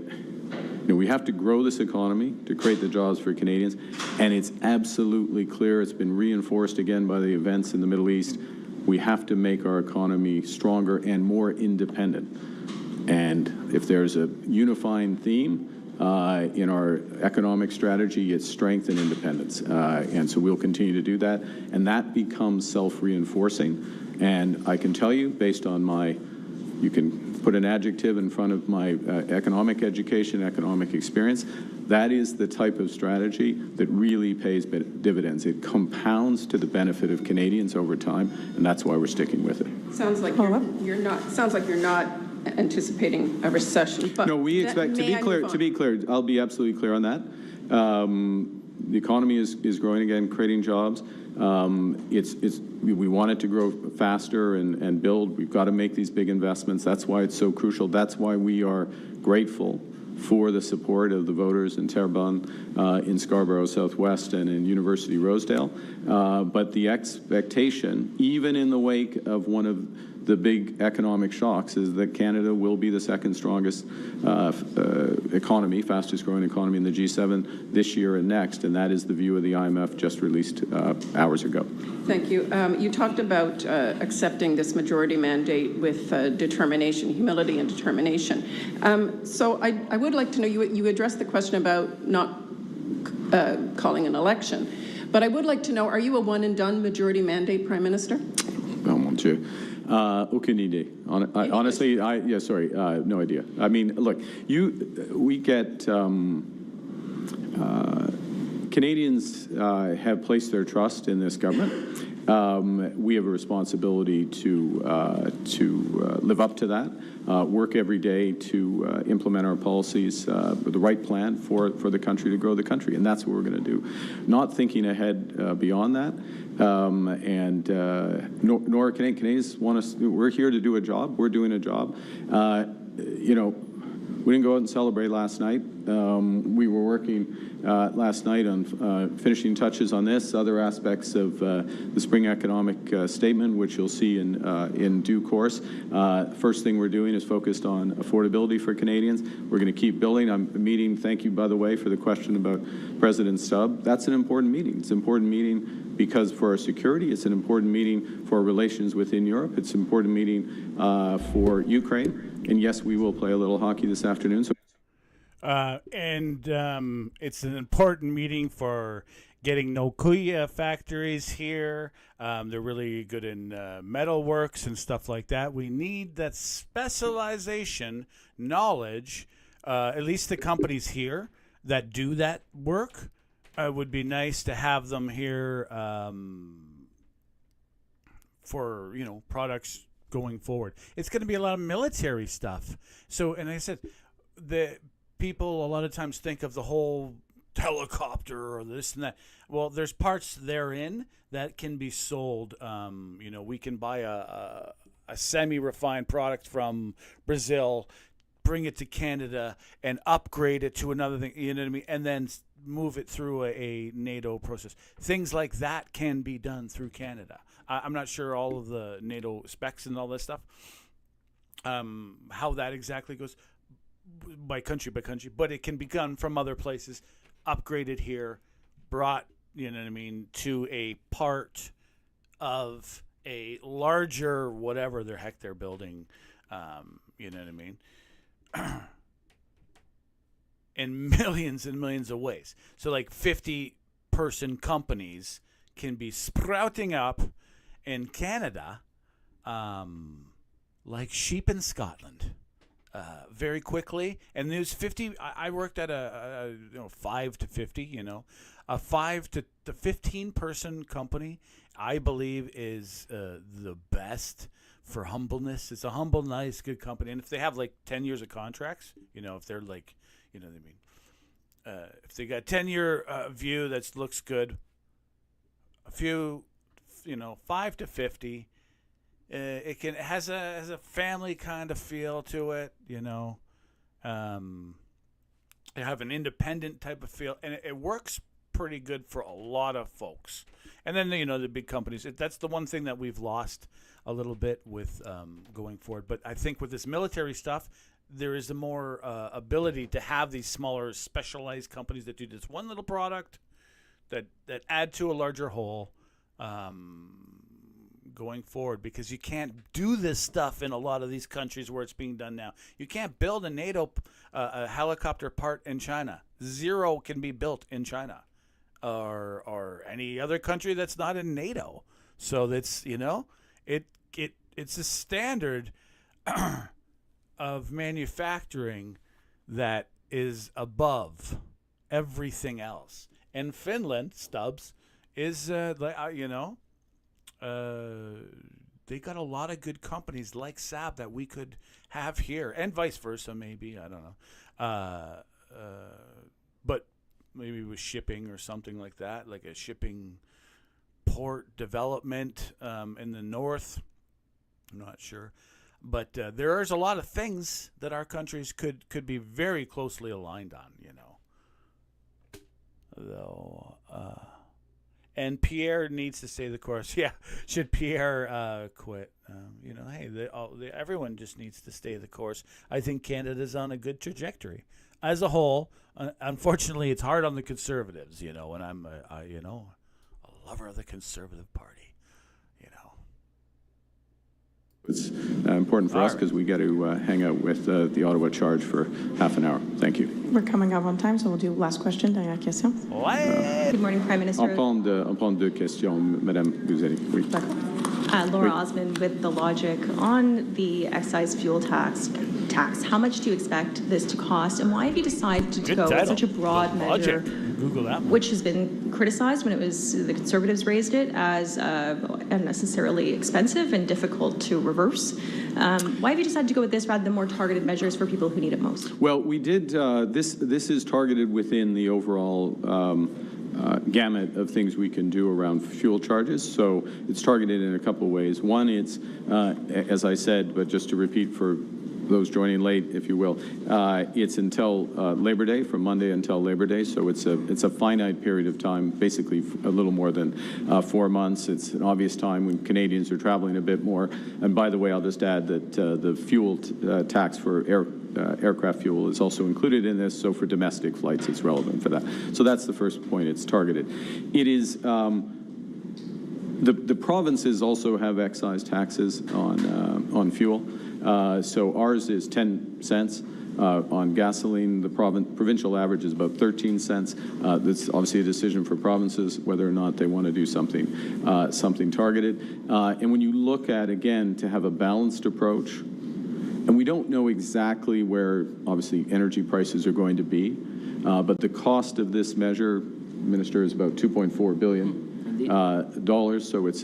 we have to grow this economy to create the jobs for Canadians, and it's absolutely clear, it's been reinforced again by the events in the Middle East, we have to make our economy stronger and more independent. And if there's a unifying theme in our economic strategy, it's strength and independence. And so we'll continue to do that, and that becomes self-reinforcing. And I can tell you, based on you can put an adjective in front of my economic education, economic experience, that is the type of strategy that really pays dividends. It compounds to the benefit of Canadians over time, and that's why we're sticking with it. Sounds like you're not anticipating a recession. But no, we expect to be clear. I'll be absolutely clear on that. The economy is growing again, creating jobs. We want it to grow faster and build. We've got to make these big investments. That's why it's so crucial. That's why we are grateful for the support of the voters in Terrebonne, in Scarborough Southwest, and in University Rosedale. But the expectation, even in the wake of one of the big economic shocks, is that Canada will be the second strongest economy, fastest growing economy in the G7 this year and next, and that is the view of the IMF just released hours ago. Thank you. You talked about accepting this majority mandate with determination, humility and determination. So I would like to know, you addressed the question about not calling an election, but I would like to know, are you a one-and-done majority mandate Prime Minister? Oh, mon Dieu. Aucune idée. Honestly, no idea. I mean, look, we get Canadians have placed their trust in this government. We have a responsibility to live up to that, work every day to implement our policies, the right plan for the country, to grow the country, and that's what we're going to do. Not thinking ahead beyond that. Nor Canadians want us. We're here to do a job. We're doing a job. We didn't go out and celebrate last night. We were working last night on finishing touches on this, other aspects of the spring economic statement, which you'll see in due course. First thing we're doing is focused on affordability for Canadians. We're going to keep building. I'm meeting, thank you, by the way, for the question about President Stubb. That's an important meeting. It's an important meeting because for our security, it's an important meeting for our relations within Europe. It's an important meeting for Ukraine. And yes, we will play a little hockey this afternoon. So. It's an important meeting for getting Nokia factories here. They're really good in metalworks and stuff like that. We need that specialization knowledge, at least the companies here that do that work. It would be nice to have them here for, products going forward. It's going to be a lot of military stuff. So, and I said, the people a lot of times think of the whole helicopter or this and that. Well, there's parts therein that can be sold. We can buy a semi-refined product from Brazil, bring it to Canada, and upgrade it to another thing, you know what I mean? And then move it through a NATO process. Things like that can be done through Canada. I'm not sure all of the NATO specs and all this stuff, how that exactly goes by country, but it can be done from other places, upgraded here, brought, to a part of a larger whatever the heck they're building, you know what I mean? In millions and millions of ways. So like 50-person companies can be sprouting up in Canada like sheep in Scotland very quickly. And there's 50, I worked at a 5 to 50, a 5 to 15-person company, I believe is the best for humbleness. It's a humble, nice, good company. And if they have like 10 years of contracts, if they're like, what I mean? If they got 10-year view that looks good, a few, 5 to 50, it has a family kind of feel to it, They have an independent type of feel, and it works pretty good for a lot of folks. And then, the big companies, that's the one thing that we've lost a little bit with going forward. But I think with this military stuff, there is a more ability to have these smaller specialized companies that do this one little product that add to a larger whole going forward, because you can't do this stuff in a lot of these countries where it's being done now. You can't build a NATO a helicopter part in China. Zero can be built in China or any other country that's not in NATO. So that's, it's a standard of manufacturing that is above everything else. And Finland, Stubbs, is, they got a lot of good companies like Saab that we could have here, and vice versa, maybe, I don't know. But maybe with shipping or something like that, like a shipping port development in the north. I'm not sure. But there's a lot of things that our countries could be very closely aligned on, Though, and Pierre needs to stay the course. Yeah, should Pierre quit? Everyone just needs to stay the course. I think Canada's on a good trajectory as a whole. Unfortunately, it's hard on the Conservatives, and I'm, a lover of the Conservative Party. It's important for us because we got to hang out with the Ottawa Charge for half an hour. Thank you. We're coming up on time, so we'll do last question. Dernière question. Good morning, Prime Minister. On prend deux questions, Madame Guzeli. Oui. Laura Osmond with The Logic. On the excise fuel tax, how much do you expect this to cost, and why have you decided to go with such a broad measure, Google that one. which has been criticized when the Conservatives raised it as unnecessarily expensive and difficult to reverse? Why have you decided to go with this rather than more targeted measures for people who need it most? Well, we did, this is targeted within the overall gamut of things we can do around fuel charges. So it's targeted in a couple of ways. One, it's, as I said, but just to repeat for those joining late, if you will. It's until Labor Day, from Monday until Labor Day, so it's a finite period of time, basically a little more than 4 months. It's an obvious time when Canadians are traveling a bit more. And by the way, I'll just add that the fuel tax for aircraft fuel is also included in this, so for domestic flights it's relevant for that. So that's the first point, it's targeted. It is, the provinces also have excise taxes on fuel. So ours is 10 cents. On gasoline, the provincial average is about 13 cents. That's obviously a decision for provinces whether or not they want to do something targeted. And when you look at, again, to have a balanced approach, and we don't know exactly where, obviously, energy prices are going to be, but the cost of this measure, Minister, is about $2.4 billion. So it's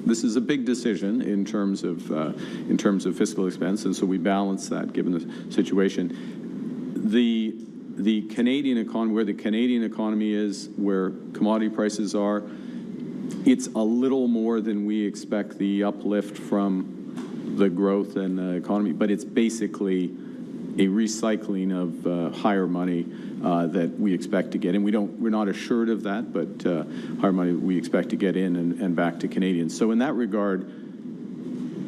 this is a big decision in terms of fiscal expense, and so we balance that given the situation. The Canadian economy, where the Canadian economy is, where commodity prices are, it's a little more than we expect the uplift from the growth in the economy, but it's basically a recycling of higher money that we expect to get in. We're not assured of that, but higher money we expect to get in and back to Canadians. So in that regard,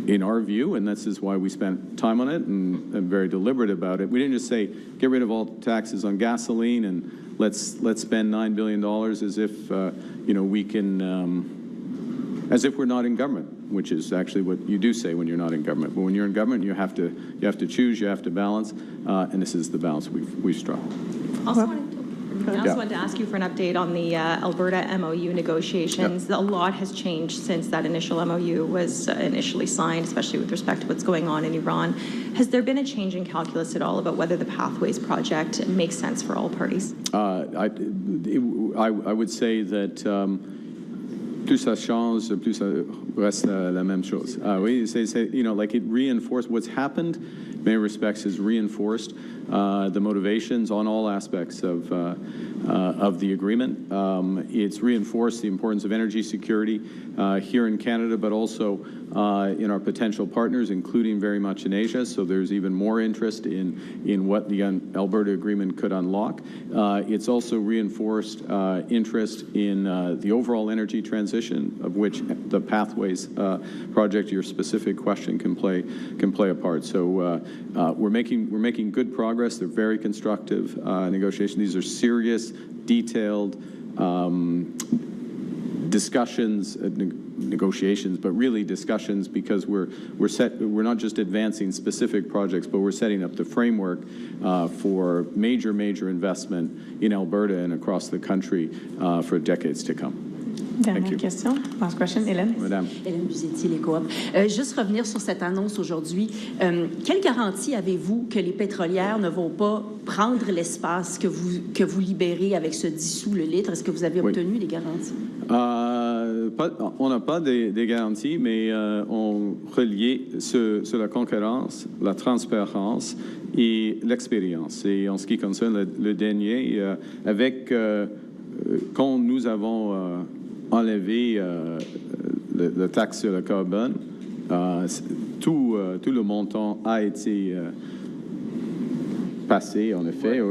in our view, and this is why we spent time on it and very deliberate about it, we didn't just say get rid of all taxes on gasoline and let's spend $9 billion as if we can. As if we're not in government, which is actually what you do say when you're not in government. But when you're in government, you have to choose, you have to balance, and this is the balance we've struck. Also wanted to ask you for an update on the Alberta MOU negotiations. A lot has changed since that initial MOU was initially signed, especially with respect to what's going on in Iran. Has there been a change in calculus at all about whether the Pathways project makes sense for all parties? I would say that plus ça change, plus ça reste la même chose. Oui, like it reinforced what's happened. In many respects, has reinforced the motivations on all aspects of the agreement. It's reinforced the importance of energy security here in Canada, but also in our potential partners, including very much in Asia. So there's even more interest in what the Alberta agreement could unlock. It's also reinforced interest in the overall energy transition, of which the Pathways project, your specific question, can play a part. So we're making good progress. They're very constructive negotiations. These are serious, detailed discussions, negotiations, but really discussions, because we're not just advancing specific projects, but we're setting up the framework for major investment in Alberta and across the country for decades to come. Dernière question. Last question, Hélène. Madame. Hélène Buzetti, les coop. Juste revenir sur cette annonce aujourd'hui. Quelle garantie avez-vous que les pétrolières ne vont pas prendre l'espace que vous libérez avec ce dissous le litre? Est-ce que vous avez obtenu des garanties? On n'a pas des garanties, mais on reliait sur la concurrence, la transparence et l'expérience. Et en ce qui concerne le dernier, quand nous avons enlevé la taxe sur le carbone, tout le montant a été passé, en effet,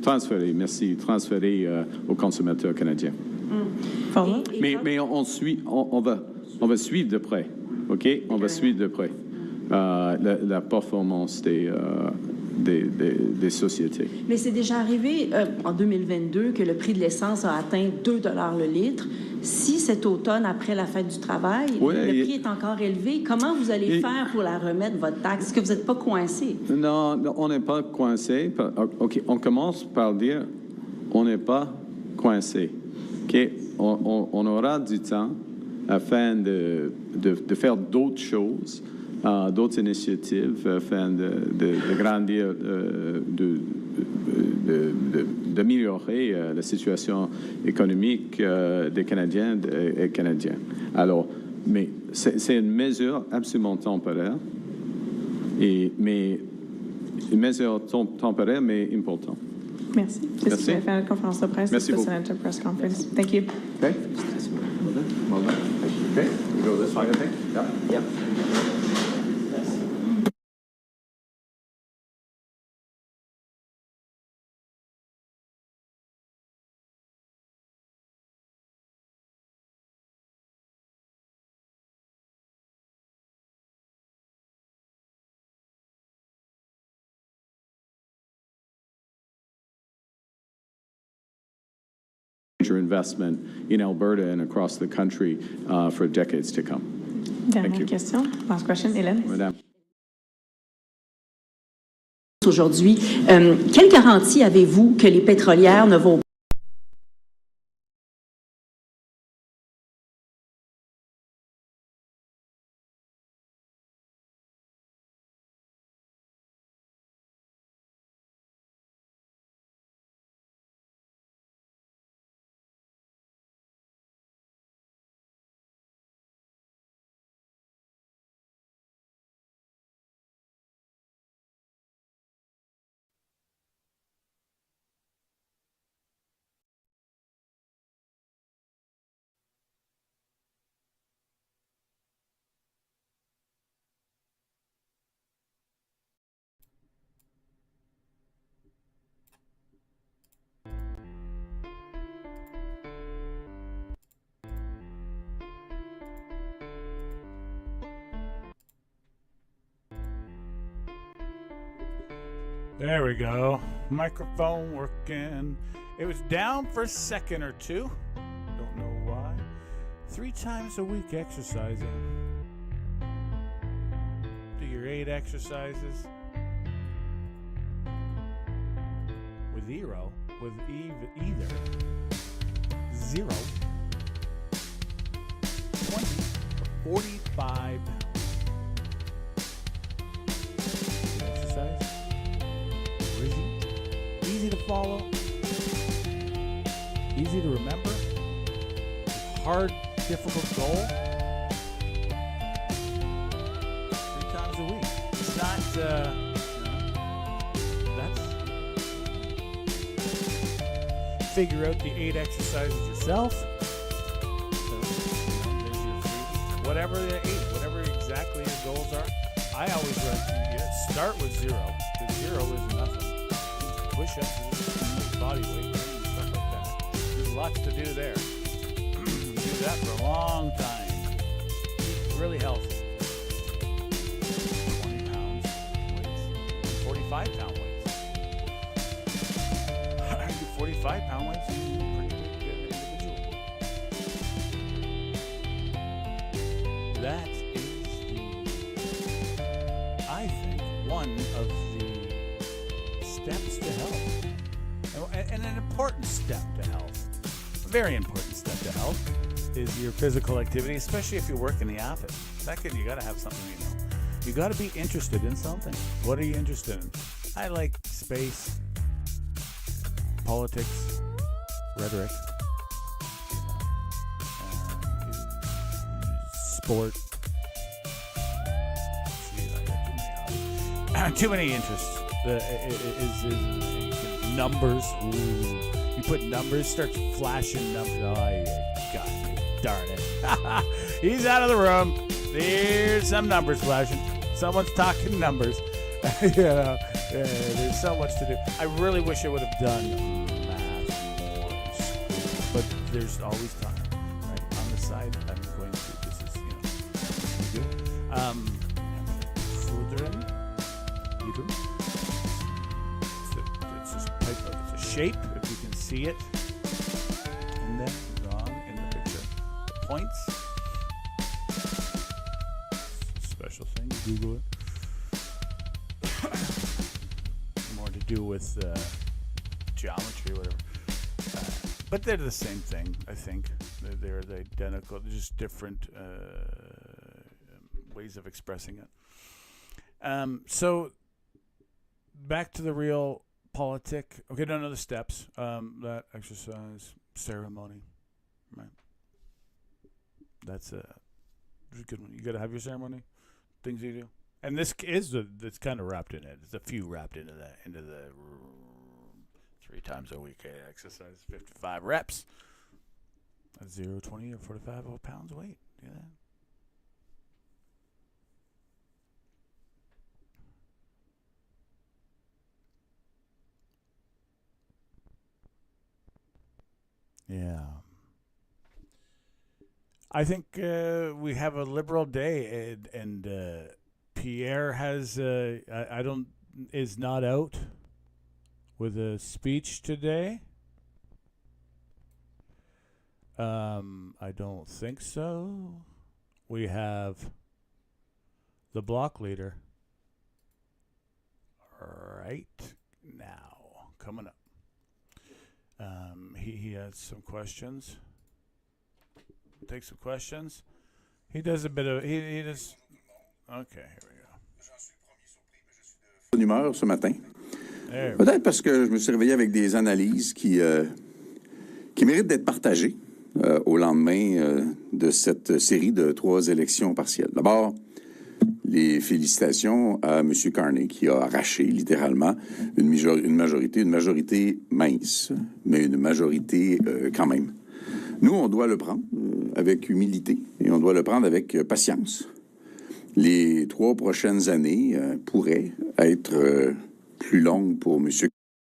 transféré aux consommateurs canadiens. Mais on va suivre de près, OK? On va suivre de près la performance des sociétés. Mais c'est déjà arrivé en 2022 que le prix de l'essence a atteint 2 $ le litre. Si cet automne, après la fête du travail, le prix est encore élevé, comment vous allez faire pour la remettre, votre taxe? Est-ce que vous n'êtes pas coincé? Non, on n'est pas coincé. OK, on commence par dire on n'est pas coincé. OK, on aura du temps afin de faire d'autres choses, d'autres initiatives afin de grandir, d'améliorer la situation économique des Canadiens et Canadiens. Alors, mais c'est une mesure absolument temporaire, mais une mesure temporaire mais importante. Merci. Merci. Vous avez fait une conférence de presse. Merci beaucoup. Senator Press Conference. Thank you. Okay. Well done. Okay. We go this way, I think. Yep. major investment in Alberta and across the country for decades to come. Thank you. Question. Last question, Hélène. Madame. Aujourd'hui, quelle garantie avez-vous que les pétrolières ne vont There we go. Microphone working. It was down for a second or two. Don't know why. 3 times a week exercising. Do your 8 exercises. With zero. With either. 0. 20 or 45 exercise. Easy to follow, easy to remember, hard, difficult goal. 3 times a week. It's not, figure out the 8 exercises yourself. So, there's your freedom. Whatever the 8, whatever exactly your goals are. I always start with 0, because 0 is nothing. Push-ups, body weight, stuff like that. There's lots to do there. Do that for a long time. Really healthy. 20 pounds weights, 45-pound weights. 45-pound weights is a pretty big individual. That is I think, one of the steps to health, and an important step to health, a very important step to health, is your physical activity, especially if you work in the office. Second, you got to have something you know. You got to be interested in something. What are you interested in? I like space, politics, rhetoric, sport. Too many interests. Numbers. Ooh. You put numbers, starts flashing numbers. Oh, God, darn it. He's out of the room. There's some numbers flashing. Someone's talking numbers. There's so much to do. I really wish I would have done math more in school, but there's always time. Right on the side, I'm going to. This is, Fudrin. It's a shape, if you can see it. And then wrong in the picture. The points. Special thing. Google it. More to do with geometry or whatever. But they're the same thing, I think. They're identical. They're just different ways of expressing it. So back to the real politic. Okay, no, the steps. That exercise, ceremony, right? That's a good one. You got to have your ceremony, things you do, and this is that's kind of wrapped in it. There's a few wrapped into the 3 times a week exercise, 55 reps. That's 0, 20, or 45 pounds weight. Yeah. Yeah. I think we have a liberal day, and Pierre has is not out with a speech today. I don't think so. We have the Bloc leader right now coming up. He has some questions. Take some questions. He does a bit of he does. Okay, here we go. Bonne humeur ce matin. Peut-être parce que je me suis réveillé avec des analyses qui méritent d'être partagées au lendemain de cette série de 3 élections partielles. D'abord, les félicitations à M. Carney qui a arraché littéralement une majorité mince, mais une majorité quand même. Nous, on doit le prendre avec humilité et on doit le prendre avec patience. Les 3 prochaines années pourraient être plus longues pour M.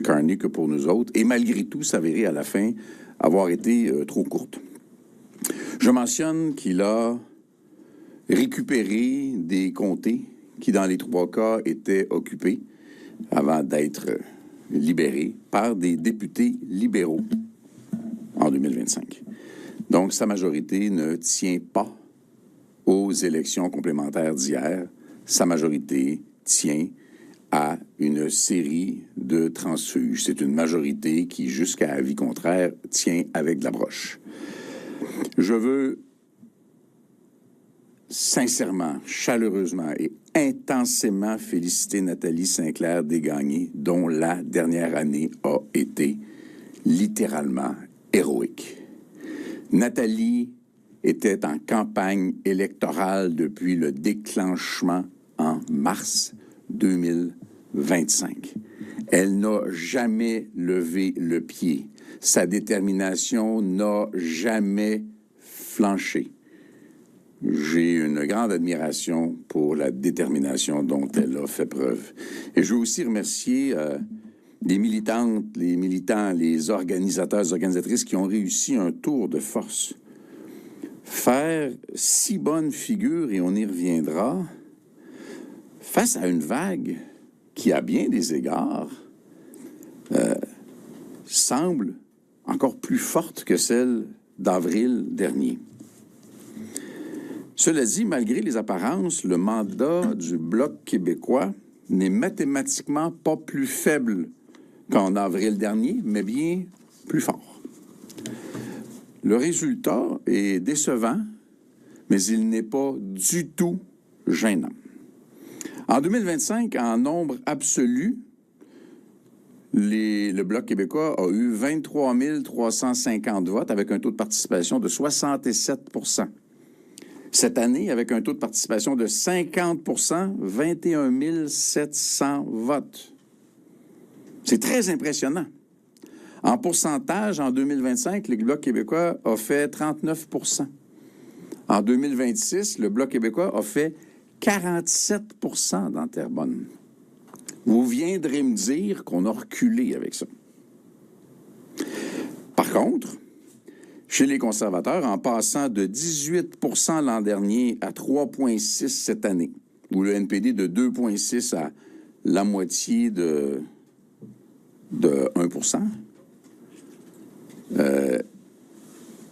Carney que pour nous autres et malgré tout s'avérer à la fin avoir été trop courtes. Je mentionne qu'il a récupérer des comtés qui, dans les 3 cas, étaient occupés avant d'être libérés par des députés libéraux en 2025. Donc, sa majorité ne tient pas aux élections complémentaires d'hier. Sa majorité tient à une série de transfuges. C'est une majorité qui, jusqu'à avis contraire, tient avec de la broche. Je veux sincèrement, chaleureusement et intensément féliciter Nathalie Sinclair-Desgagnés, dont la dernière année a été littéralement héroïque. Nathalie était en campagne électorale depuis le déclenchement en mars 2025. Elle n'a jamais levé le pied. Sa détermination n'a jamais flanché. J'ai une grande admiration pour la détermination dont elle a fait preuve. Et je veux aussi remercier les militantes, les militants, les organisateurs, organisatrices qui ont réussi un tour de force. Faire si bonne figure, et on y reviendra, face à une vague qui, à bien des égards, semble encore plus forte que celle d'avril dernier. Cela dit, malgré les apparences, le mandat du Bloc québécois n'est mathématiquement pas plus faible qu'en avril dernier, mais bien plus fort. Le résultat est décevant, mais il n'est pas du tout gênant. En 2025, en nombre absolu, le Bloc québécois a eu 23 350 votes avec un taux de participation de 67 %. Cette année, avec un taux de participation de 50 %, 21 700 votes. C'est très impressionnant. En pourcentage, en 2025, le Bloc québécois a fait 39 %. En 2026, le Bloc québécois a fait 47 % dans Terrebonne. Vous viendrez me dire qu'on a reculé avec ça. Par contre, chez les conservateurs, en passant de 18 % l'an dernier à 3,6 % cette année, ou le NPD de 2,6 à la moitié de 1 %,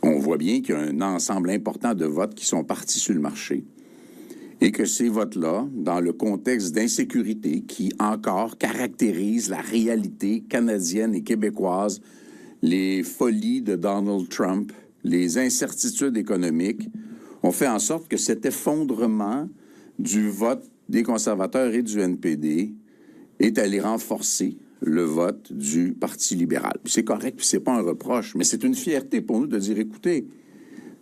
on voit bien qu'il y a un ensemble important de votes qui sont partis sur le marché et que ces votes-là, dans le contexte d'insécurité qui encore caractérise la réalité canadienne et québécoise, les folies de Donald Trump, les incertitudes économiques, ont fait en sorte que cet effondrement du vote des conservateurs et du NPD est allé renforcer le vote du Parti libéral. Puis c'est correct, puis c'est pas un reproche, mais c'est une fierté pour nous de dire, écoutez,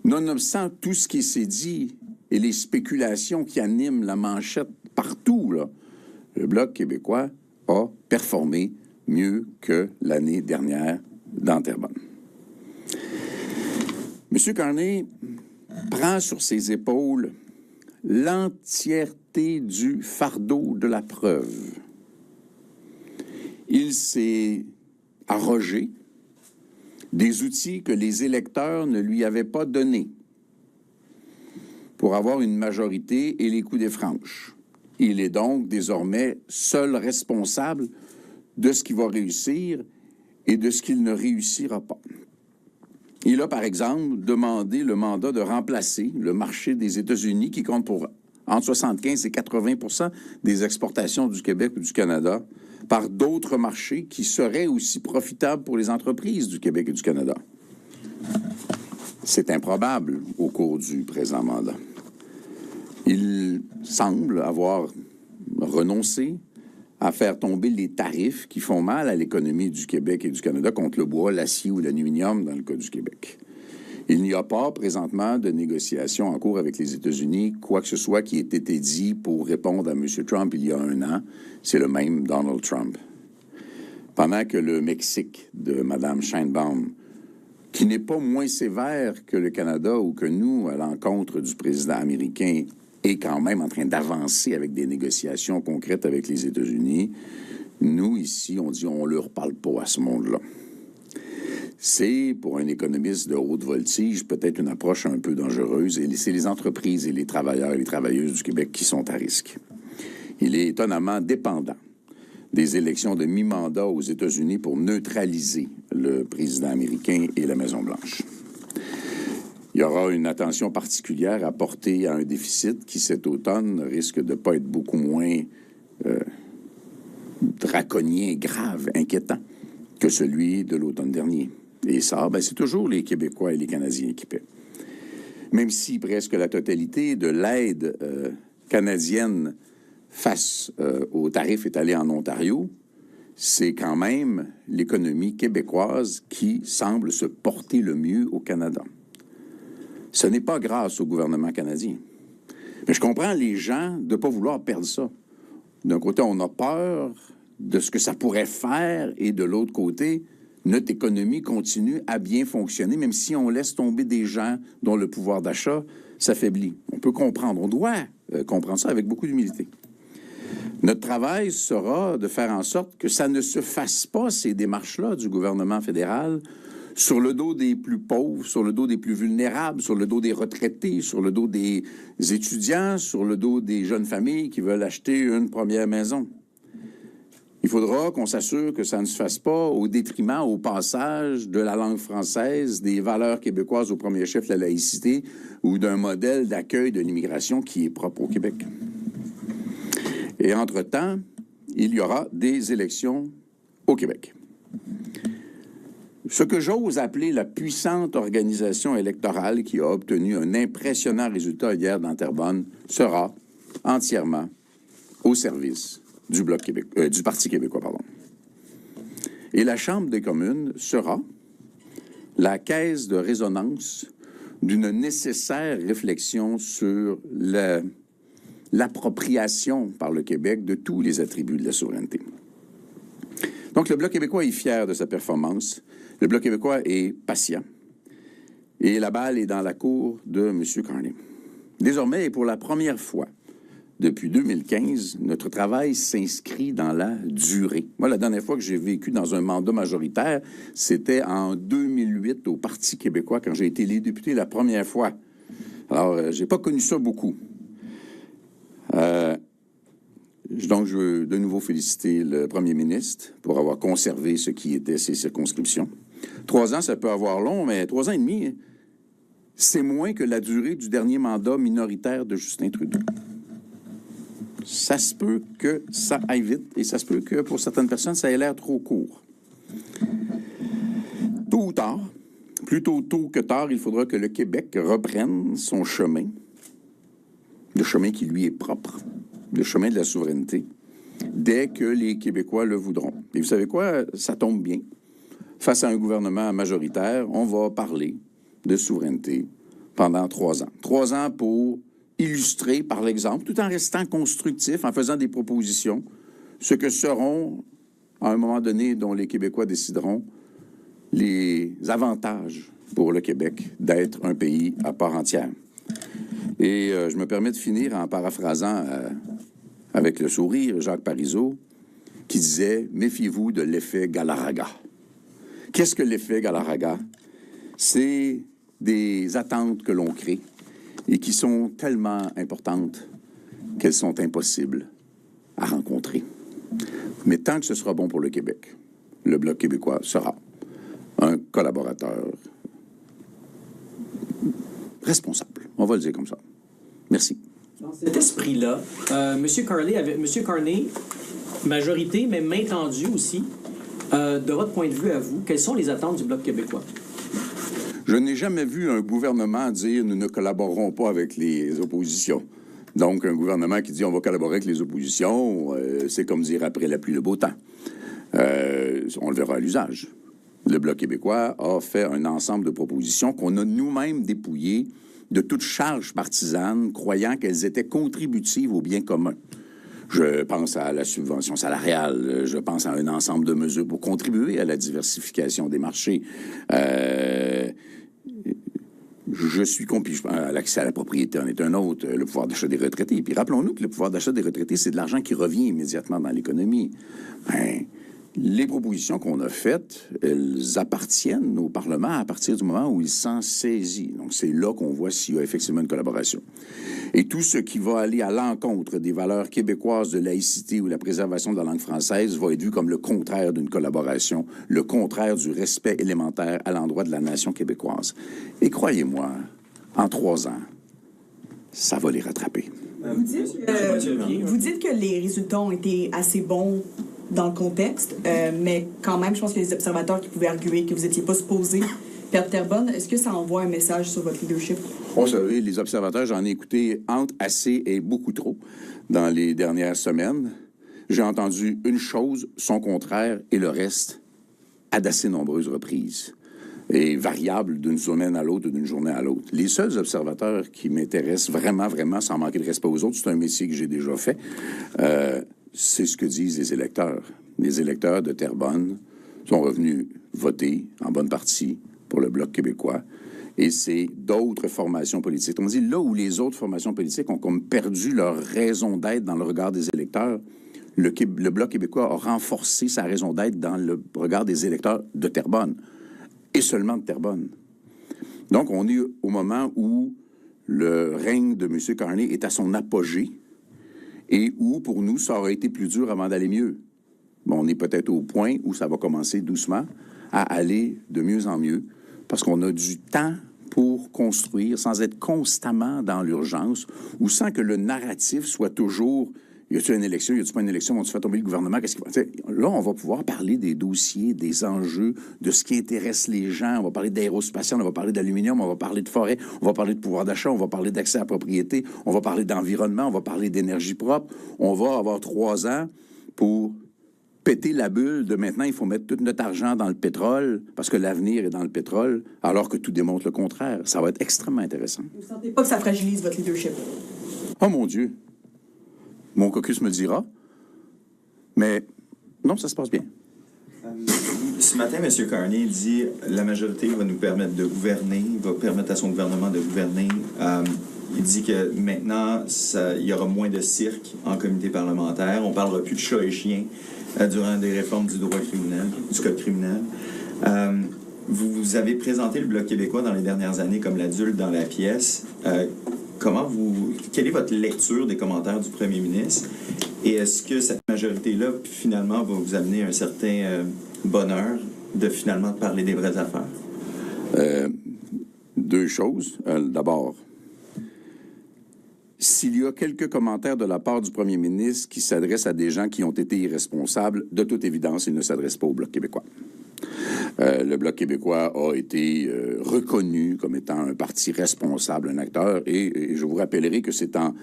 nonobstant tout ce qui s'est dit et les spéculations qui animent la manchette partout, là, le Bloc québécois a performé mieux que l'année dernière dans Terrebonne. M. Carney prend sur ses épaules l'entièreté du fardeau de la preuve. Il s'est arrogé des outils que les électeurs ne lui avaient pas donnés pour avoir une majorité et les coups des franches. Il est donc désormais seul responsable de ce qui va réussir et de ce qu'il ne réussira pas. Il a, par exemple, demandé le mandat de remplacer le marché des États-Unis, qui compte pour entre 75 et 80 des exportations du Québec ou du Canada, par d'autres marchés qui seraient aussi profitables pour les entreprises du Québec et du Canada. C'est improbable au cours du présent mandat. Il semble avoir renoncé à faire tomber les tarifs qui font mal à l'économie du Québec et du Canada contre le bois, l'acier ou l'aluminium dans le cas du Québec. Il n'y a pas présentement de négociations en cours avec les États-Unis, quoi que ce soit qui ait été dit pour répondre à M. Trump il y a un an. C'est le même Donald Trump. Pendant que le Mexique de Mme Sheinbaum, qui n'est pas moins sévère que le Canada ou que nous à l'encontre du président américain, est quand même en train d'avancer avec des négociations concrètes avec les États-Unis, nous, ici, on dit on ne leur parle pas à ce monde-là. C'est, pour un économiste de haute voltige, peut-être une approche un peu dangereuse, et c'est les entreprises et les travailleurs et les travailleuses du Québec qui sont à risque. Il est étonnamment dépendant des élections de mi-mandat aux États-Unis pour neutraliser le président américain et la Maison-Blanche. Il y aura une attention particulière à porter à un déficit qui, cet automne, risque de ne pas être beaucoup moins draconien, grave, inquiétant que celui de l'automne dernier. Et ça, c'est toujours les Québécois et les Canadiens qui paient. Même si presque la totalité de l'aide canadienne face aux tarifs étalés en Ontario, c'est quand même l'économie québécoise qui semble se porter le mieux au Canada. Ce n'est pas grâce au gouvernement canadien. Mais je comprends les gens de ne pas vouloir perdre ça. D'un côté, on a peur de ce que ça pourrait faire, et de l'autre côté, notre économie continue à bien fonctionner, même si on laisse tomber des gens dont le pouvoir d'achat s'affaiblit. On peut comprendre, on doit comprendre ça avec beaucoup d'humilité. Notre travail sera de faire en sorte que ça ne se fasse pas, ces démarches-là du gouvernement fédéral, sur le dos des plus pauvres, sur le dos des plus vulnérables, sur le dos des retraités, sur le dos des étudiants, sur le dos des jeunes familles qui veulent acheter une première maison. Il faudra qu'on s'assure que ça ne se fasse pas au détriment, au passage, de la langue française, des valeurs québécoises au premier chef, la laïcité, ou d'un modèle d'accueil de l'immigration qui est propre au Québec. Et entre-temps, il y aura des élections au Québec. Ce que j'ose appeler la puissante organisation électorale qui a obtenu un impressionnant résultat hier dans Terrebonne sera entièrement au service du Bloc du Parti québécois, pardon. Et la Chambre des communes sera la caisse de résonance d'une nécessaire réflexion sur l'appropriation par le Québec de tous les attributs de la souveraineté. Donc, le Bloc québécois est fier de sa performance. Le Bloc québécois est patient. Et la balle est dans la cour de M. Carney. Désormais, et pour la première fois depuis 2015, notre travail s'inscrit dans la durée. Moi, la dernière fois que j'ai vécu dans un mandat majoritaire, c'était en 2008 au Parti québécois, quand j'ai été élu député la première fois. Alors, j'ai pas connu ça beaucoup. Donc, je veux de nouveau féliciter le premier ministre pour avoir conservé ce qui était ses circonscriptions. 3 ans, ça peut avoir long, mais 3 ans et demi, c'est moins que la durée du dernier mandat minoritaire de Justin Trudeau. Ça se peut que ça aille vite, et ça se peut que pour certaines personnes, ça ait l'air trop court. Tôt ou tard, plutôt tôt que tard, il faudra que le Québec reprenne son chemin, le chemin qui lui est propre, le chemin de la souveraineté, dès que les Québécois le voudront. Et vous savez quoi? Ça tombe bien. Face à un gouvernement majoritaire, on va parler de souveraineté pendant 3 ans. 3 ans pour illustrer par l'exemple, tout en restant constructif, en faisant des propositions, ce que seront, à un moment donné, dont les Québécois décideront, les avantages pour le Québec d'être un pays à part entière. Et je me permets de finir en paraphrasant avec le sourire Jacques Parizeau, qui disait « Méfiez-vous de l'effet Galarraga ». Qu'est-ce que l'effet Galarraga? C'est des attentes que l'on crée et qui sont tellement importantes qu'elles sont impossibles à rencontrer. Mais tant que ce sera bon pour le Québec, le Bloc québécois sera un collaborateur responsable. On va le dire comme ça. Merci. Dans cet esprit-là, M. Carney, majorité, mais main tendue aussi, de votre point de vue à vous, quelles sont les attentes du Bloc québécois? Je n'ai jamais vu un gouvernement dire « nous ne collaborerons pas avec les oppositions ». Donc, un gouvernement qui dit « on va collaborer avec les oppositions », c'est comme dire « après la pluie, le beau temps ». On le verra à l'usage. Le Bloc québécois a fait un ensemble de propositions qu'on a nous-mêmes dépouillées de toute charge partisane, croyant qu'elles étaient contributives au bien commun. Je pense à la subvention salariale, je pense à un ensemble de mesures pour contribuer à la diversification des marchés. Je suis complice. L'accès à la propriété en est un autre, le pouvoir d'achat des retraités. Puis rappelons-nous que le pouvoir d'achat des retraités, c'est de l'argent qui revient immédiatement dans l'économie. Les propositions qu'on a faites, elles appartiennent au Parlement à partir du moment où il s'en saisit. Donc, c'est là qu'on voit s'il y a effectivement une collaboration. Et tout ce qui va aller à l'encontre des valeurs québécoises de laïcité ou la préservation de la langue française va être vu comme le contraire d'une collaboration, le contraire du respect élémentaire à l'endroit de la nation québécoise. Et croyez-moi, en 3 ans, ça va les rattraper. Vous dites que les résultats ont été assez bons dans le contexte, mais quand même, je pense qu'il y a des observateurs qui pouvaient arguer que vous n'étiez pas supposé perdre Terrebonne. Est-ce que ça envoie un message sur votre leadership? Vous savez, les observateurs, j'en ai écouté entre assez et beaucoup trop dans les dernières semaines. J'ai entendu une chose, son contraire, et le reste à d'assez nombreuses reprises. Et variable d'une semaine à l'autre ou d'une journée à l'autre. Les seuls observateurs qui m'intéressent vraiment, vraiment, sans manquer de respect aux autres, c'est un métier que j'ai déjà fait, c'est ce que disent les électeurs. Les électeurs de Terrebonne sont revenus voter en bonne partie pour le Bloc québécois. Et c'est d'autres formations politiques. On dit là où les autres formations politiques ont comme perdu leur raison d'être dans le regard des électeurs, le Bloc québécois a renforcé sa raison d'être dans le regard des électeurs de Terrebonne. Et seulement de Terrebonne. Donc, on est au moment où le règne de M. Carney est à son apogée et où, pour nous, ça aurait été plus dur avant d'aller mieux. Bon, on est peut-être au point où ça va commencer doucement à aller de mieux en mieux parce qu'on a du temps pour construire sans être constamment dans l'urgence ou sans que le narratif soit toujours « Y a-t-il une élection? Y a-t-il pas une élection? Vont-tu faire tomber le gouvernement? » Qu'est-ce qu'il va... Là, on va pouvoir parler des dossiers, des enjeux, de ce qui intéresse les gens. On va parler d'aérospatial, on va parler d'aluminium, on va parler de forêt, on va parler de pouvoir d'achat, on va parler d'accès à la propriété, on va parler d'environnement, on va parler d'énergie propre. On va avoir 3 ans pour péter la bulle de maintenant, il faut mettre tout notre argent dans le pétrole parce que l'avenir est dans le pétrole, alors que tout démontre le contraire. Ça va être extrêmement intéressant. Vous ne sentez pas que ça fragilise votre leadership? Oh mon Dieu! Mon caucus me le dira. Mais non, ça se passe bien. Ce matin, M. Carney dit la majorité va nous permettre de gouverner, va permettre à son gouvernement de gouverner. Il dit que maintenant, il y aura moins de cirque en comité parlementaire. On ne parlera plus de chats et chiens durant des réformes du droit criminel, du code criminel. Vous avez présenté le Bloc québécois dans les dernières années comme l'adulte dans la pièce. Quelle est votre lecture des commentaires du premier ministre? Et est-ce que cette majorité-là, finalement, va vous amener un certain bonheur de finalement parler des vraies affaires? 2 choses. D'abord, s'il y a quelques commentaires de la part du premier ministre qui s'adressent à des gens qui ont été irresponsables, de toute évidence, il ne s'adresse pas au Bloc québécois. Le Bloc québécois a été reconnu comme étant un parti responsable, un acteur, et je vous rappellerai que c'est en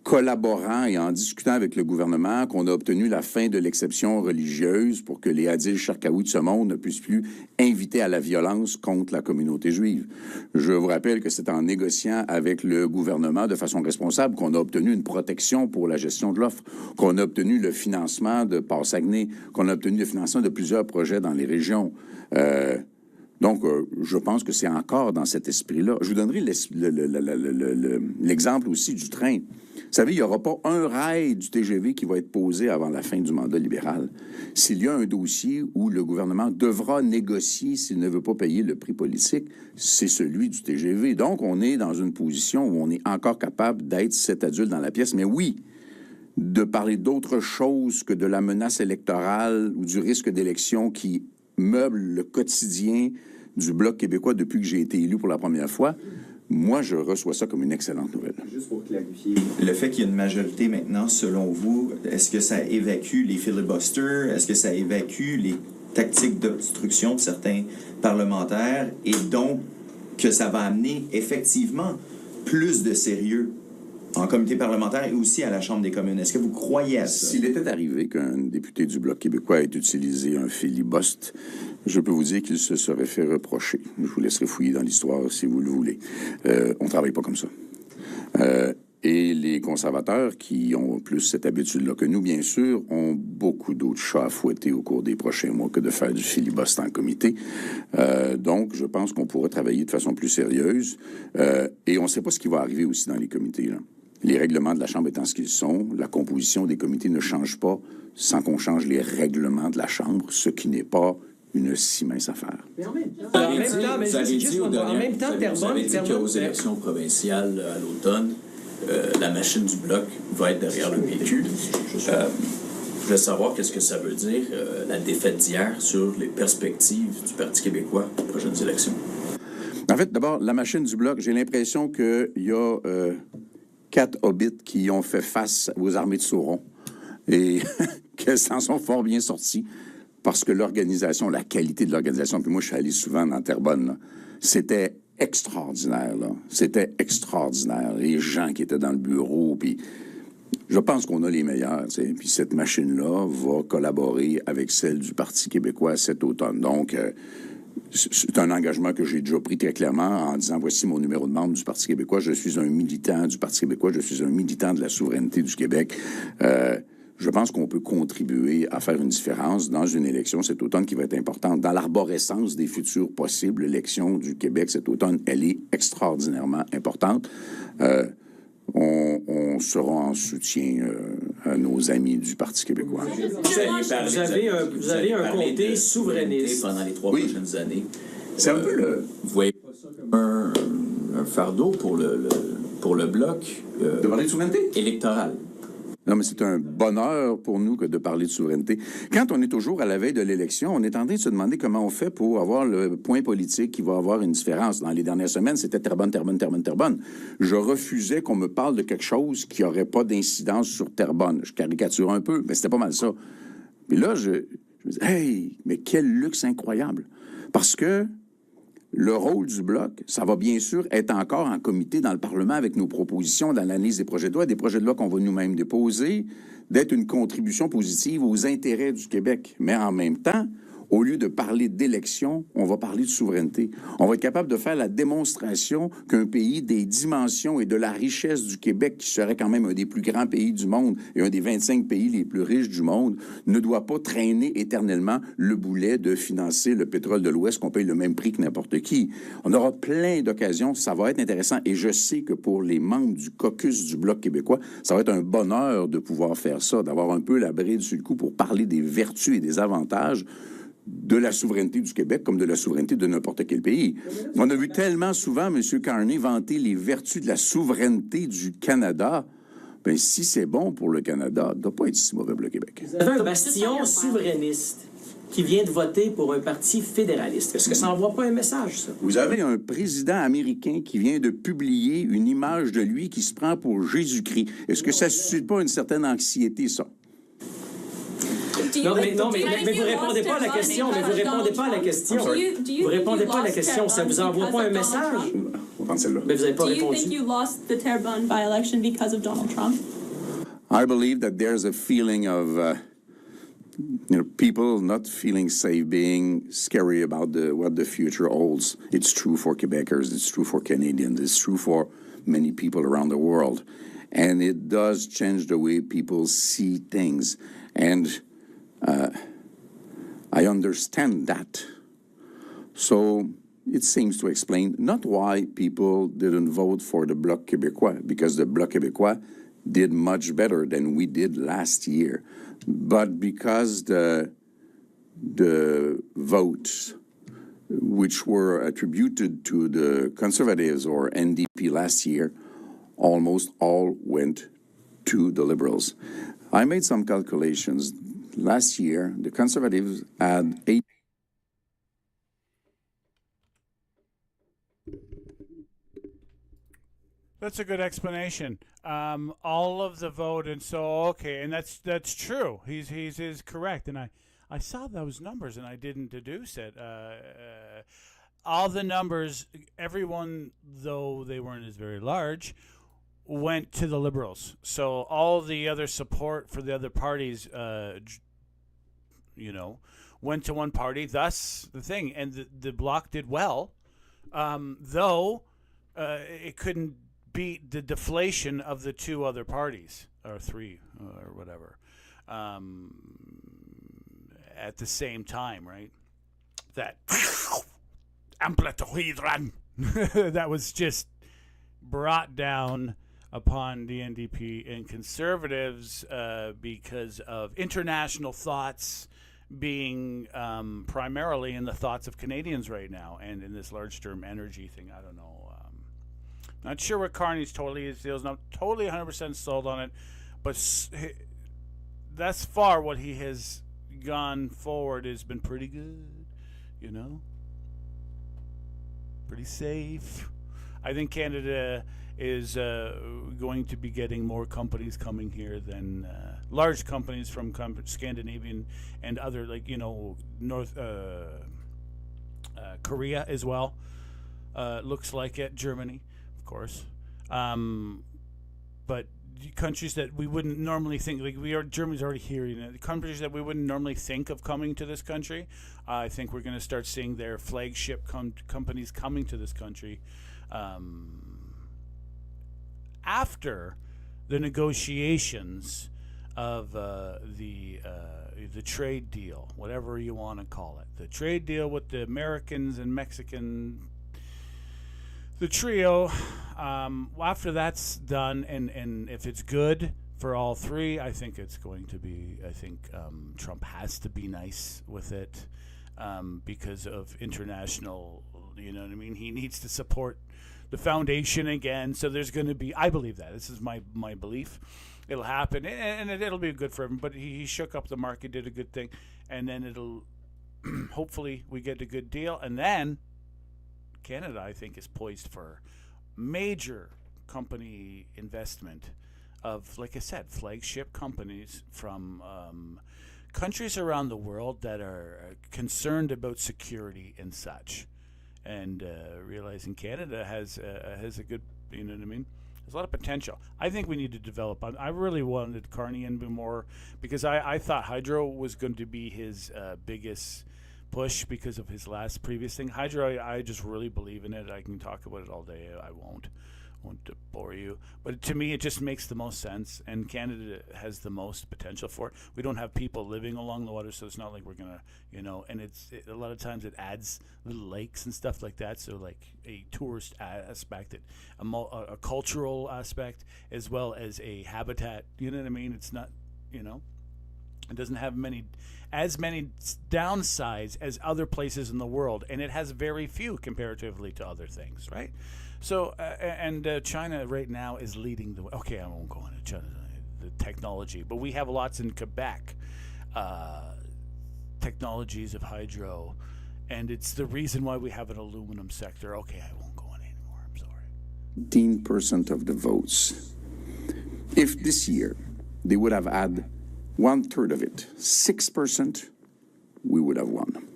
collaborant et en discutant avec le gouvernement qu'on a obtenu la fin de l'exception religieuse pour que les Adil Sharkawi de ce monde ne puissent plus inviter à la violence contre la communauté juive. Je vous rappelle que c'est en négociant avec le gouvernement de façon responsable qu'on a obtenu une protection pour la gestion de l'offre, qu'on a obtenu le financement de Port-Saguenay, qu'on a obtenu le financement de plusieurs projets dans les régions. Donc, je pense que c'est encore dans cet esprit-là. Je vous donnerai l'exemple aussi du train. Vous savez, il n'y aura pas un rail du TGV qui va être posé avant la fin du mandat libéral. S'il y a un dossier où le gouvernement devra négocier s'il ne veut pas payer le prix politique, c'est celui du TGV. Donc, on est dans une position où on est encore capable d'être cet adulte dans la pièce. Mais oui, de parler d'autre chose que de la menace électorale ou du risque d'élection qui meuble le quotidien du Bloc québécois depuis que j'ai été élu pour la première fois, moi, je reçois ça comme une excellente nouvelle. Juste pour clarifier, le fait qu'il y ait une majorité maintenant, selon vous, est-ce que ça évacue les filibusters? Est-ce que ça évacue les tactiques d'obstruction de certains parlementaires et donc que ça va amener effectivement plus de sérieux en comité parlementaire et aussi à la Chambre des communes? Est-ce que vous croyez à ça? S'il était arrivé qu'un député du Bloc québécois ait utilisé un filibuste, je peux vous dire qu'il se serait fait reprocher. Je vous laisserai fouiller dans l'histoire si vous le voulez. On travaille pas comme ça. Et les conservateurs, qui ont plus cette habitude-là que nous, bien sûr, ont beaucoup d'autres chats à fouetter au cours des prochains mois que de faire du filibuste en comité. Donc, je pense qu'on pourra travailler de façon plus sérieuse. Et on ne sait pas ce qui va arriver aussi dans les comités, là. Les règlements de la Chambre étant ce qu'ils sont, la composition des comités ne change pas sans qu'on change les règlements de la Chambre, ce qui n'est pas une si mince affaire. Mais en même temps, Terrebonne... Vous avez dit qu'aux élections provinciales à l'automne, la machine du Bloc va être derrière le PQ. Je voulais savoir qu'est-ce que ça veut dire, la défaite d'hier, sur les perspectives du Parti québécois aux prochaines élections. En fait, d'abord, la machine du Bloc, j'ai l'impression qu'il y a 4 hobbits qui ont fait face aux armées de Sauron et qu'elles s'en sont fort bien sorties parce que l'organisation, la qualité de l'organisation, puis moi, je suis allé souvent dans Terrebonne, là, c'était extraordinaire, là. C'était extraordinaire. Les gens qui étaient dans le bureau, puis je pense qu'on a les meilleurs, tu sais. Puis cette machine-là va collaborer avec celle du Parti québécois cet automne. Donc, c'est un engagement que j'ai déjà pris très clairement en disant, voici mon numéro de membre du Parti québécois, je suis un militant du Parti québécois, je suis un militant de la souveraineté du Québec. Je pense qu'on peut contribuer à faire une différence dans une élection cet automne qui va être importante. Dans l'arborescence des futures possibles élections du Québec cet automne, elle est extraordinairement importante. On sera en soutien à nos amis du Parti québécois. Vous avez un comté souverainiste pendant les 3 prochaines années. C'est un peu le... Vous voyez pas ça comme un fardeau pour le Bloc de parler de souveraineté électorale? Non, mais c'est un bonheur pour nous que de parler de souveraineté. Quand on est toujours à la veille de l'élection, on est en train de se demander comment on fait pour avoir le point politique qui va avoir une différence. Dans les dernières semaines, c'était Terrebonne, Terrebonne, Terrebonne, Terrebonne. Je refusais qu'on me parle de quelque chose qui n'aurait pas d'incidence sur Terrebonne. Je caricature un peu, mais c'était pas mal ça. Puis là, je me dis, hey, mais quel luxe incroyable! Parce que le rôle du Bloc, ça va bien sûr être encore en comité dans le Parlement avec nos propositions dans l'analyse des projets de loi qu'on va nous-mêmes déposer, d'être une contribution positive aux intérêts du Québec. Mais en même temps, au lieu de parler d'élection, on va parler de souveraineté. On va être capable de faire la démonstration qu'un pays des dimensions et de la richesse du Québec, qui serait quand même un des plus grands pays du monde et un des 25 pays les plus riches du monde, ne doit pas traîner éternellement le boulet de financer le pétrole de l'Ouest qu'on paye le même prix que n'importe qui. On aura plein d'occasions, ça va être intéressant. Et je sais que pour les membres du caucus du Bloc québécois, ça va être un bonheur de pouvoir faire ça, d'avoir un peu la bride sur le cou pour parler des vertus et des avantages de la souveraineté du Québec comme de la souveraineté de n'importe quel pays. On a vu tellement souvent M. Carney vanter les vertus de la souveraineté du Canada. Bien, si c'est bon pour le Canada, ça ne doit pas être si mauvais pour le Québec. Vous avez un bastion souverainiste qui vient de voter pour un parti fédéraliste. Est-ce que ça n'envoie pas un message, ça? Vous avez un président américain qui vient de publier une image de lui qui se prend pour Jésus-Christ. Est-ce que ça ne suscite pas une certaine anxiété, ça? Non, mais vous répondez pas à la question. Mais vous répondez pas à la question. Vous répondez pas à la question. Ça vous envoie pas un message? On va prendre celle-là. Mais vous n'avez pas répondu. Do you think you lost the Terrebonne by-election because of Donald Trump? I believe that there's a feeling of people not feeling safe, being scary about what the future holds. It's true for Quebecers. It's true for Canadians. It's true for many people around the world. And it does change the way people see things. And I understand that. So it seems to explain not why people didn't vote for the Bloc Québécois, because the Bloc Québécois did much better than we did last year, but because the votes which were attributed to the Conservatives or NDP last year almost all went to the Liberals. I made some calculations. Last year, the Conservatives had 8. That's a good explanation. All of the vote, and so okay, and that's true. He's correct, and I saw those numbers and I didn't deduce it. All the numbers, everyone, though they weren't as very large, went to the Liberals. So all the other support for the other parties, went to one party. Thus, the thing, and the Bloc did well, though it couldn't beat the deflation of the two other parties, or three, or whatever, at the same time, right? That amplitude that was just brought down upon the NDP and Conservatives because of international thoughts being primarily in the thoughts of Canadians right now, and in this large-term energy thing. I don't know. Not sure what Carney's totally is. Not totally 100% sold on it, but thus far what he has gone forward has been pretty good. Pretty safe. I think Canada is going to be getting more companies coming here than large companies from Scandinavian and other, North Korea as well. Looks like it. Germany, of course. But countries that we wouldn't normally think, Germany's already here. The countries that we wouldn't normally think of coming to this country, I think we're going to start seeing their flagship companies coming to this country after the negotiations of the trade deal, whatever you want to call it, the trade deal with the Americans and Mexican. The trio, after that's done, and if it's good for all three, I think it's going to be, Trump has to be nice with it because of international, you know what I mean? He needs to support the foundation again, so there's going to be, I believe that. This is my belief. It'll happen, and it'll be good for everyone, but he shook up the market, did a good thing, and then it'll, hopefully we get a good deal, and then Canada, I think, is poised for major company investment of, like I said, flagship companies from countries around the world that are concerned about security and such, and realizing Canada has a good, you know what I mean? There's a lot of potential. I think we need to develop. I really wanted Carney in more because I thought hydro was going to be his biggest push because of his previous thing. Hydro, I just really believe in it. I can talk about it all day. I won't bore you. But to me, it just makes the most sense, and Canada has the most potential for it. We don't have people living along the water, so it's not like we're going to, and a lot of times it adds little lakes and stuff like that, so like a tourist aspect, a cultural aspect, as well as a habitat, you know what I mean? It's not, it doesn't have as many downsides as other places in the world, and it has very few comparatively to other things, right? So, and China right now is leading the way. Okay, I won't go into China, the technology, but we have lots in Quebec, technologies of hydro, and it's the reason why we have an aluminum sector. Okay, I won't go in anymore. I'm sorry. 15% of the votes. If this year they would have had 1/3 of it, 6%, we would have won.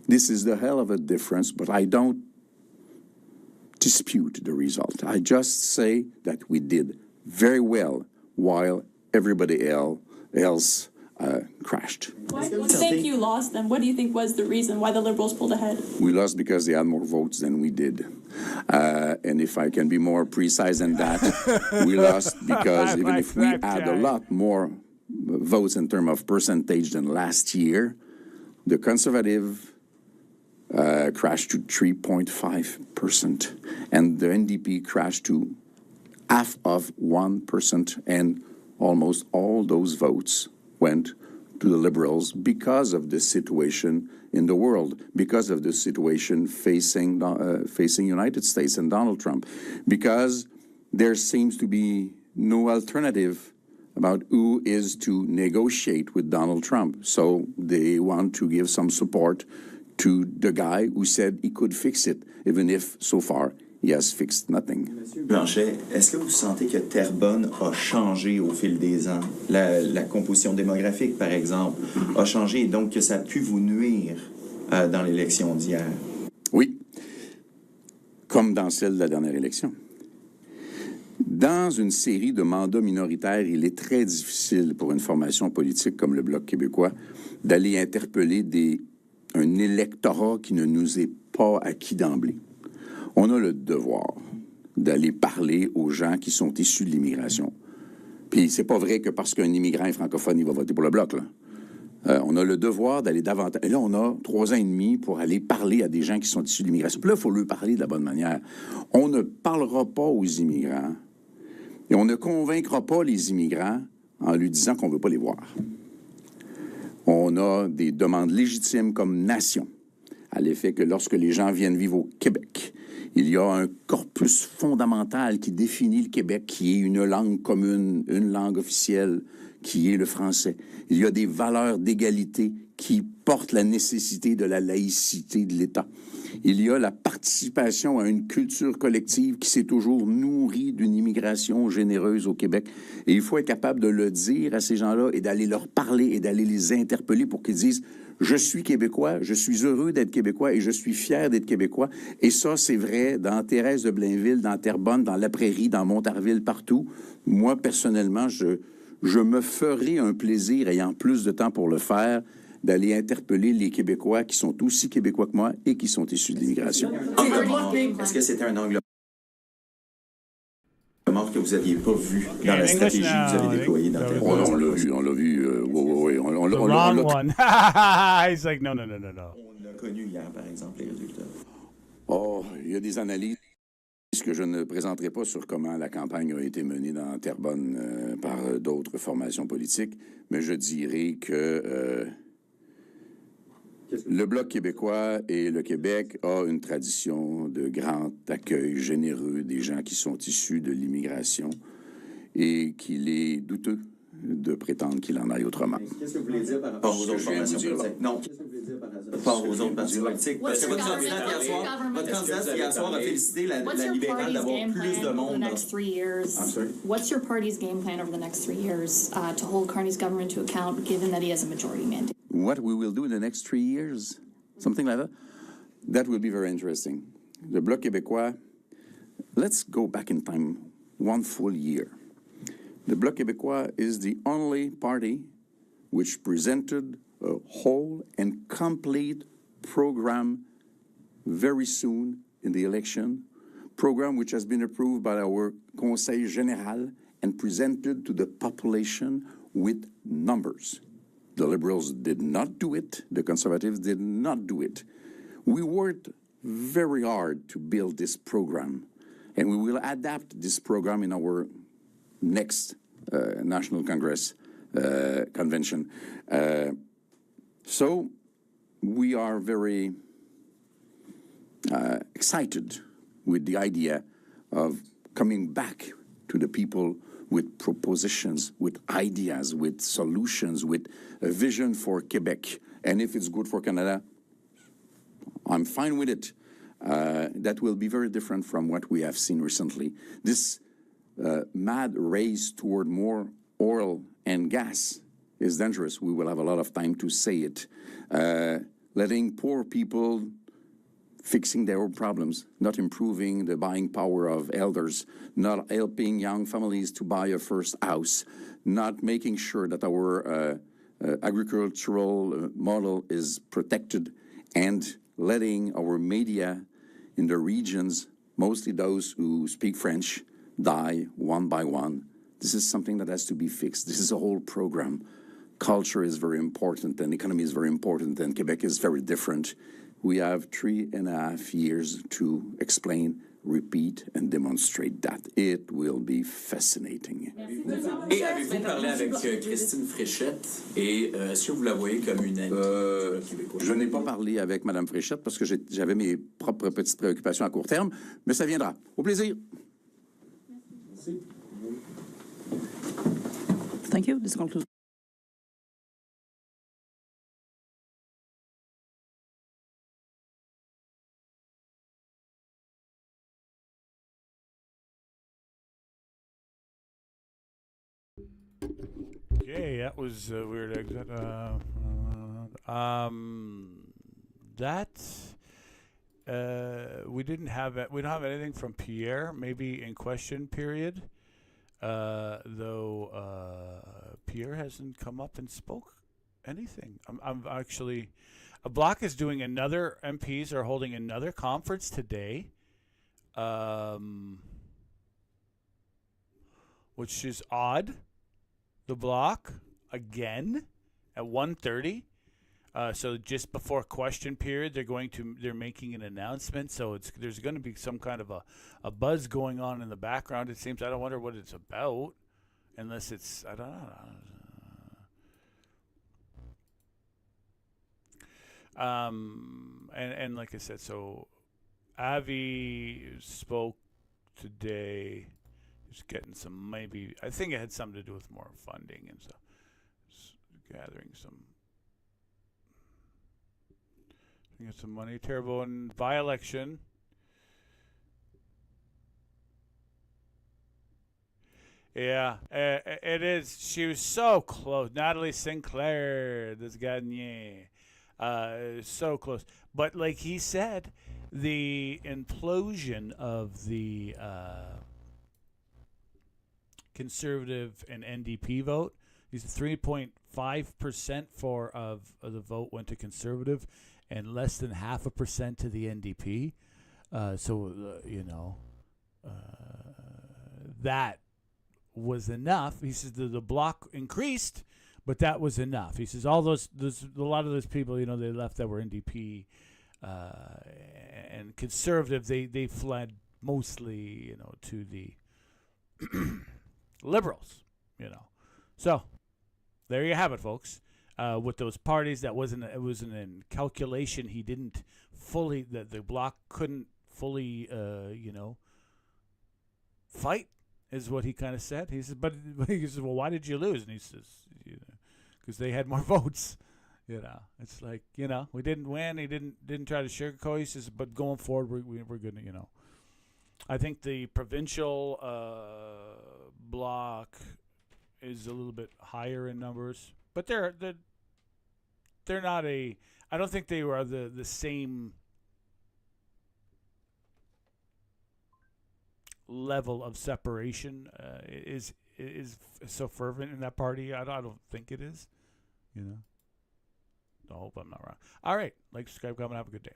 This is the hell of a difference, but I don't dispute the result. I just say that we did very well while everybody else crashed. Why do you think you lost, and what do you think was the reason why the Liberals pulled ahead? We lost because they had more votes than we did. And if I can be more precise than that, we lost because even if we had a lot more votes in terms of percentage than last year, the Conservative crashed to 3.5%, and the NDP crashed to half of 1%, and almost all those votes went to the Liberals because of the situation in the world, because of the situation facing United States and Donald Trump, because there seems to be no alternative about who is to negotiate with Donald Trump. So they want to give some support to the guy who said he could fix it, even if so far he has fixed nothing. Monsieur Blanchet, est-ce que vous sentez que Terrebonne a changé au fil des ans? La composition démographique, par exemple, a changé et donc que ça a pu vous nuire dans l'élection d'hier? Oui, comme dans celle de la dernière élection. Dans une série de mandats minoritaires, il est très difficile pour une formation politique comme le Bloc québécois d'aller interpeller un électorat qui ne nous est pas acquis d'emblée. On a le devoir d'aller parler aux gens qui sont issus de l'immigration. Puis c'est pas vrai que parce qu'un immigrant est francophone, il va voter pour le Bloc, là. On a le devoir d'aller davantage. Et là, on a 3 ans et demi pour aller parler à des gens qui sont issus de l'immigration. Puis là, il faut leur parler de la bonne manière. On ne parlera pas aux immigrants et on ne convaincra pas les immigrants en lui disant qu'on ne veut pas les voir. On a des demandes légitimes comme nation à l'effet que lorsque les gens viennent vivre au Québec, il y a un corpus fondamental qui définit le Québec, qui est une langue commune, une langue officielle, qui est le français. Il y a des valeurs d'égalité qui portent la nécessité de la laïcité de l'État. Il y a la participation à une culture collective qui s'est toujours nourrie d'une immigration généreuse au Québec. Et il faut être capable de le dire à ces gens-là et d'aller leur parler et d'aller les interpeller pour qu'ils disent « Je suis Québécois, je suis heureux d'être Québécois et je suis fier d'être Québécois. » Et ça, c'est vrai dans Thérèse de Blainville, dans Terrebonne, dans La Prairie, dans Montarville, partout. Moi, personnellement, je me ferai un plaisir, ayant plus de temps pour le faire, d'aller interpeller les Québécois qui sont aussi Québécois que moi et qui sont issus de l'immigration. Est-ce que c'était un angle mort que vous n'aviez pas vu dans la stratégie que vous avez déployée dans Terrebonne? On l'a vu. Oui. The wrong one. He's like, no. On l'a connu hier, par exemple, les résultats. Oh, il y a des analyses que je ne présenterai pas sur comment la campagne a été menée dans Terrebonne par d'autres formations politiques, mais je dirais que le Bloc québécois et le Québec a une tradition de grand accueil généreux des gens qui sont issus de l'immigration et qu'il est douteux de prétendre qu'il en aille autrement. Qu'est-ce que vous voulez dire par rapport aux autres formations politiques? Non. Qu'est-ce que vous voulez dire par rapport aux autres partis politiques? Parce que votre candidat hier soir a félicité la libérale d'avoir plus de monde. What's your party's game plan over the next 3 years to hold Carney's government to account, given that he has a majority mandate? What we will do in the next 3 years, something like that, that will be very interesting. The Bloc québécois, let's go back in time 1 full year. The Bloc québécois is the only party which presented a whole and complete program very soon in the election, program which has been approved by our Conseil Général and presented to the population with numbers. The Liberals did not do it. The Conservatives did not do it. We worked very hard to build this program, and we will adapt this program in our next National Congress convention. So we are very excited with the idea of coming back to the people with propositions, with ideas, with solutions, with a vision for Quebec. And if it's good for Canada, I'm fine with it. That will be very different from what we have seen recently. This mad race toward more oil and gas is dangerous. We will have a lot of time to say it. Letting poor people fixing their own problems, not improving the buying power of elders, not helping young families to buy a first house, not making sure that our agricultural model is protected, and letting our media in the regions, mostly those who speak French, die one by one. This is something that has to be fixed. This is a whole program. Culture is very important, and economy is very important, and Quebec is very different. We have 3.5 years to explain, repeat, and demonstrate that. It will be fascinating. Et avez-vous parlé avec Christine Fréchette et est-ce que vous la voyez comme une amie québécoise? Je n'ai pas parlé avec Mme Fréchette parce que j'avais mes propres petites préoccupations à court terme, mais ça viendra. Au plaisir. Merci. Thank you. This concludes. Okay, that was a weird exit. We didn't have it. We don't have anything from Pierre. Maybe in question period. Though Pierre hasn't come up and spoke anything. I'm actually. Bloc is doing another. MPs are holding another conference today. Which is odd. The Bloc again at 1:30. So just before question period, they're making an announcement. So there's going to be some kind of a buzz going on in the background. It seems. I don't wonder what it's about, unless it's I don't know. And like I said, so Avi spoke today. He's getting some maybe. I think it had something to do with more funding and stuff. Gathering some. Get some money. Terrebonne by-election. Yeah, it is. She was so close. Natalie Sinclair does gagner. So close. But like he said, the implosion of the Conservative and NDP vote. These 3.5% of the vote went to Conservative, and less than 0.5% to the NDP. That was enough. He says the Bloc increased, but that was enough. He says all those a lot of those people, they left that were NDP and Conservative. They fled mostly, to the Liberals. So there you have it, folks. With those parties, it wasn't in calculation. He didn't fully. The Bloc couldn't fully, fight, is what he kind of said. He says, but he says, well, why did you lose? And he says, because they had more votes. It's like, we didn't win. He didn't try to sugarcoat. He says, but going forward, we're gonna, I think the provincial Bloc is a little bit higher in numbers, but they're not I don't think they were the same level of separation is so fervent in that party. I don't think it is. I hope I'm not wrong. All right, like, subscribe, comment, have a good day.